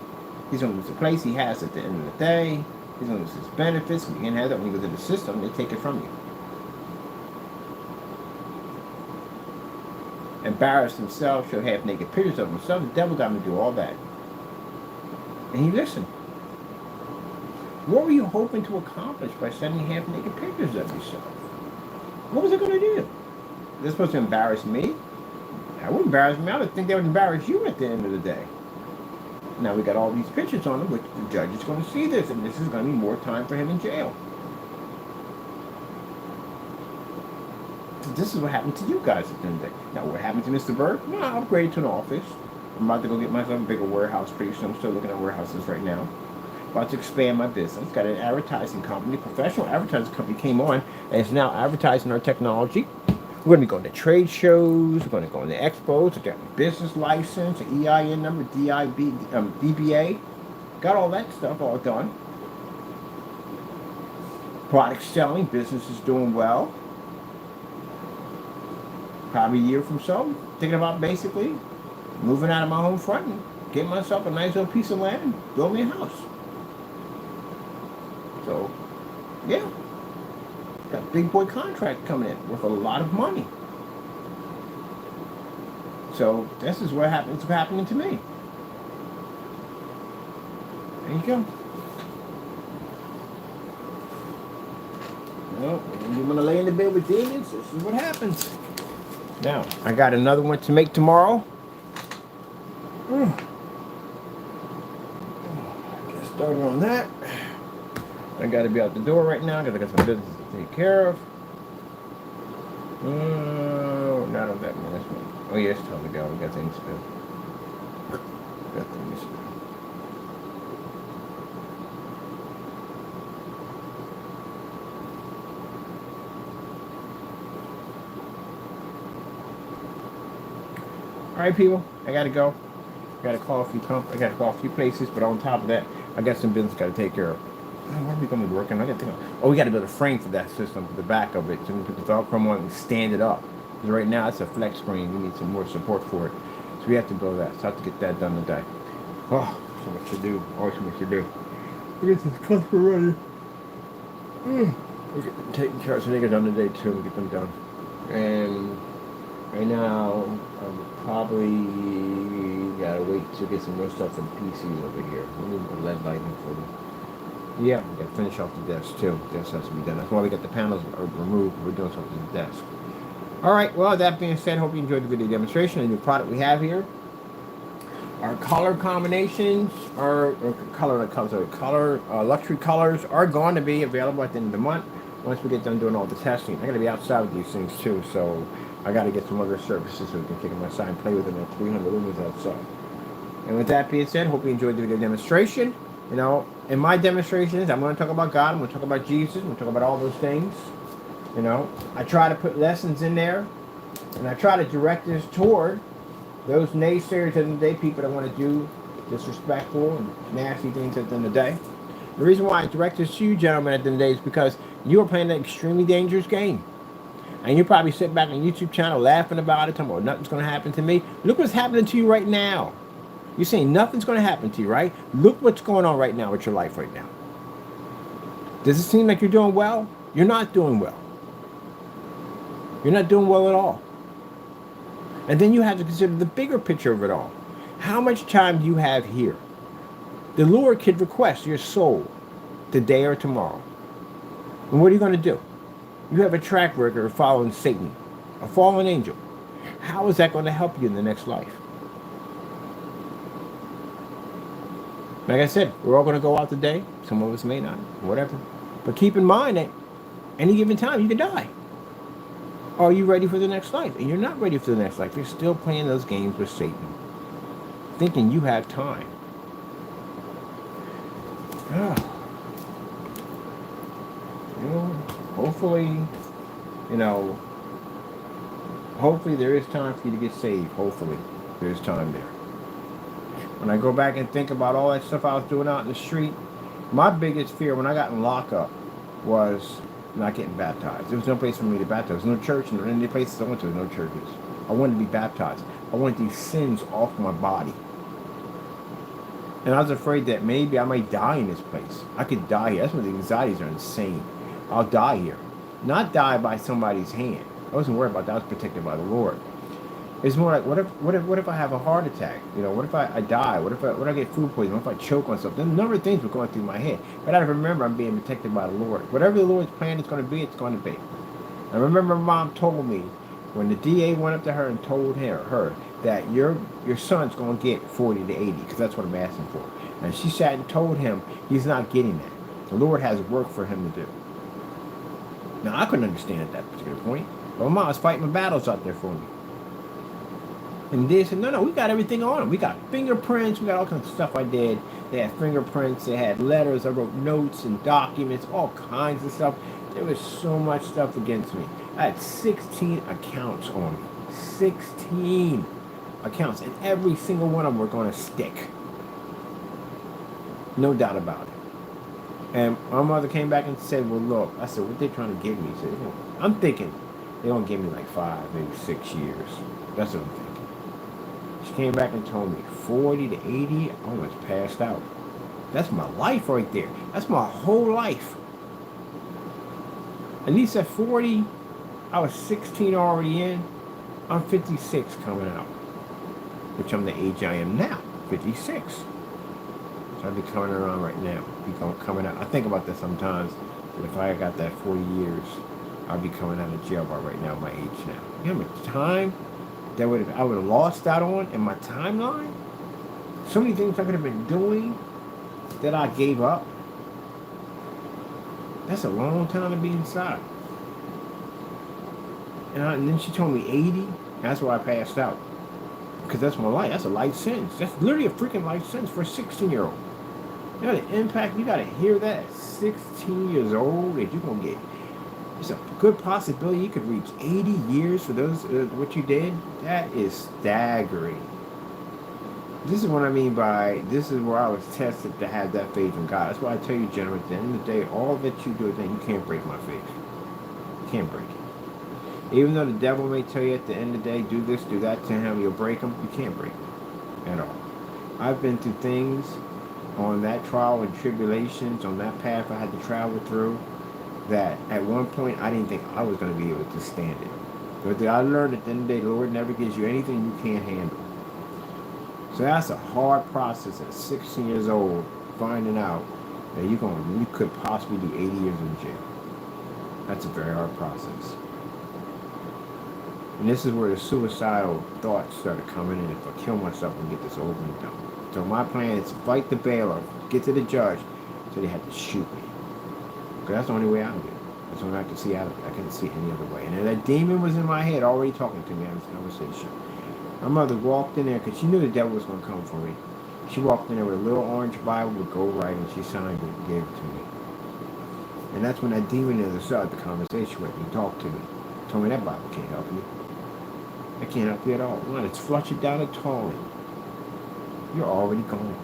He's going to lose the place he has at the end of the day. He's going to lose his benefits. You can't have that when you go to the system. They take it from you. Embarrassed himself, showed half-naked pictures of himself. The devil got him to do all that. And he listened. What were you hoping to accomplish by sending half-naked pictures of yourself? What was it going to do? They're supposed to embarrass me? That would embarrass me. I would think they would embarrass you at the end of the day. Now we got all these pictures on him, which the judge is going to see this, and this is going to be more time for him in jail. This is what happened to you guys at the end of the day. Now, what happened to Mr. Burke? No, I upgraded to an office. I'm about to go get myself a bigger warehouse pretty soon. I'm still looking at warehouses right now. About to expand my business. Got an advertising company, professional advertising company came on and is now advertising our technology. We're going to be going to trade shows. We're going to go into expos. We got a business license, an EIN number, DBA. Got all that stuff all done. Product selling, business is doing well. Probably a year from so, thinking about basically moving out of my home front and getting myself a nice little piece of land and build me a house. So, yeah. Got a big boy contract coming in worth a lot of money. So, this is what happens happening to me. There you go. Well, you want to lay in the bed with demons? This is what happens. Now, I got another one to make tomorrow. Get started on that. I got to be out the door right now because I got some business to take care of. Not on that one. That's one. Oh, yeah, it's time to go. We got things to do. Got things to do. All right, people. I got to go. I got to call a few I got to call a few places, but on top of that, I got some business got to take care of. What are we going to be working on? I got to think of, we got to build a frame for that system, for the back of it, so we can put the dog chrome on and stand it up. Because right now it's a flex screen. We need some more support for it. So we have to build that. So I have to get that done today. Oh, so much to do. Always so much to do. We get this customer ready. We get them taken care of so they get done today too. We get them done. And right now, I'm probably gotta wait to get some more stuff from PCs over here. We need a LED lighting for them. Yeah, we gotta finish off the desk too. The desk has to be done. That's why we got the panels removed. We're doing something to the desk. All right. Well, that being said, hope you enjoyed the video demonstration of the new product we have here. Our color combinations are luxury colors are going to be available at the end of the month once we get done doing all the testing. I'm going to be outside with these things too, so I got to get some other surfaces so we can take them outside and play with them at 300 lumens outside. And with that being said, hope you enjoyed the video demonstration. You know, in my demonstrations, I'm going to talk about God. I'm going to talk about Jesus. I'm going to talk about all those things. You know, I try to put lessons in there, and I try to direct this toward those naysayers in the day, people that want to do disrespectful and nasty things at the end of the day. The reason why I direct this to you, gentlemen, at the end of the day is because you are playing an extremely dangerous game. And you probably sit back on YouTube channel laughing about it, talking about nothing's going to happen to me. Look what's happening to you right now. You're saying nothing's going to happen to you, right? Look what's going on right now with your life right now. Does it seem like you're doing well? You're not doing well. You're not doing well at all. And then you have to consider the bigger picture of it all. How much time do you have here? The Lord could request your soul today or tomorrow. And what are you going to do? You have a track record of following Satan, a fallen angel. How is that going to help you in the next life? Like I said, we're all going to go out today. Some of us may not, whatever. But keep in mind that any given time you can die. Are you ready for the next life? And you're not ready for the next life. You're still playing those games with Satan, thinking you have time. Hopefully, hopefully there is time for you to get saved. Hopefully there's time there. When I go back and think about all that stuff I was doing out in the street, my biggest fear when I got in lockup was not getting baptized. There was no place for me to baptize. There was no church, and any places I went to, no churches. I wanted to be baptized. I wanted these sins off my body. And I was afraid that maybe I might die in this place. I could die here. That's when the anxieties are insane. I'll die here. Not die by somebody's hand. I wasn't worried about that. I was protected by the Lord. It's more like, what if I have a heart attack? What if I die? What if I get food poisoning? What if I choke on something? A number of things were going through my head. But I remember I'm being protected by the Lord. Whatever the Lord's plan is going to be, it's going to be. I remember Mom told me when the DA went up to her and told her that your son's going to get 40 to 80, because that's what I'm asking for. And she sat and told him he's not getting that. The Lord has work for him to do. Now, I couldn't understand at that particular point. But my mom was fighting my battles out there for me. And they said, no, we got everything on them. We got fingerprints. We got all kinds of stuff I did. They had fingerprints. They had letters. I wrote notes and documents, all kinds of stuff. There was so much stuff against me. I had 16 accounts on me. 16 accounts. And every single one of them were going to stick. No doubt about it. And my mother came back and said, well, look. I said, what they trying to give me? She said, I'm thinking they're going to give me like 5, maybe 6 years. That's what I'm thinking. She came back and told me 40 to 80, I almost passed out. That's my life right there. That's my whole life. At least at 40, I was 16 already in. I'm 56 coming out, which I'm the age I am now, 56. So I'll be coming around right now, coming out. I think about that sometimes, but if I got that 40 years, I'll be coming out of jail by right now, my age now. You know how much time I would have lost out on in my timeline? So many things I could have been doing that I gave up. That's a long time to be inside. And then she told me 80. That's why I passed out. Because that's my life. That's a life sentence. That's literally a freaking life sentence for a 16-year-old. You know the impact, you got to hear that at 16 years old that you're going to get. It's a good possibility you could reach 80 years for those what you did. That is staggering. This is what I mean by, this is where I was tested to have that faith in God. That's why I tell you, gentlemen, at the end of the day, all that you do, then you can't break my faith. You can't break it. Even though the devil may tell you at the end of the day, do this, do that to him, you'll break him, you can't break him at all. I've been through things on that trial and tribulations, on that path I had to travel through, that at one point I didn't think I was going to be able to stand it. But I learned at the end of the day, the Lord never gives you anything you can't handle. So that's a hard process at 16 years old, finding out that you could possibly do 80 years in jail. That's a very hard process. And this is where the suicidal thoughts started coming in. If I kill myself and get this over and done. So my plan is to fight the bailiff, get to the judge, so they had to shoot me. Because that's the only way out of it. That's the only way I could see out of it. I couldn't see any other way. And then that demon was in my head already talking to me in this conversation. My mother walked in there because she knew the devil was going to come for me. She walked in there with a little orange Bible with gold writing. She signed it and gave it to me. And that's when that demon started the conversation with me, talked to me. Told me that Bible can't help you. It can't help you at all. Well, it's flush it down the toilet. You're already gone.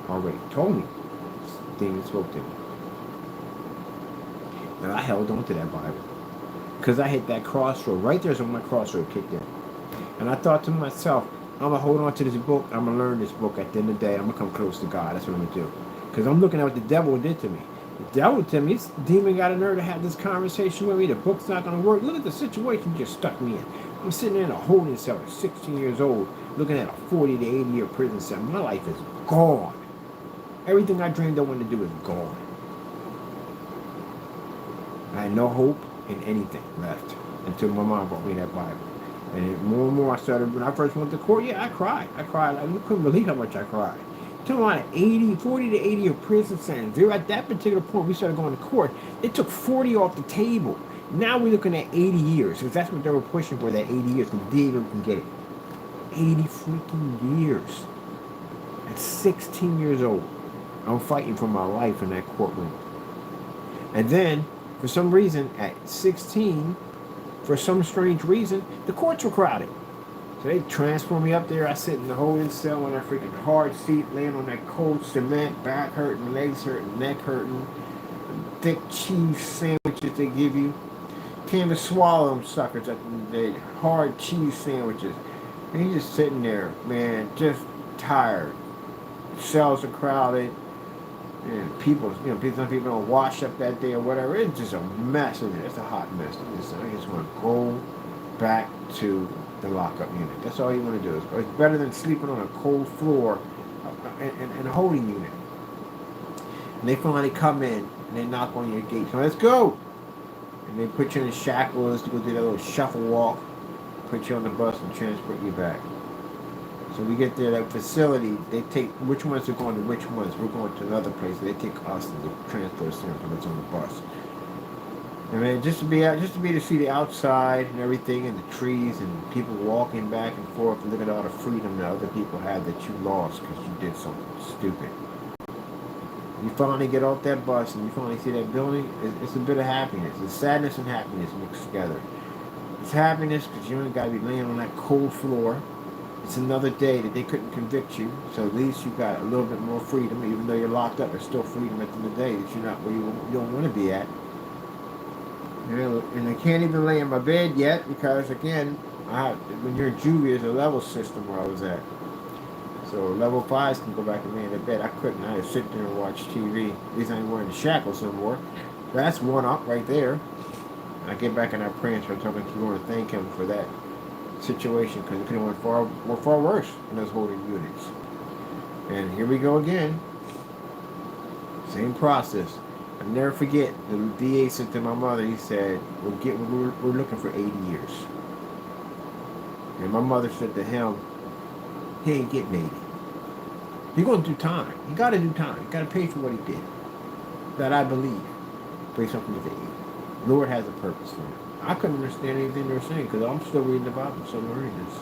Already told me. The demon spoke to me. And I held on to that Bible. Because I hit that crossroad. Right there's when my crossroad kicked in. And I thought to myself, I'm going to hold on to this book. I'm going to learn this book. At the end of the day, I'm going to come close to God. That's what I'm going to do. Because I'm looking at what the devil did to me. The devil to me, this demon got a nerve to have this conversation with me. The book's not going to work. Look at the situation you just stuck me in. I'm sitting in a holding cell at 16 years old, looking at a 40 to 80 year prison cell. My life is gone. Everything I dreamed I wanted to do is gone. I had no hope in anything left until my mom brought me that Bible. And more and more I started, when I first went to court, I cried. I couldn't believe how much I cried. Talking about 40 to 80 year prison sentence. At that particular point, we started going to court. It took 40 off the table. Now we're looking at 80 years. Because that's what they were pushing for, that 80 years. The dealer can get it. 80 freaking years. At 16 years old, I'm fighting for my life in that courtroom. And then, for some reason, at 16, for some strange reason, the courts were crowded. So they transformed me up there. I sit in the holding cell on that freaking hard seat, laying on that cold cement, back hurting, legs hurting, neck hurting, thick cheese sandwiches they give you. Can't even swallow them suckers. They hard cheese sandwiches. And you're just sitting there, man, just tired. Cells are crowded. And some people don't wash up that day or whatever. It's just a mess in there. It's a hot mess. I just want to go back to the lockup unit. That's all you want to do. It's better than sleeping on a cold floor in a holding unit. And they finally come in and they knock on your gate. So let's go. And they put you in the shackles to go do that little shuffle walk, put you on the bus and transport you back. So we get there, that facility, they take which ones are going to which ones. We're going to another place. They take us to the transport center and put us on the bus. And man, just to be to see the outside and everything and the trees and people walking back and forth and look at all the freedom that other people had that you lost because you did something stupid. You finally get off that bus and you finally see that building. It's a bit of happiness. It's sadness and happiness mixed together. It's happiness because you only got to be laying on that cold floor. It's another day that they couldn't convict you, so at least you got a little bit more freedom. Even though you're locked up, there's still freedom at the end of the day that you're not where you don't want to be at. And I can't even lay in my bed yet because, again, when you're in juvie, there's a level system where I was at. So level 5s can go back and lay in their bed. I couldn't. I had to sit there and watch TV. At least I ain't wearing the shackles no more. That's one up right there. I get back in our prayers for talking to Lord and thank Him for that situation because it could have went far worse in those holding units. And here we go again. Same process. I'll never forget, the DA said to my mother, he said, we're looking for 80 years. And my mother said to him, he ain't getting 80. You're going to do time. You got to do time. You got to pay for what he did. That I believe. Based on the 80. Lord has a purpose for him. I couldn't understand anything they were saying because I'm still reading the Bible, so I'm reading this.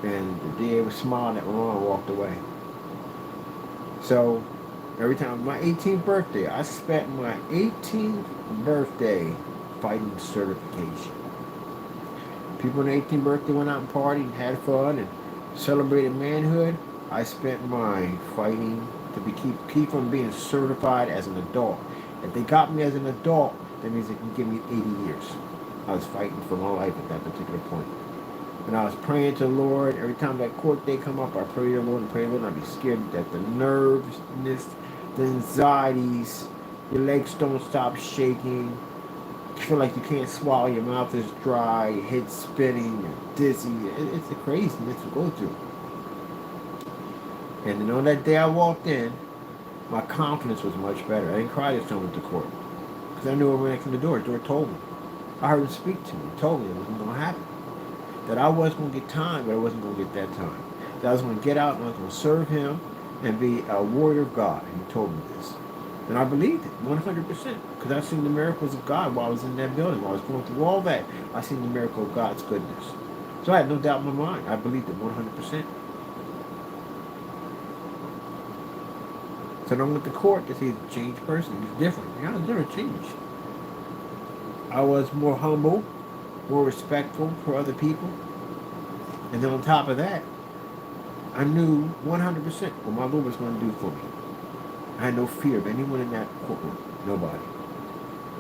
And the DA was smiling at my mom and walked away. So every time my 18th birthday, I spent my 18th birthday fighting certification. People on their 18th birthday went out and partied and had fun and celebrated manhood. I spent mine fighting to keep from being certified as an adult. If they got me as an adult, that means they can give me 80 years. I was fighting for my life at that particular point. And I was praying to the Lord. Every time that court day come up, I pray to the Lord and pray to the Lord. And I'd be scared that the nervousness, the anxieties, your legs don't stop shaking. You feel like you can't swallow, your mouth is dry, your head's spinning, you're dizzy. It's a craziness to go through. And then on that day I walked in, my confidence was much better. I didn't cry this time at the court. Because I knew what went next to the door. The door told me. I heard him speak to me. He told me it wasn't going to happen. That I was going to get time, but I wasn't going to get that time. That I was going to get out and I was going to serve him and be a warrior of God. And he told me this. And I believed it 100%. Because I've seen the miracles of God while I was in that building. While I was going through all that, I seen the miracle of God's goodness. So I had no doubt in my mind. I believed it 100%. So then I went to court to see a changed person. He was different. I was never changed. I was more humble, more respectful for other people. And then on top of that, I knew 100% what my Lord was going to do for me. I had no fear of anyone in that courtroom. Nobody.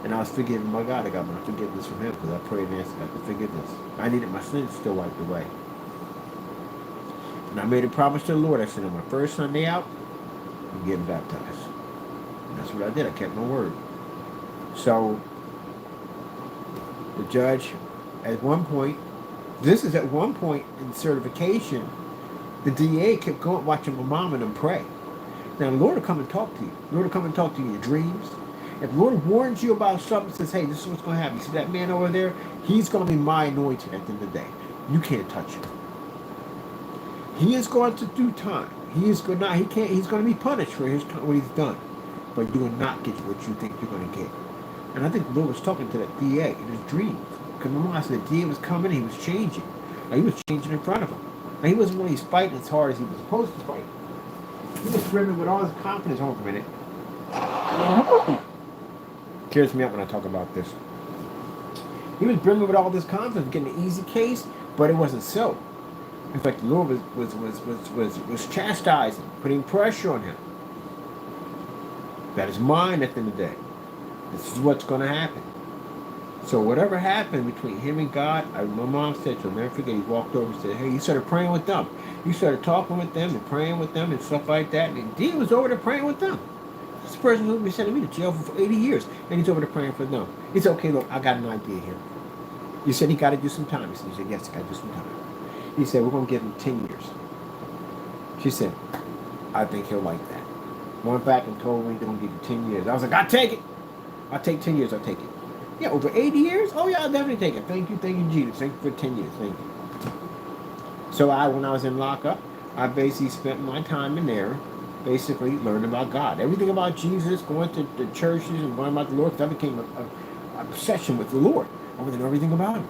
And I was forgiven by God. I got my forgiveness from him because I prayed and asked God for forgiveness. I needed my sins still wiped away. And I made a promise to the Lord. I said, on my first Sunday out, I'm getting baptized. And that's what I did. I kept my word. So the judge, at one point, this is at one point in certification, the DA kept going watching my mom and them pray. Now the Lord will come and talk to you. The Lord will come and talk to you in your dreams. If the Lord warns you about something, says, hey, this is what's going to happen. You see that man over there? He's going to be my anointed at the end of the day. You can't touch him. He is going to do time. He's going to be punished for what he's done. But you will not get what you think you're going to get. And I think the Lord was talking to that DA in his dreams. Because my mom said the DA was coming, he was changing. Like, he was changing in front of him. And he wasn't really fighting as hard as he was supposed to fight. He was brimming with all his confidence. Hold on a minute. Tears me up when I talk about this. He was brimming with all this confidence, getting an easy case, but it wasn't so. In fact, the Lord was chastising, putting pressure on him. That is mine at the end of the day. This is what's going to happen. So whatever happened between him and God, my mom said, she'll never forget, he walked over and said, hey, he started praying with them. He started talking with them and praying with them and stuff like that. And he was over there praying with them. This person who was sending me to jail for 80 years. And he's over there praying for them. He said, okay, look, I got an idea here. You said he got to do some time. He said, yes, he got to do some time. He said, we're going to give him 10 years. She said, I think he'll like that. Went back and told me they're going to give you 10 years. I was like, I'll take it. I'll take 10 years. I'll take it. Yeah, over 80 years? Oh, yeah, I'll definitely take it. Thank you, Jesus. Thank you for 10 years. Thank you. So when I was in lockup, I basically spent my time in there basically learning about God. Everything about Jesus, going to the churches and learning about the Lord, because I became an obsession with the Lord. I wanted to know everything about him.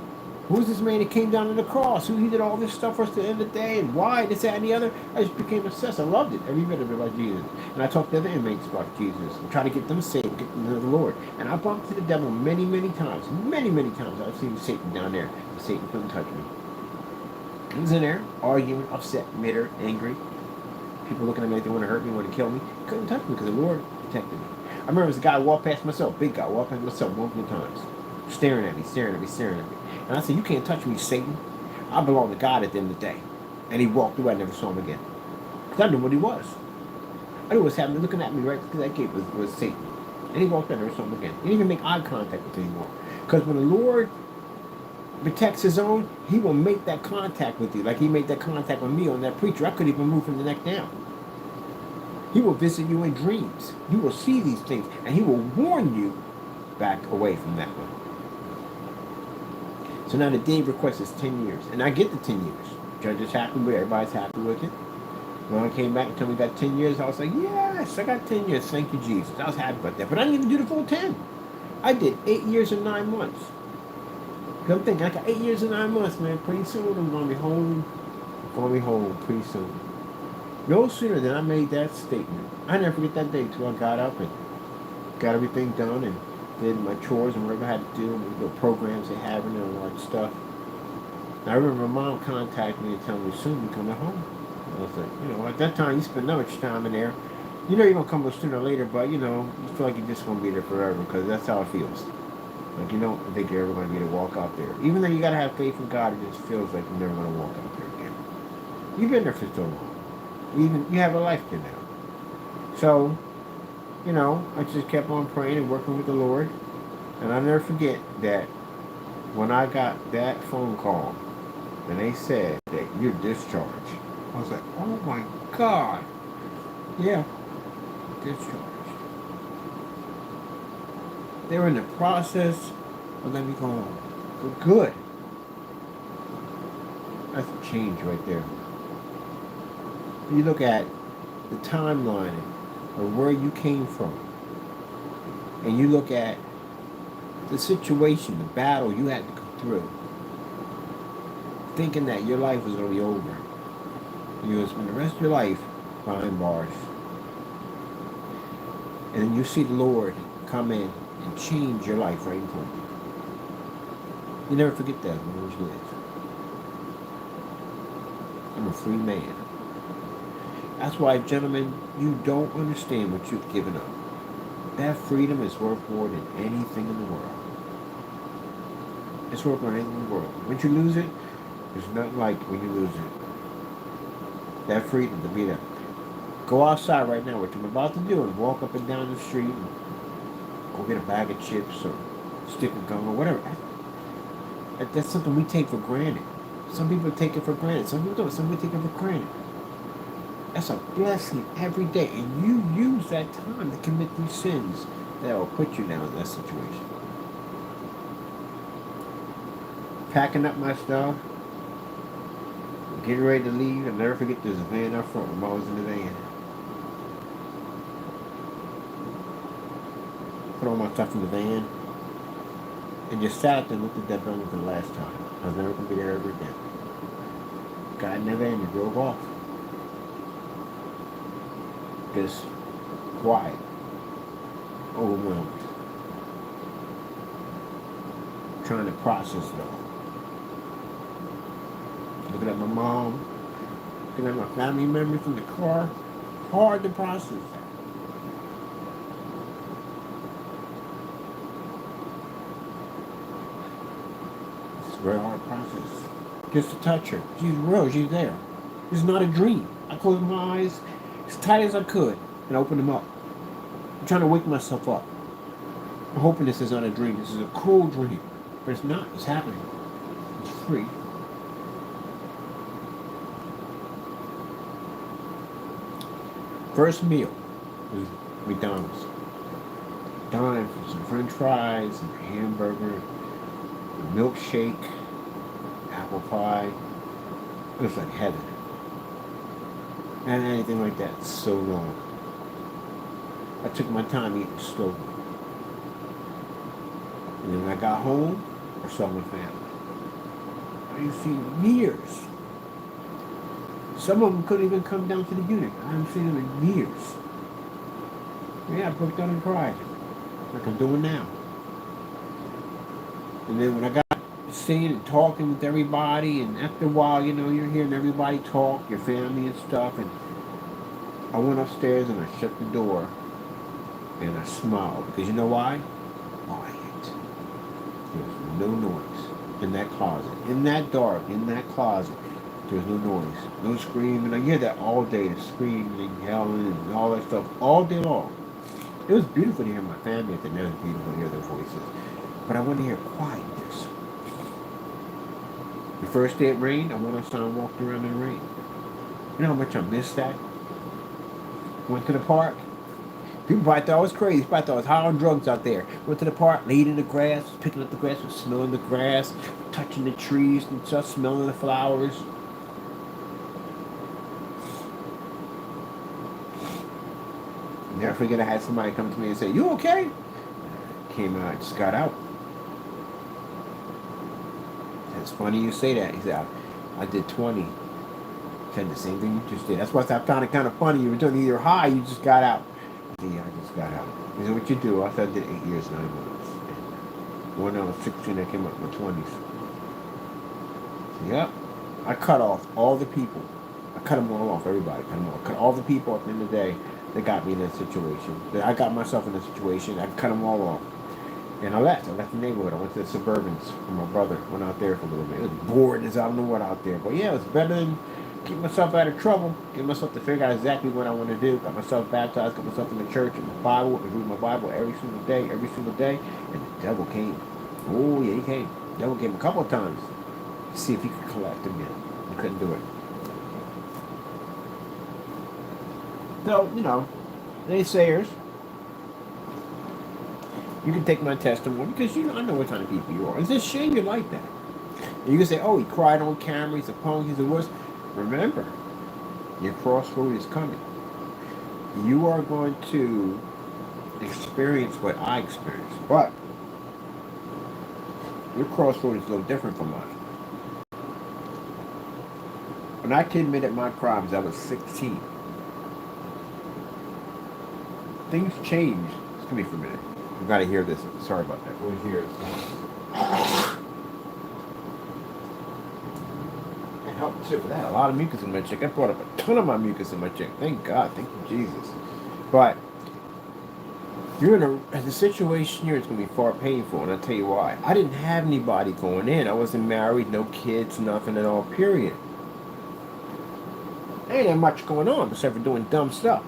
Who was this man that came down to the cross? Who he did all this stuff for us at the end of the day? And why? This, that, and the other. I just became obsessed. I loved it. Every bit of it about Jesus. And I talked to other inmates about Jesus and try to get them saved, get them to know the Lord. And I bumped into the devil many, many times. Many, many times. I've seen Satan down there. But Satan couldn't touch me. He was in there, arguing, upset, bitter, angry. People looking at me like they want to hurt me, want to kill me. Couldn't touch me because the Lord protected me. I remember there was a guy walked past myself, big guy, walked past myself multiple times. Staring at me, staring at me, staring at me. And I said, you can't touch me, Satan. I belong to God at the end of the day. And he walked away. I never saw him again. Because I knew what he was. I knew what was happening. Looking at me right because that gate was Satan. And he walked away. I never saw him again. He didn't even make eye contact with him anymore. Because when the Lord protects his own, he will make that contact with you. Like he made that contact with me on that preacher. I couldn't even move from the neck down. He will visit you in dreams. You will see these things. And he will warn you back away from that one. So now the day request is 10 years. And I get the 10 years. Judge is happy with it. Everybody's happy with it. When I came back and told me I got 10 years, I was like, yes, I got 10 years. Thank you, Jesus. I was happy about that. But I didn't even do the full 10. I did 8 years and 9 months. 'Cause I'm thinking, I got 8 years and 9 months, man. Pretty soon I'm gonna be home. I'm gonna be home pretty soon. No sooner than I made that statement, I never forget that day till I got up and got everything done and did my chores and whatever I had to do, and the programs they have in there and all that stuff. And I remember my mom contacted me and telling me soon you're coming home. I was like, at that time you spend that much time in there. You know you're gonna come sooner or later, but you feel like you're just gonna be there forever because that's how it feels. Like you don't think you're ever gonna be able to walk out there. Even though you gotta have faith in God, it just feels like you're never gonna walk out there again. You've been there for so long. Even you have a life there now. So, I just kept on praying and working with the Lord. And I'll never forget that when I got that phone call and they said that you're discharged, I was like, oh my God. Yeah, discharged. They were in the process of letting me go home. For good. That's a change right there. You look at the timeline of where you came from, and you look at the situation, the battle you had to go through, thinking that your life was going to be over. You would spend the rest of your life behind bars. And then you see the Lord come in and change your life right in front of you. You never forget that when you live. I'm a free man. That's why, gentlemen, you don't understand what you've given up. That freedom is worth more than anything in the world. It's worth more than anything in the world. Once you lose it, there's nothing like when you lose it. That freedom to be there. Go outside right now, what I'm about to do, and walk up and down the street and go get a bag of chips or stick of gum or whatever. That's something we take for granted. Some people take it for granted. Some people don't. Some people take it for granted. That's a blessing every day. And you use that time to commit these sins that will put you down in that situation. Packing up my stuff, getting ready to leave. I'll never forget there's a van up front when I was in the van. Put all my stuff in the van and just sat there and looked at that building for the last time. I was never going to be there ever again. Got in the van and drove off. Just quiet, overwhelmed, trying to process it all. Looking at my mom, looking at my family members in the car, hard to process. It's a very hard process. Just to touch her. She's real, she's there. It's not a dream. I closed my eyes as tight as I could and opened them up. I'm trying to wake myself up. I'm hoping this is not a dream. This is a cool dream. But it's not. It's happening. It's free. First meal was McDonald's. Dime for some french fries, and a hamburger, a milkshake, apple pie. It was like heaven. I hadn't had anything like that in so long. I took my time eating slowly. And then when I got home, I saw my family. I didn't see them in years. Some of them couldn't even come down to the unit. I haven't seen them in years. Yeah, I broke down and cried, like I'm doing now. And then when I got seeing and talking with everybody, and after a while, you're hearing everybody talk, your family and stuff, and I went upstairs and I shut the door and I smiled, because you know why? Quiet. There was no noise in that closet. In that dark, in that closet, there was no noise. No screaming. I hear that all day, the screaming and yelling and all that stuff all day long. It was beautiful to hear my family, and it was beautiful to hear their voices. But I wanted to hear quietness. The first day it rained, I went outside and walked around in the rain. You know how much I missed that? Went to the park. People probably thought I was crazy. People thought I was high on drugs out there. Went to the park, laid in the grass, picking up the grass, smelling the grass, touching the trees and stuff, smelling the flowers. Never forget I had somebody come to me and say, "You okay?" came out. I just got out. It's funny you say that. He said, I did 20. Said the same thing you just did. That's why I found it kind of funny. You were doing either high, you just got out. Yeah, I just got out. He said, what you do? I said, I did 8 years, 9 months. When I was 16, I came up in my 20s. Yep. I cut off all the people. I cut them all off, everybody. Cut all the people at the end of the day that got me in that situation. That I got myself in a situation. I cut them all off. And I left. I left the neighborhood. I went to the Suburbans with my brother. Went out there for a little bit. It was bored as I don't know what out there. But yeah, it was better than keep myself out of trouble. Get myself to figure out exactly what I want to do. Got myself baptized. Got myself in the church and the Bible. And read my Bible every single day. And the devil came. Oh yeah, he came. The devil came a couple of times to see if he could collect again. He couldn't do it. So, naysayers, you can take my testimony because I know what kind of people you are. It's a shame you're like that. And you can say, oh, he cried on camera, he's a punk, he's a wuss. Remember, your crossroad is coming. You are going to experience what I experienced. But your crossroad is a little different from mine. When I committed my crimes, I was 16. Things changed. Excuse me for a minute. You've got to hear this. Sorry about that. We'll hear it. It helped too. I had a lot of mucus in my cheek. I brought up a ton of my mucus in my cheek. Thank God. Thank you, Jesus. But you're in the situation here is going to be far painful, and I'll tell you why. I didn't have anybody going in. I wasn't married, no kids, nothing at all, period. There ain't that much going on except for doing dumb stuff.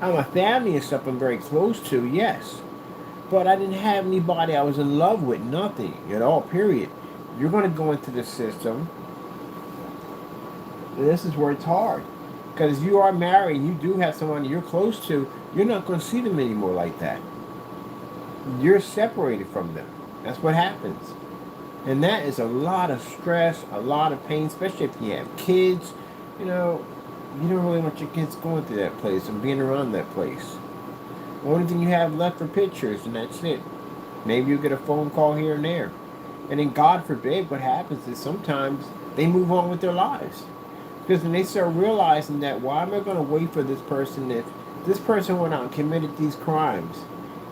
I have my family and stuff I'm very close to, yes. But I didn't have anybody I was in love with, nothing at all, period. You're going to go into the system, and this is where it's hard. Because you are married, and you do have someone you're close to, you're not going to see them anymore like that. You're separated from them. That's what happens. And that is a lot of stress, a lot of pain, especially if you have kids. You don't really want your kids going to that place and being around that place. The only thing you have left are pictures, and that's it. Maybe you'll get a phone call here and there. And then God forbid, what happens is sometimes they move on with their lives. Because when they start realizing that, why am I going to wait for this person if this person went out and committed these crimes?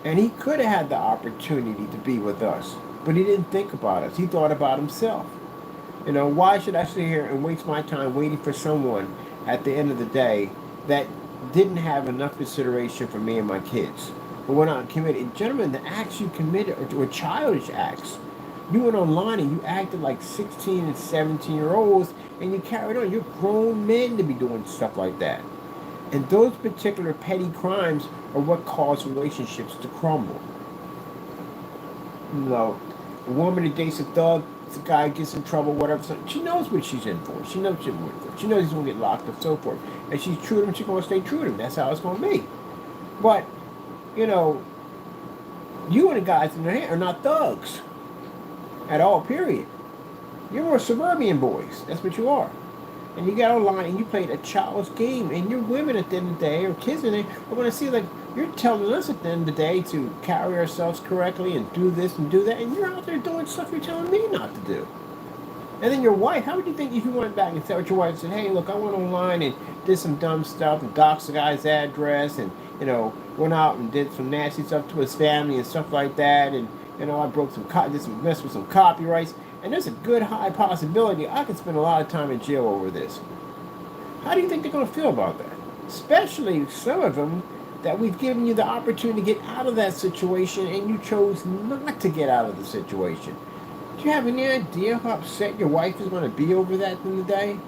And he could have had the opportunity to be with us, but he didn't think about us. He thought about himself. Why should I sit here and waste my time waiting for someone at the end of the day that didn't have enough consideration for me and my kids? But went out and committed. Gentlemen, the acts you committed were childish acts. You went online and you acted like 16 and 17-year-olds and you carried on. You're grown men to be doing stuff like that. And those particular petty crimes are what cause relationships to crumble. A woman that dates a thug, the guy gets in trouble, whatever. So she knows what she's in for. She knows what she's in for. She knows he's going to get locked up, so forth. And she's true to him, she's going to stay true to him. That's how it's going to be. But, you and the guys in there are not thugs. At all, period. You're more suburban boys. That's what you are. And you got online and you played a child's game. And your women at the end of the day, or kids in there, are going to see like, you're telling us at the end of the day to carry ourselves correctly and do this and do that. And you're out there doing stuff you're telling me not to do. And then your wife, how would you think if you went back and said with your wife and said, hey, look, I went online and did some dumb stuff and doxed the guy's address and, went out and did some nasty stuff to his family and stuff like that. And, I broke did some mess with some copyrights. And there's a good high possibility I could spend a lot of time in jail over this. How do you think they're going to feel about that? Especially some of them that we've given you the opportunity to get out of that situation and you chose not to get out of the situation. Do you have any idea how upset your wife is going to be over that in the day?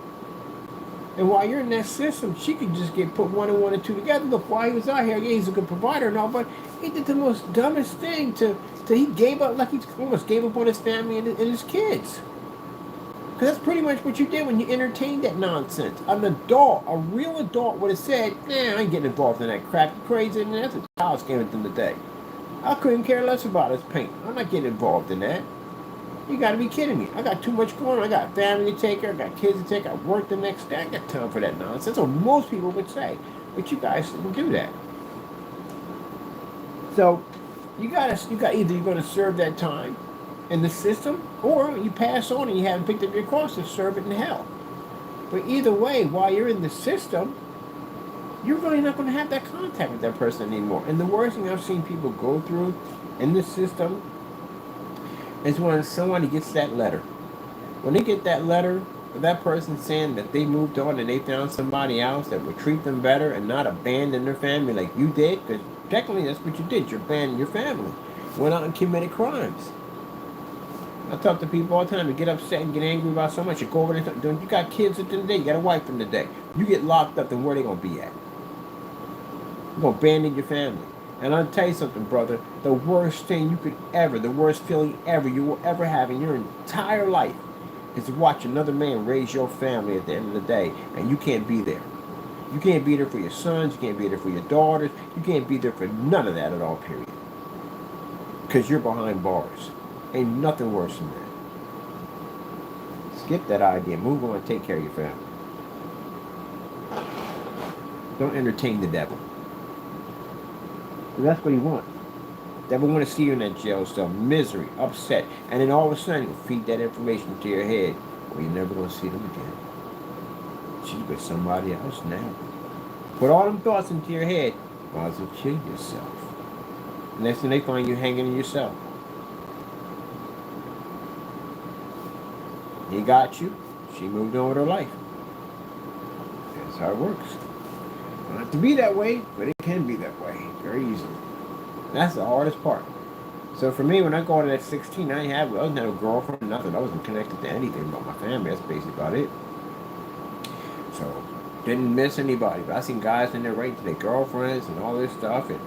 And while you're in that system, she could just get put one and one and two together. Look, while he was out here, yeah, he's a good provider and all, but he did the most dumbest thing he gave up, like he almost gave up on his family and his kids. Because that's pretty much what you did when you entertained that nonsense. An adult, a real adult would have said, I ain't getting involved in that crap. You're crazy, and that's a child's game at the end of the day. I couldn't care less about his paint. I'm not getting involved in that. You got to be kidding me. I got too much going on. I got family to take care. I got kids to take care. I work the next day. I got time for that nonsense. That's what most people would say. But you guys didn't do that. So, you got either you're gonna serve that time in the system, or you pass on and you haven't picked up your cross to serve it in hell. But either way, while you're in the system, you're really not going to have that contact with that person anymore. And the worst thing I've seen people go through in the system is when somebody gets that letter. When they get that letter, that person saying that they moved on and they found somebody else that would treat them better and not abandon their family like you did, because technically that's what you did. You abandoned your family. Went out and committed crimes. I talk to people all the time. You get upset and get angry about so much. You go over there. You got kids at the end of the day. You got a wife in the day. You get locked up, then where they going to be at? You're going to abandon your family. And I'll tell you something, brother. The worst thing you could ever, the worst feeling ever you will ever have in your entire life is to watch another man raise your family at the end of the day, and you can't be there. You can't be there for your sons. You can't be there for your daughters. You can't be there for none of that at all, period. Because you're behind bars. Ain't nothing worse than that. Skip that idea. Move on and take care of your family. Don't entertain the devil. That's what he wants. The devil want to see you in that jail cell, misery, upset, and then all of a sudden he'll feed that information to your head, or you're never going to see them again. She's with somebody else now. Put all them thoughts into your head, might as well kill yourself. Next thing they find you hanging in yourself. He got you. She moved on with her life. That's how it works. Don't have to be that way, but it can be that way very easily. That's the hardest part. So for me, when I got out at 16, I wasn't have a girlfriend, nothing. I wasn't connected to anything but my family. That's basically about it. So didn't miss anybody. But I seen guys in there writing to their girlfriends and all this stuff, and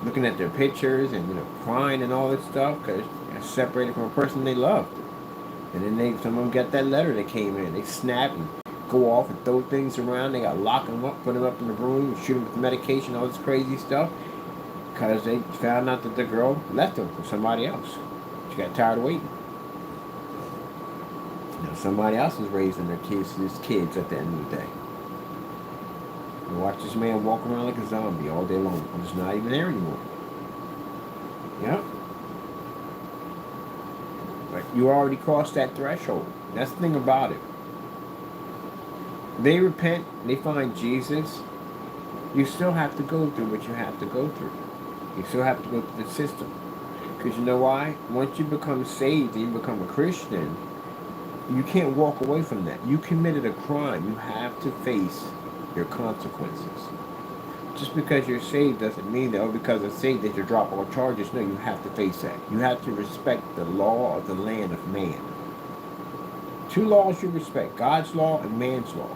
looking at their pictures and crying and all this stuff because they're separated from a person they loved. And then some of them got that letter that came in. They snap and go off and throw things around. They got to lock them up, put them up in the room, shoot them with medication, all this crazy stuff, because they found out that the girl left them for somebody else. She got tired of waiting. Somebody else is raising their kids, his kids at the end of the day. And watch this man walk around like a zombie all day long. I'm just not even there anymore. Yep. But you already crossed that threshold. That's the thing about it. They repent, they find Jesus. You still have to go through what you have to go through. You still have to go through the system. Because you know why? Once you become saved and you become a Christian, you can't walk away from that. You committed a crime. You have to face your consequences. Just because you're saved doesn't mean that, because it's saved that you drop all charges. No, you have to face that. You have to respect the law of the land of man. Two laws you respect: God's law and man's law.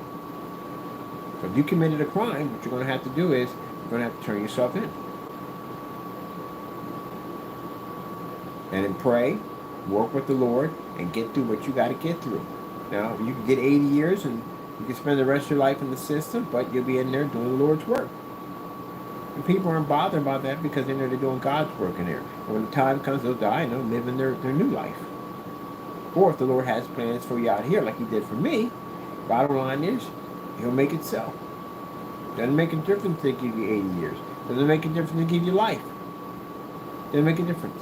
So if you committed a crime, what you're going to have to do is you're going to have to turn yourself in. And then pray, work with the Lord, and get through what you got to get through. Now, you can get 80 years and you can spend the rest of your life in the system, but you'll be in there doing the Lord's work. And people aren't bothered about that because they're doing God's work in there. And when the time comes, they'll die and they'll live in their new life. Or if the Lord has plans for you out here, like he did for me, bottom line is, he'll make it so. Doesn't make a difference to give you 80 years. Doesn't make a difference to give you life. Doesn't make a difference.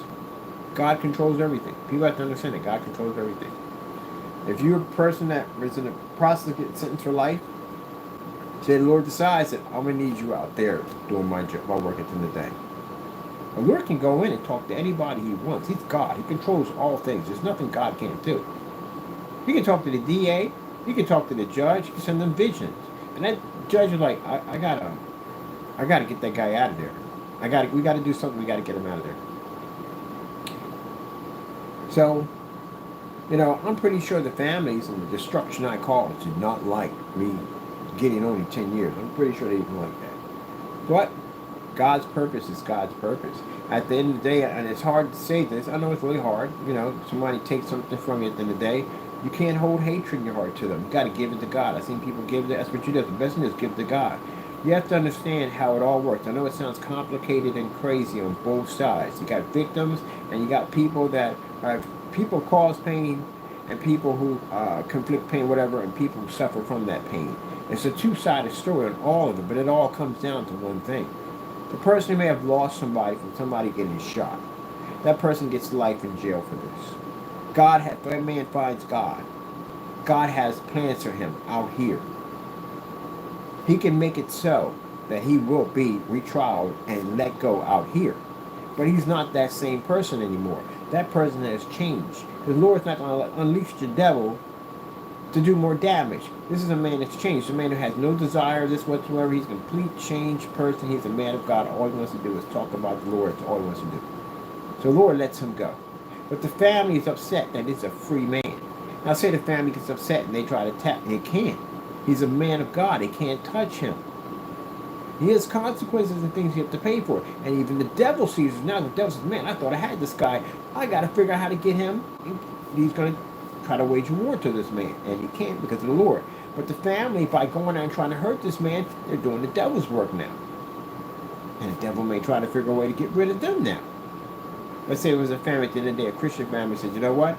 God controls everything. People have to understand that God controls everything. If you're a person that is in the process of getting sentenced for life, say the Lord decides that I'm going to need you out there doing my job, my work at the end of the day. The Lord can go in and talk to anybody he wants. He's God. He controls all things. There's nothing God can't do. He can talk to the DA. He can talk to the judge. He can send them visions. And that judge is like, I gotta get that guy out of there. We gotta do something. We gotta get him out of there. So, I'm pretty sure the families and the destruction I caused did not like me getting only 10 years. I'm pretty sure they didn't like that. But God's purpose is God's purpose. At the end of the day, and it's hard to say this, I know it's really hard, somebody takes something from you at the end of the day, you can't hold hatred in your heart to them. You got to give it to God. I've seen people give it, that's what you do. The best thing is give it to God. You have to understand how it all works. I know it sounds complicated and crazy on both sides. You got victims, and you got people that people cause pain, and people who conflict pain, whatever, and people who suffer from that pain. It's a two-sided story on all of it, but it all comes down to one thing. The person who may have lost somebody from somebody getting shot, that person gets life in jail for this. If a man finds God, God has plans for him out here. He can make it so that he will be retrialed and let go out here. But he's not that same person anymore. That person has changed. The Lord's not going to unleash the devil to do more damage. This is a man that's changed. A man who has no desire of this whatsoever. He's a complete changed person. He's a man of God. All he wants to do is talk about the Lord. That's all he wants to do. So the Lord lets him go. But the family is upset that it's a free man. Now say the family gets upset and they try to attack. They can't. He's a man of God. They can't touch him. He has consequences and things you have to pay for. And even the devil sees it now. The devil says, man, I thought I had this guy. I got to figure out how to get him. He's going to try to wage war to this man. And he can't because of the Lord. But the family, by going out and trying to hurt this man, they're doing the devil's work now. And the devil may try to figure a way to get rid of them now. Let's say it was a family at the end of the day, a Christian family said, you know what?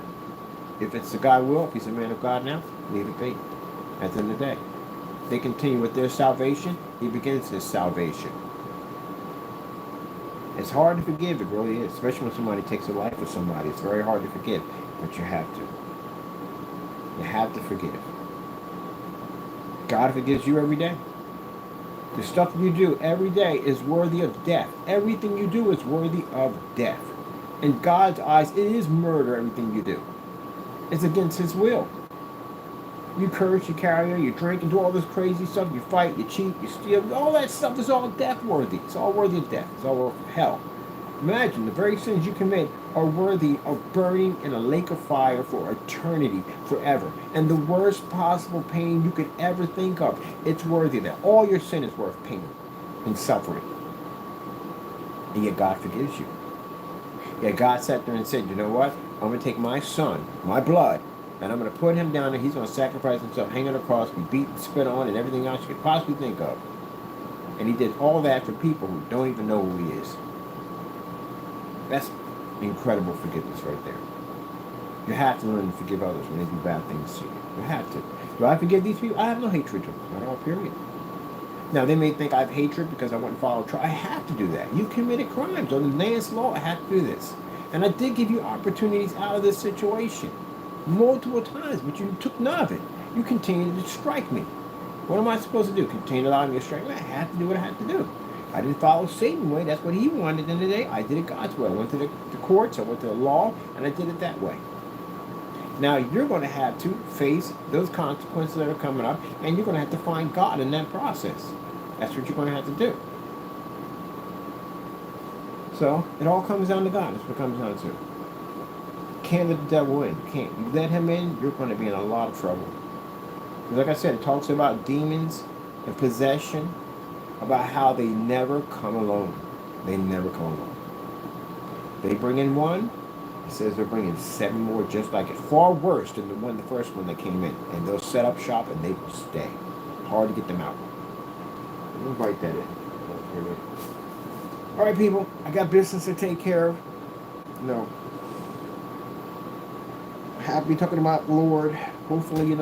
If it's the God will, if he's a man of God now, leave it be. At the end of the day. They continue with their salvation, he begins his salvation. It's hard to forgive, it really is. Especially when somebody takes a life of somebody. It's very hard to forgive. But you have to. You have to forgive. God forgives you every day. The stuff you do every day is worthy of death. Everything you do is worthy of death. In God's eyes, it is murder, everything you do. It's against his will. You curse, you carry on, you drink, and do all this crazy stuff. You fight, you cheat, you steal. All that stuff is all death worthy. It's all worthy of death. It's all worthy of hell. Imagine the very sins you commit are worthy of burning in a lake of fire for eternity, forever. And the worst possible pain you could ever think of, it's worthy of that. All your sin is worth pain and suffering. And yet God forgives you. Yet God sat there and said, you know what? I'm going to take my son, my blood, and I'm going to put him down there. He's going to sacrifice himself, hang on a cross, be beaten, spit on, and everything else you could possibly think of. And he did all that for people who don't even know who he is. That's incredible forgiveness right there. You have to learn to forgive others when they do bad things to you. You have to. Do I forgive these people? I have no hatred to them at all, period. Now, they may think I have hatred because I wouldn't follow trial. I have to do that. You committed crimes. On the land's law, I have to do this. And I did give you opportunities out of this situation. Multiple times, but you took none of it. You continued to strike me. What am I supposed to do? Continue to allow me to strike me? I had to do what I had to do. I didn't follow Satan's way. That's what he wanted at the end of the day. I did it God's way. I went to the courts, I went to the law, and I did it that way. Now, you're going to have to face those consequences that are coming up, and you're going to have to find God in that process. That's what you're going to have to do. So, it all comes down to God. That's what it comes down to. Can't let the devil in. Can't. You let him in, you're going to be in a lot of trouble. Because like I said, it talks about demons and possession, about how they never come alone. They never come alone. They bring in one, it says they're bringing 7 more just like it. Far worse than the first one that came in. And they'll set up shop and they will stay. Hard to get them out. We'll write that in. Alright, people, I got business to take care of. Happy talking about the Lord. Hopefully,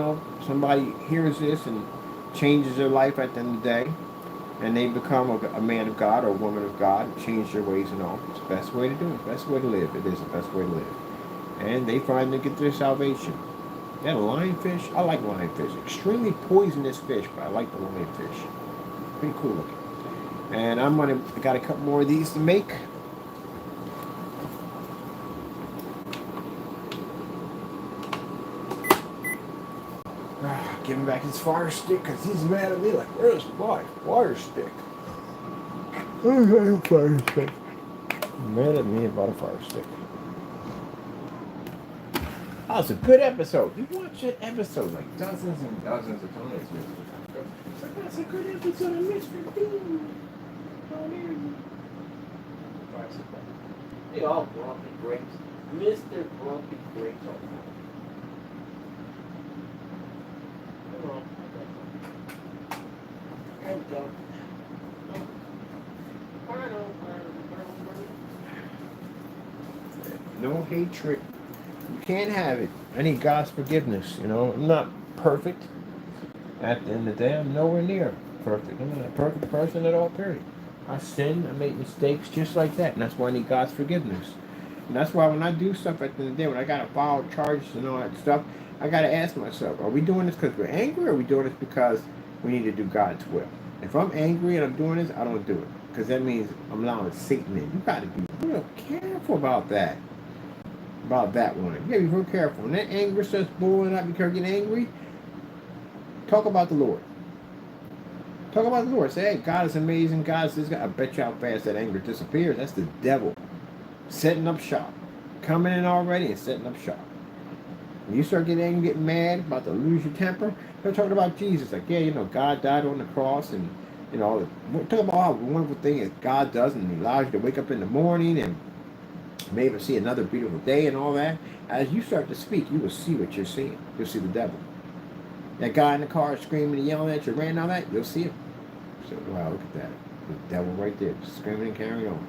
somebody hears this and changes their life at the end of the day. And they become a man of God or a woman of God, change their ways and all. It's the best way to do it. It's the best way to live. It is the best way to live. And they finally get their salvation. That lionfish, I like lionfish. Extremely poisonous fish, but I like the lionfish. Pretty cool looking. And I got a couple more of these to make. Give him back his fire stick because he's mad at me like, where's my fire stick? Where's my fire stick? Mad at me about a fire stick. Oh, it's a good episode. You watch that episode like dozens and dozens of times. It's like, that's a good episode of Mr. Bean. Oh, there you go. They all grumpy grapes. Mr. Grumpy Grapes all the time. No hatred. You can't have it. I need God's forgiveness. I'm not perfect. At the end of the day, I'm nowhere near perfect. I'm not a perfect person at all, period. I sinned. I made mistakes just like that, and that's why I need God's forgiveness. And that's why when I do stuff at the end of the day, when I gotta file charges and all that stuff, I gotta ask myself: are we doing this because we're angry, or are we doing this because we need to do God's will? If I'm angry and I'm doing this, I don't do it because that means I'm allowing Satan in. You gotta be real careful about that. About that one. You gotta be real careful. When that anger starts boiling up because you're getting angry, talk about the Lord. Talk about the Lord. Say, hey, God is amazing. God is this guy. I bet you how fast that anger disappears. That's the devil setting up shop. Coming in already and setting up shop. When you start getting angry, getting mad, about to lose your temper, they're talking about Jesus. Like, yeah, you know, God died on the cross and, you know, talk about how wonderful thing is God does and He allows you to wake up in the morning and maybe see another beautiful day and all that. As you start to speak, you will see what you're seeing. You'll see the devil. That guy in the car screaming and yelling at you, ranting all that, you'll see him. So, wow, look at that. The devil right there, just screaming and carrying on.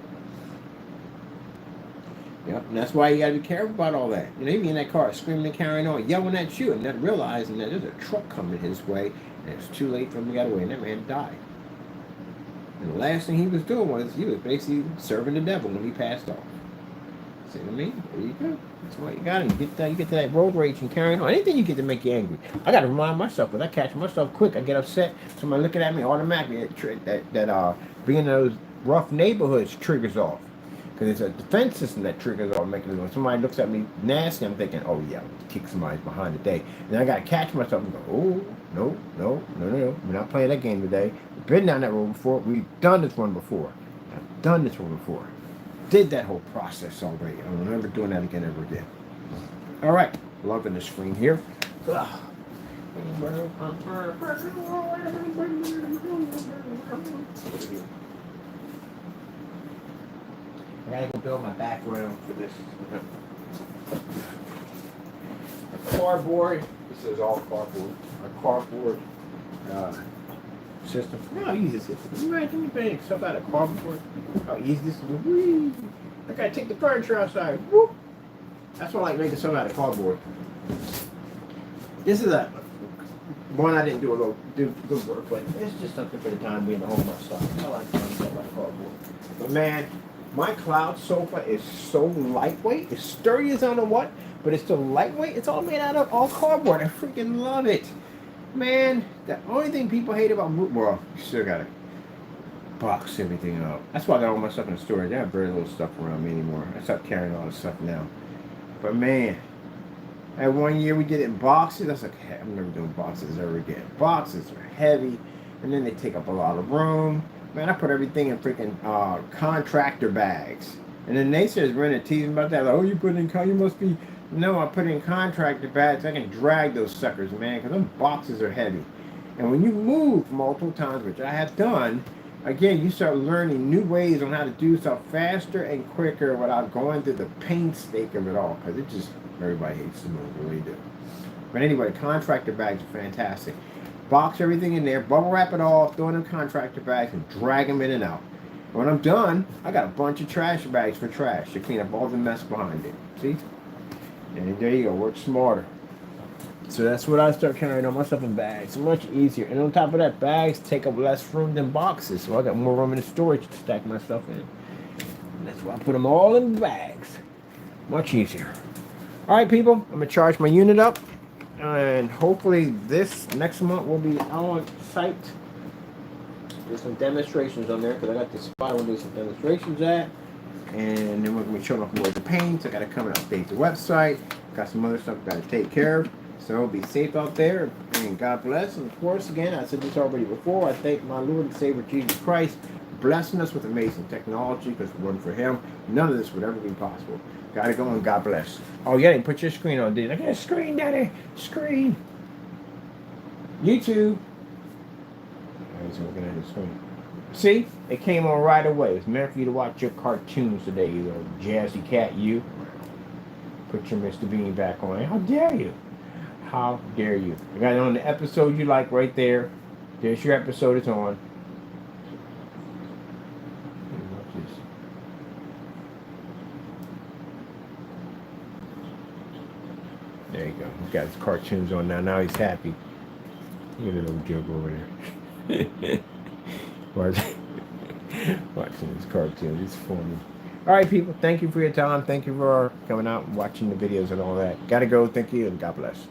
Yep, and that's why you gotta be careful about all that. You know, you be in that car screaming and carrying on, yelling at you, and not realizing that there's a truck coming his way, and it's too late for him to get away, and that man died. And the last thing he was doing was he was basically serving the devil when he passed off. See what I mean? There you go. That's why you got to get to that road rage and carrying on. Anything you get to make you angry. I got to remind myself, when I catch myself quick, I get upset. Somebody looking at me automatically. That being in those rough neighborhoods triggers off. Because it's a defense system that triggers off mechanism. When somebody looks at me nasty, I'm thinking, oh yeah, I'll kick somebody behind the day. And I got to catch myself and go, oh, no. We're not playing that game today. We've been down that road before. We've done this one before. I've done this one before. Did that whole process already. I don't remember doing that again ever again. All right, loving the screen here. Ugh. I gotta go build my background for this. Cardboard. This is all cardboard. A cardboard system. Look how easy this is. Imagine you putting stuff out of cardboard. How easy this is. I gotta take the furniture outside. Whoop. That's why I like making stuff out of cardboard. This is a one I didn't do good work, but it's just something for the time being to hold my stuff. I like doing stuff out of cardboard. But man, my cloud sofa is so lightweight. It's sturdy as I don't know what, but it's still lightweight. It's all made out of all cardboard. I freaking love it. Man, the only thing people hate about well, you still gotta box everything up. That's why I got all my stuff in the storage. I have very little stuff around me anymore. I stopped carrying all the stuff now. But man, at one year we did it in boxes. I was like, hey, I'm never doing boxes ever again. Boxes are heavy, and then they take up a lot of room. Man, I put everything in freaking contractor bags. And then they says we're gonna tease about that. Like, oh, you put it in you must be. No, I put it in contractor bags. I can drag those suckers, man, because those boxes are heavy. And when you move multiple times, which I have done, again, you start learning new ways on how to do stuff faster and quicker without going through the painstaking of it all. Because it just, everybody hates to move, really do. But anyway, contractor bags are fantastic. Box everything in there, bubble wrap it all, throw it in contractor bags, and drag them in and out. And when I'm done, I got a bunch of trash bags for trash to clean up all the mess behind it. See? And there you go, work smarter. So that's what I start carrying on my stuff in bags. Much easier. And on top of that, bags take up less room than boxes. So I got more room in the storage to stack my stuff in. And that's why I put them all in bags. Much easier. All right, people, I'm going to charge my unit up. And hopefully this next month will be on site. There's some demonstrations on there because I got this spot where there's some demonstrations at. And then we're going to be showing off more of the paints. I got to come and update the website. Got some other stuff I got to take care of. So be safe out there, and God bless. And of course, again, I said this already before, I thank my Lord and Savior Jesus Christ for blessing us with amazing technology, because if it wasn't for Him, none of this would ever be possible. Gotta go, and God bless. Oh, yeah, didn't put your screen on, did you? I got a screen, Daddy. Screen. YouTube. I was looking at the screen. See? It came on right away. It's meant for you to watch your cartoons today, you little jazzy cat, you. Put your Mr. Bean back on. How dare you? How dare you? I got it on the episode you like right there. There's your episode, it's on. There you go. He's got his cartoons on now. Now he's happy. Look at the little joke over there. Watching this cartoon, it's funny. All right, people. Thank you for your time. Thank you for coming out and watching the videos and all that. Gotta go. Thank you and God bless.